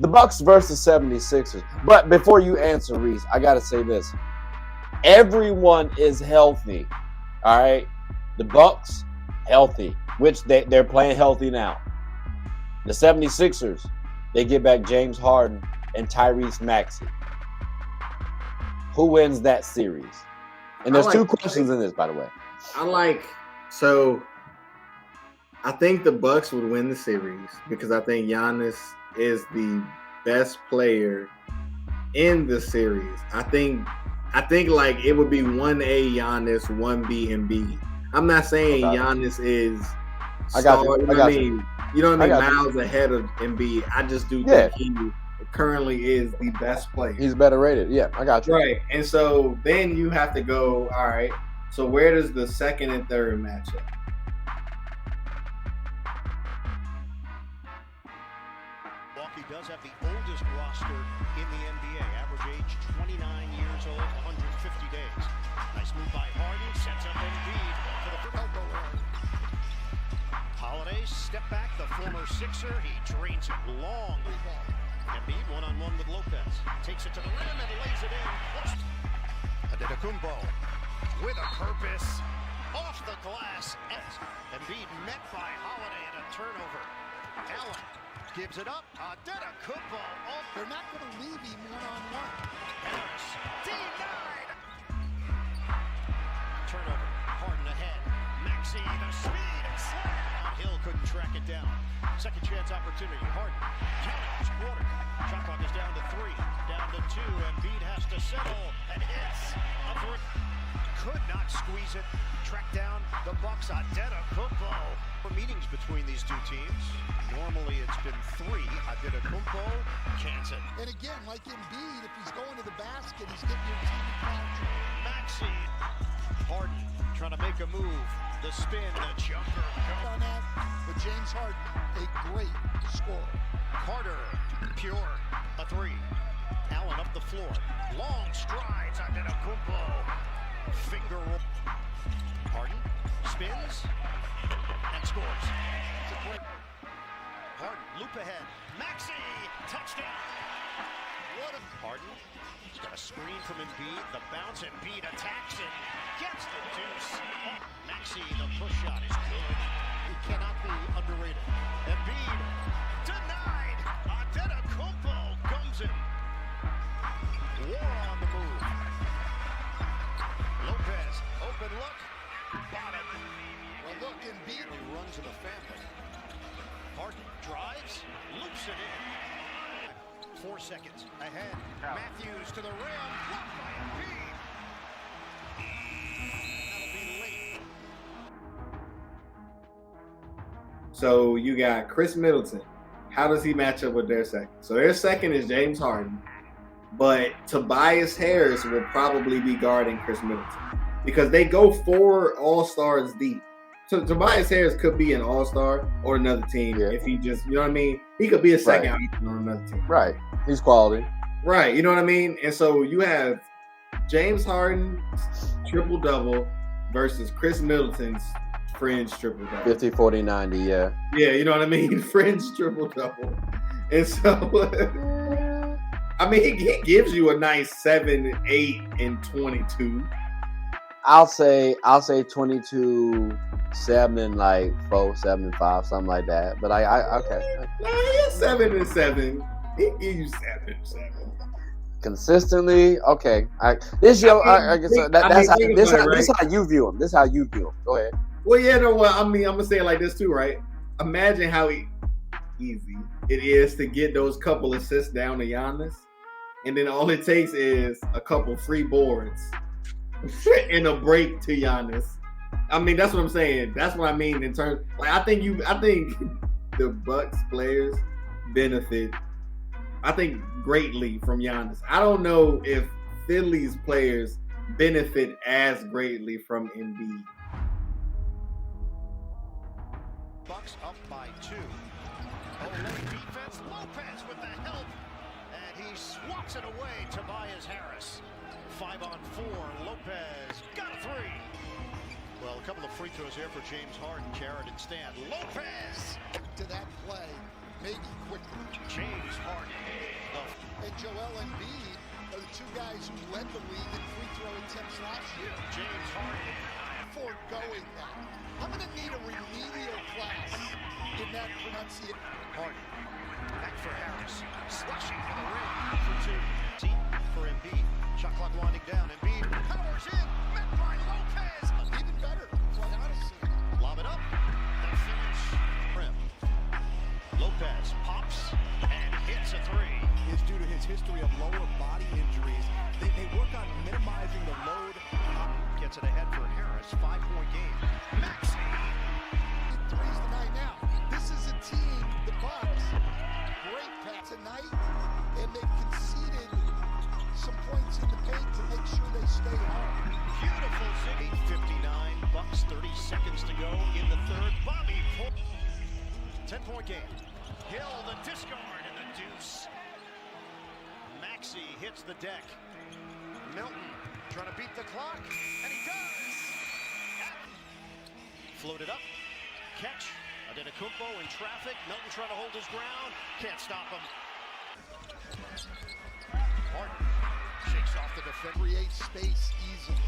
The Bucks versus 76ers. But before you answer, Reese, I gotta say this. Everyone is healthy. All right. The Bucks healthy, which they're playing healthy now. The 76ers, they get back James Harden and Tyrese Maxey. Who wins that series? And there's 2 questions in this, by the way.
I think the Bucks would win the series because I think Giannis is the best player in the series. I think like it would be 1A Giannis, 1B Embiid. I'm not saying Giannis is miles ahead of Embiid. I just do think he currently is the best player.
He's better rated. Yeah, I got you.
Right. And so then you have to go, all right, so where does the second and third match up?
Milwaukee does have the oldest roster in the NBA. Average age 29 years old, 150 days. Nice move by Harden. Sets up Embiid for the elbow line. Holiday step back. The former Sixer. He drains it long. Embiid one-on-one with Lopez. Takes it to the rim and lays it in. Antetokounmpo with a purpose. Off the glass. Embiid met by Holiday and a turnover. Allen gives it up. Antetokounmpo.
They're not going to leave him one-on-one.
Harris denied. Turnover. Harden ahead. Maxey, the speed and slam. Hill couldn't track it down. Second chance opportunity. Harden. Challenge quarter. Shot clock is down to 3. Down to 2. Embiid has to settle and hits. Upward. Could not squeeze it. Track down the Bucks. Antetokounmpo. Meetings between these two teams. Normally it's been 3. Antetokounmpo cans it.
And again, like Embiid, if he's going to the basket, he's getting your team in foul.
Maxey. Harden trying to make a move. The spin, the jumper.
On that, but James Harden, a great scorer.
Carter, pure, a 3. Allen up the floor. Long strides. Antetokounmpo. Finger roll. Harden spins and scores. It's a great. Harden, loop ahead. Maxey, touchdown. What a Harden. He's got a screen from Embiid. The bounce, Embiid attacks it. Gets the deuce. Maxey, the push shot is good. He cannot be underrated. Embiid denied. Antetokounmpo gums him. War on the move. Lopez, open look. Bottom.
Well, look, Embiid.
He runs in the family. Harden drives, loops it in. 4 seconds ahead. Matthews to the rim. Blocked by Embiid. That'll be late.
So you got Chris Middleton. How does he match up with their second? So their second is James Harden, but Tobias Harris will probably be guarding Chris Middleton because they go 4 all-stars deep. So Tobias Harris could be an all-star or another team if he just, you know what I mean? He could be a second option on another team.
Right. He's quality.
Right. You know what I mean? And so you have James Harden triple-double versus Chris Middleton's fringe triple-double.
50, 40, 90, yeah.
Yeah, you know what I mean? Fringe triple-double. And so, I mean, he gives you a nice 7, 8, and 22.
I'll say 22, 7 and like 4, 7 and 5, something like that. But okay.
Nah, he's 7 and 7. He gives you 7 and 7.
Consistently, okay. This is how you view him. This is how you view him. Go ahead.
Well, yeah, no. Well, I mean, I'm gonna say it like this too, right? Imagine how easy it is to get those couple assists down to Giannis, and then all it takes is a couple free boards and a break to Giannis. I mean, that's what I'm saying. That's what I mean in terms. Like, I think the Bucks players benefit. I think greatly from Giannis. I don't know if Philly's players benefit as greatly from Embiid.
Bucks up by 2. Olay defense. Lopez with the help. And he swats it away. Tobias Harris. 5 on 4. Lopez got a 3. Well, a couple of free throws here for James Harden. Jarrett and Stan. Lopez.
To that play, maybe quickly.
James Harden.
And Joel Embiid are the 2 guys who led the league in free throw attempts last year.
James Harden.
Foregoing that. I'm going to need a remedial class in that pronunciation.
Harden. Back for Harris. Slashing for the rim for 2. Deep for Embiid. Shot clock winding down. Embiid powers in. Met by Lopez.
Even better, quite honestly.
Lob it up. The finish. Rim. Lopez pops and hits a 3.
Is due to his history of lower body injuries. They work on minimizing the load.
Gets it ahead for Harris. 5-point game. Maxey.
3s tonight now. This is a team, the Bucks, great pass tonight, and they've conceded some points in the paint to make sure they stay home.
Beautiful Ziggy. 59. Bucks 30 seconds to go in the third. Bobby. 10-point game. Hill, the discard, and the deuce. Maxey hits the deck. Milton trying to beat the clock, and he does. Floated up. Catch. Antetokounmpo in traffic. Milton trying to hold his ground. Can't stop him. Harden shakes off the defender.
Create space easily.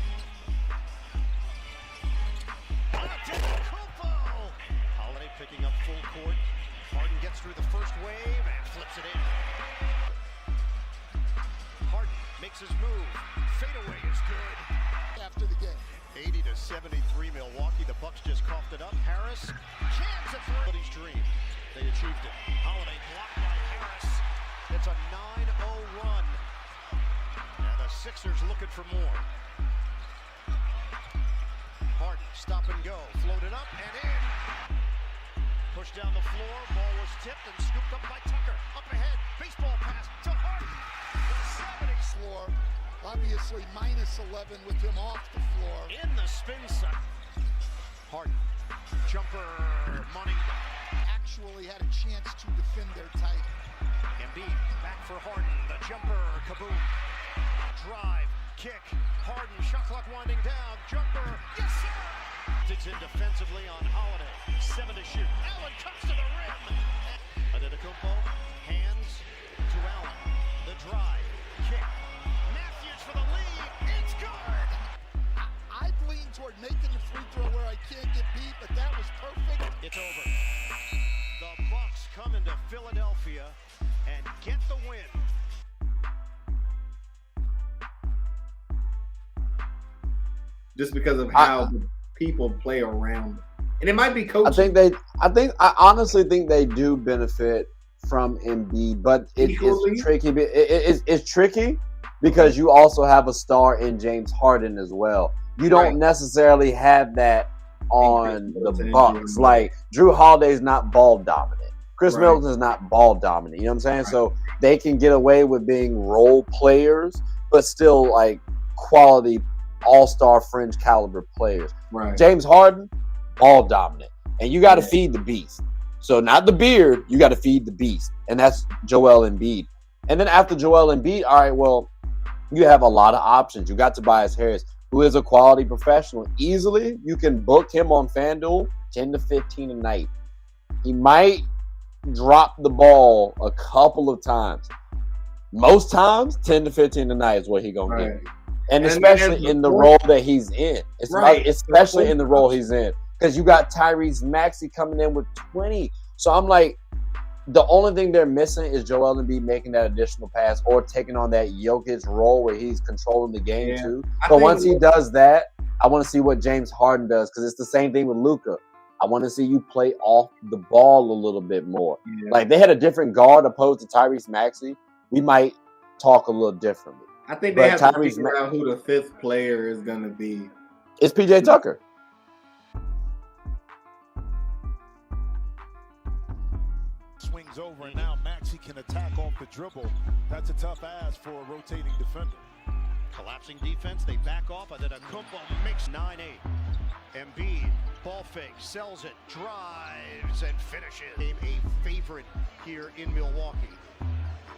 through the first wave and flips it in. Harden makes his move. Fadeaway is good.
After the game.
80-73 Milwaukee. The Bucks just coughed it up. Harris jams it through. But he's dream. They achieved it. Holiday blocked by Harris. It's a 9-0 run. And the Sixers looking for more. Harden, stop and go. Floated up and in. Pushed down the floor. Ball was tipped and scooped up by Tucker. Up ahead. Baseball pass to Harden. The 70s
floor. Obviously minus 11 with him off the floor.
In the spin side. Harden. Jumper. Money.
Actually had a chance to defend their title.
Embiid back for Harden. The jumper. Kaboom. Drive. Kick. Harden. Shot clock winding down. Jumper. Yes, sir. It's in defensively on Holiday. 7 to shoot. Allen comes to the rim. Adetokounmpo. Hands to Allen. The drive. Kick. Matthews for the lead. It's good.
I'd lean toward making the free throw where I can't get beat, but that was perfect.
It's over. The Bucks come into Philadelphia and get the win.
Just because of how the people play around them. And it might be coaching.
I honestly think they do benefit from Embiid, but it's tricky. It's tricky because you also have a star in James Harden as well. You don't necessarily have that on the Bucks. Like Drew Holiday is not ball dominant. Chris Middleton is not ball dominant. You know what I'm saying? So they can get away with being role players, but still like quality all-star fringe caliber players. James Harden, ball dominant. And you got to feed the beast. So not the beard, you got to feed the beast. And that's Joel Embiid. And then after Joel Embiid, all right, well, you have a lot of options. You got Tobias Harris, who is a quality professional. Easily, you can book him on FanDuel 10 to 15 a night. He might drop the ball a couple of times. Most times, 10 to 15 a night is what he's going to get. And especially in the role that he's in. Especially in the role he's in. Because you got Tyrese Maxey coming in with 20. So I'm like, the only thing they're missing is Joel Embiid making that additional pass or taking on that Jokic role where he's controlling the game too. But once he does that, I want to see what James Harden does because it's the same thing with Luka. I want to see you play off the ball a little bit more. Like they had a different guard opposed to Tyrese Maxey. We might talk a little differently.
I think they have to figure out who the fifth player is going to be.
It's PJ Tucker.
Swings over, and now Maxey can attack off the dribble. That's a tough ask for a rotating defender.
Collapsing defense, they back off. Adetokounmpo makes 9-8. Embiid, ball fake, sells it, drives, and finishes. Became a favorite here in Milwaukee.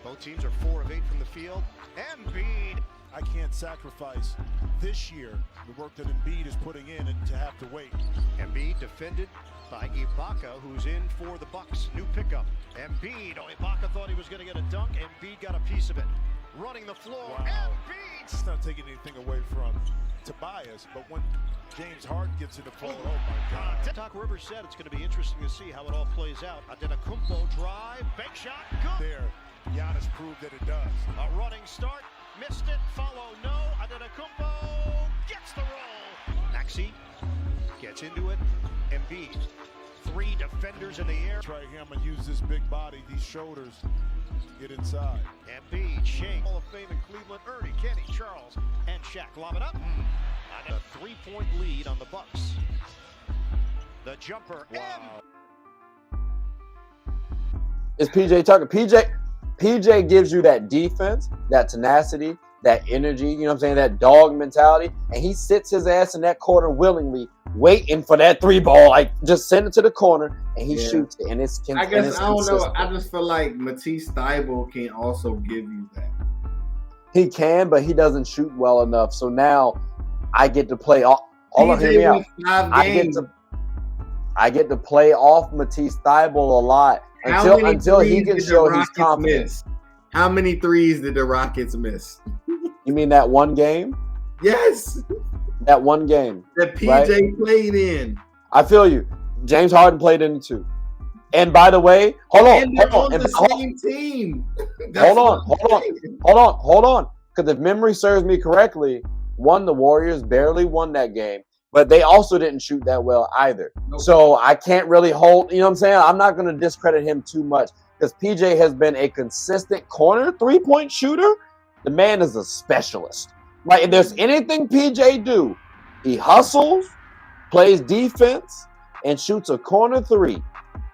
Both teams are 4 of 8 from the field. Embiid.
I can't sacrifice this year the work that Embiid is putting in and to have to wait.
Embiid defended by Ibaka, who's in for the Bucks. New pickup. Embiid. Oh, Ibaka thought he was going to get a dunk. Embiid got a piece of it. Running the floor.
Wow.
Embiid.
It's not taking anything away from Tobias, but when James Harden gets to the floor, oh my God.
Doc Rivers said it's going to be interesting to see how it all plays out. Adetokounmpo drive. Bank shot. Good.
There. Giannis proved that it does.
A running start. Missed it. Follow no. Adetokounmpo gets the roll. Maxey gets into it. Embiid. 3 defenders in the air.
Right here, I'm going to use this big body, these shoulders, get inside.
Embiid, Shane, Hall of Fame in Cleveland, Ernie, Kenny, Charles, and Shaq. Lob it up. A 3-point lead on the Bucks. The jumper.
Wow.
It's PJ Tucker. PJ gives you that defense, that tenacity, that energy, you know what I'm saying, that dog mentality, and he sits his ass in that corner willingly, waiting for that 3 ball, like just send it to the corner, and he shoots it, and it's
I guess, I don't know, I just feel like Matisse Thybulle can also give you that.
He can, but he doesn't shoot well enough, so now I get to play all of him out. I get to play off Matisse Thybulle a lot until he can show he's confident.
How many threes did the Rockets miss?
You mean that one game?
Yes.
That one game.
That PJ played in.
I feel you. James Harden played in it too. And by the way, hold on.
The same team.
Hold on. Because if memory serves me correctly, the Warriors barely won that game, but they also didn't shoot that well either. Nope. So I can't really hold, you know what I'm saying? I'm not going to discredit him too much because PJ has been a consistent corner 3-point shooter. The man is a specialist. Like, if there's anything PJ do, he hustles, plays defense, and shoots a corner 3.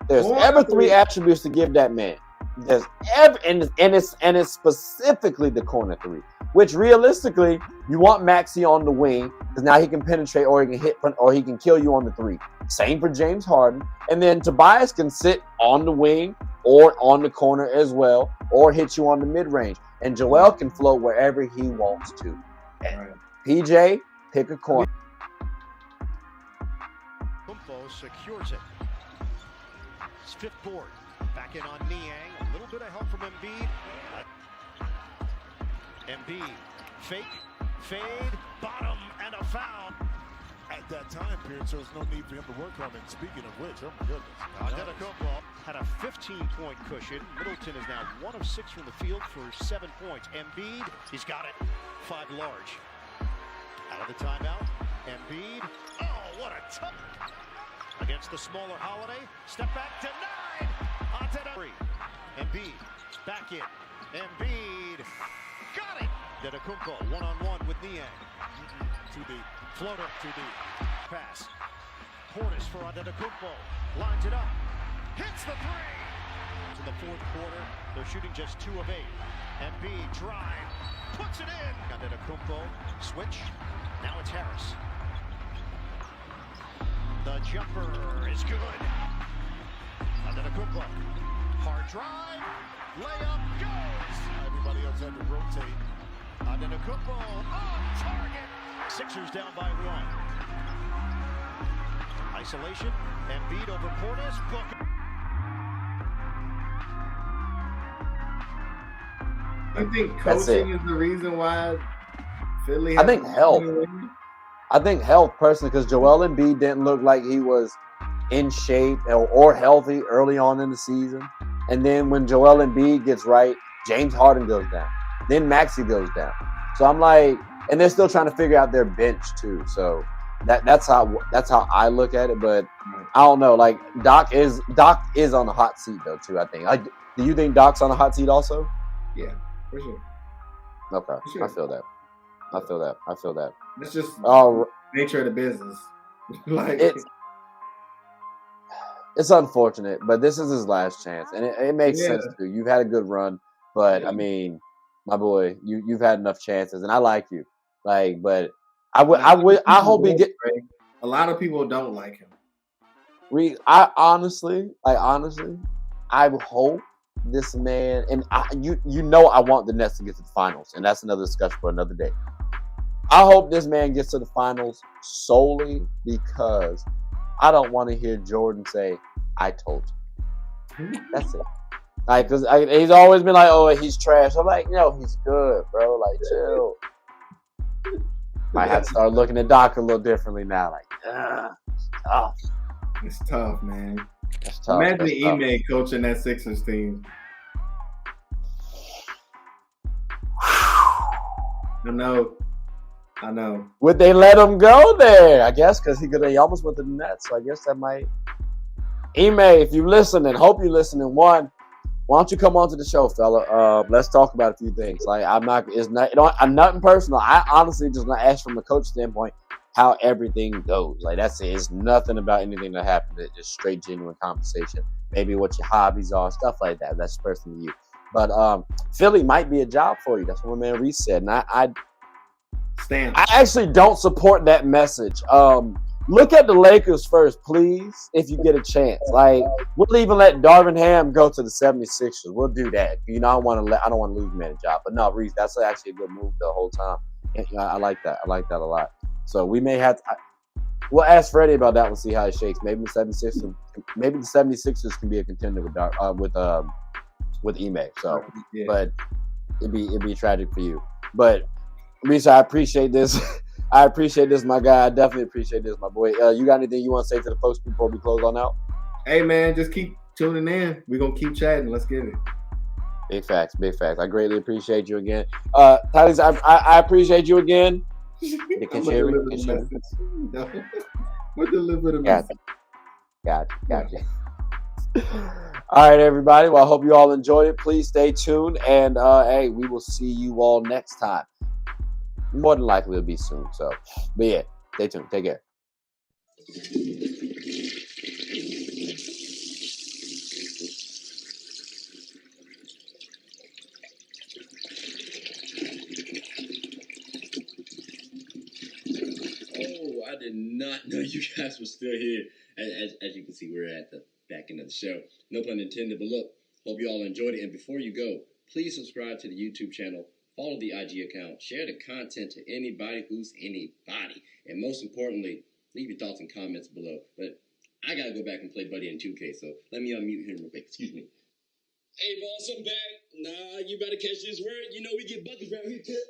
There's ever 3 attributes to give that man. There's ever, and it's specifically the corner 3, which realistically you want Maxey on the wing because now he can penetrate or he can hit or he can kill you on the 3. Same for James Harden, and then Tobias can sit on the wing or on the corner as well, or hit you on the mid range, and Joel can float wherever he wants to. And PJ, pick a corner.
Kumpo secures it. His 5th board. Back in on Niang. A little bit of help from Embiid. Embiid. Fake. Fade. Bottom. And a foul.
At that time period, so there's no need for him to work on it. Speaking of which, oh my goodness.
Antetokounmpo had a 15-point cushion. Middleton is now 1 of 6 from the field for 7 points. Embiid, he's got it. 5 large. Out of the timeout. Embiid. Oh, what a tough. Against the smaller Holiday. Step back, denied. Antetokounmpo. Embiid, back in. Embiid, got it. Antetokounmpo, 1-on-1 with Niang.
Too deep.
Floater, too deep. Pass. Portis for Antetokounmpo. Lines it up. Hits the 3. In the 4th quarter, they're shooting just 2 of 8. Embiid drive. Puts it in. Antetokounmpo. Switch. Now it's Harris. The jumper is good. Antetokounmpo. Hard drive. Layup goes.
Everybody else had to rotate.
Antetokounmpo on target. Sixers down by 1. Isolation. Embiid over Portis. Book.
I think coaching is the reason why Philly.
I think health. I think health personally, because Joel Embiid didn't look like he was in shape or healthy early on in the season. And then when Joel Embiid gets right, James Harden goes down. Then Maxey goes down. So I'm like, and they're still trying to figure out their bench too. So that's how I look at it. But I don't know. Like Doc is on the hot seat though too. I think. Do you think Doc's on the hot seat also?
Yeah, for sure.
Okay,
for sure.
I feel that.
It's just nature of the business. Like
it's unfortunate, but this is his last chance, and it makes sense too. You've had a good run, but I mean, my boy, you've had enough chances, and I like you. Like, but I hope he get.
A lot of people don't like him.
I honestly, I hope this man, and I want the Nets to get to the finals, and that's another discussion for another day. I hope this man gets to the finals solely because I don't want to hear Jordan say, "I told you." That's it. Like, because he's always been like, "Oh, he's trash." I'm like, he's good, bro. Like, chill. Might have to start looking at Doc a little differently now. Like, tough.
It's tough, man.
It's tough.
Imagine Ime coaching that Sixers team. I know.
Would they let him go there? I guess because he almost went to the Nets. So I guess that might. Ime, if you listening, hope you listening. One, why don't you come on to the show, fella? Let's talk about a few things. Like I'm nothing personal. I honestly just not ask from a coach standpoint how everything goes. Like that's it. It's nothing about anything that happened. It's just straight, genuine conversation. Maybe what your hobbies are, stuff like that. That's personal to you. But Philly might be a job for you. That's what my man Reese said. And I actually don't support that message. Look at the Lakers first, please, if you get a chance. Like, we'll even let Darvin Ham go to the 76ers. We'll do that. I don't want to lose man a job. But no, Reese, that's actually a good move the whole time. And, I like that. I like that a lot. So we may have to we'll ask Freddie about that one, see how it shakes. Maybe the 76ers can be a contender with Ime. So but it'd be tragic for you. But Reese, I appreciate this. I appreciate this, my guy. I definitely appreciate this, my boy. You got anything you want to say to the folks before we close on out?
Hey, man, just keep tuning in. We're gonna keep chatting. Let's get it.
Big facts, big facts. I greatly appreciate you again. Tyrese, I appreciate you again. Can you hear me?
No. We'll deliver the message.
Gotcha. All right, everybody. Well, I hope you all enjoyed it. Please stay tuned. And hey, we will see you all next time. More than likely it'll be soon. So, but yeah, stay tuned. Take care.
Oh, I did not know you guys were still here. As you can see, we're at the back end of the show. No pun intended, but look, hope you all enjoyed it. And before you go, please subscribe to the YouTube channel, follow the IG account, share the content to anybody who's anybody. And most importantly, leave your thoughts and comments below. But I got to go back and play Buddy in 2K, so let me unmute him real quick. Excuse me. Hey, boss, I'm back. Nah, you better catch this word. You know we get buckets around here, too.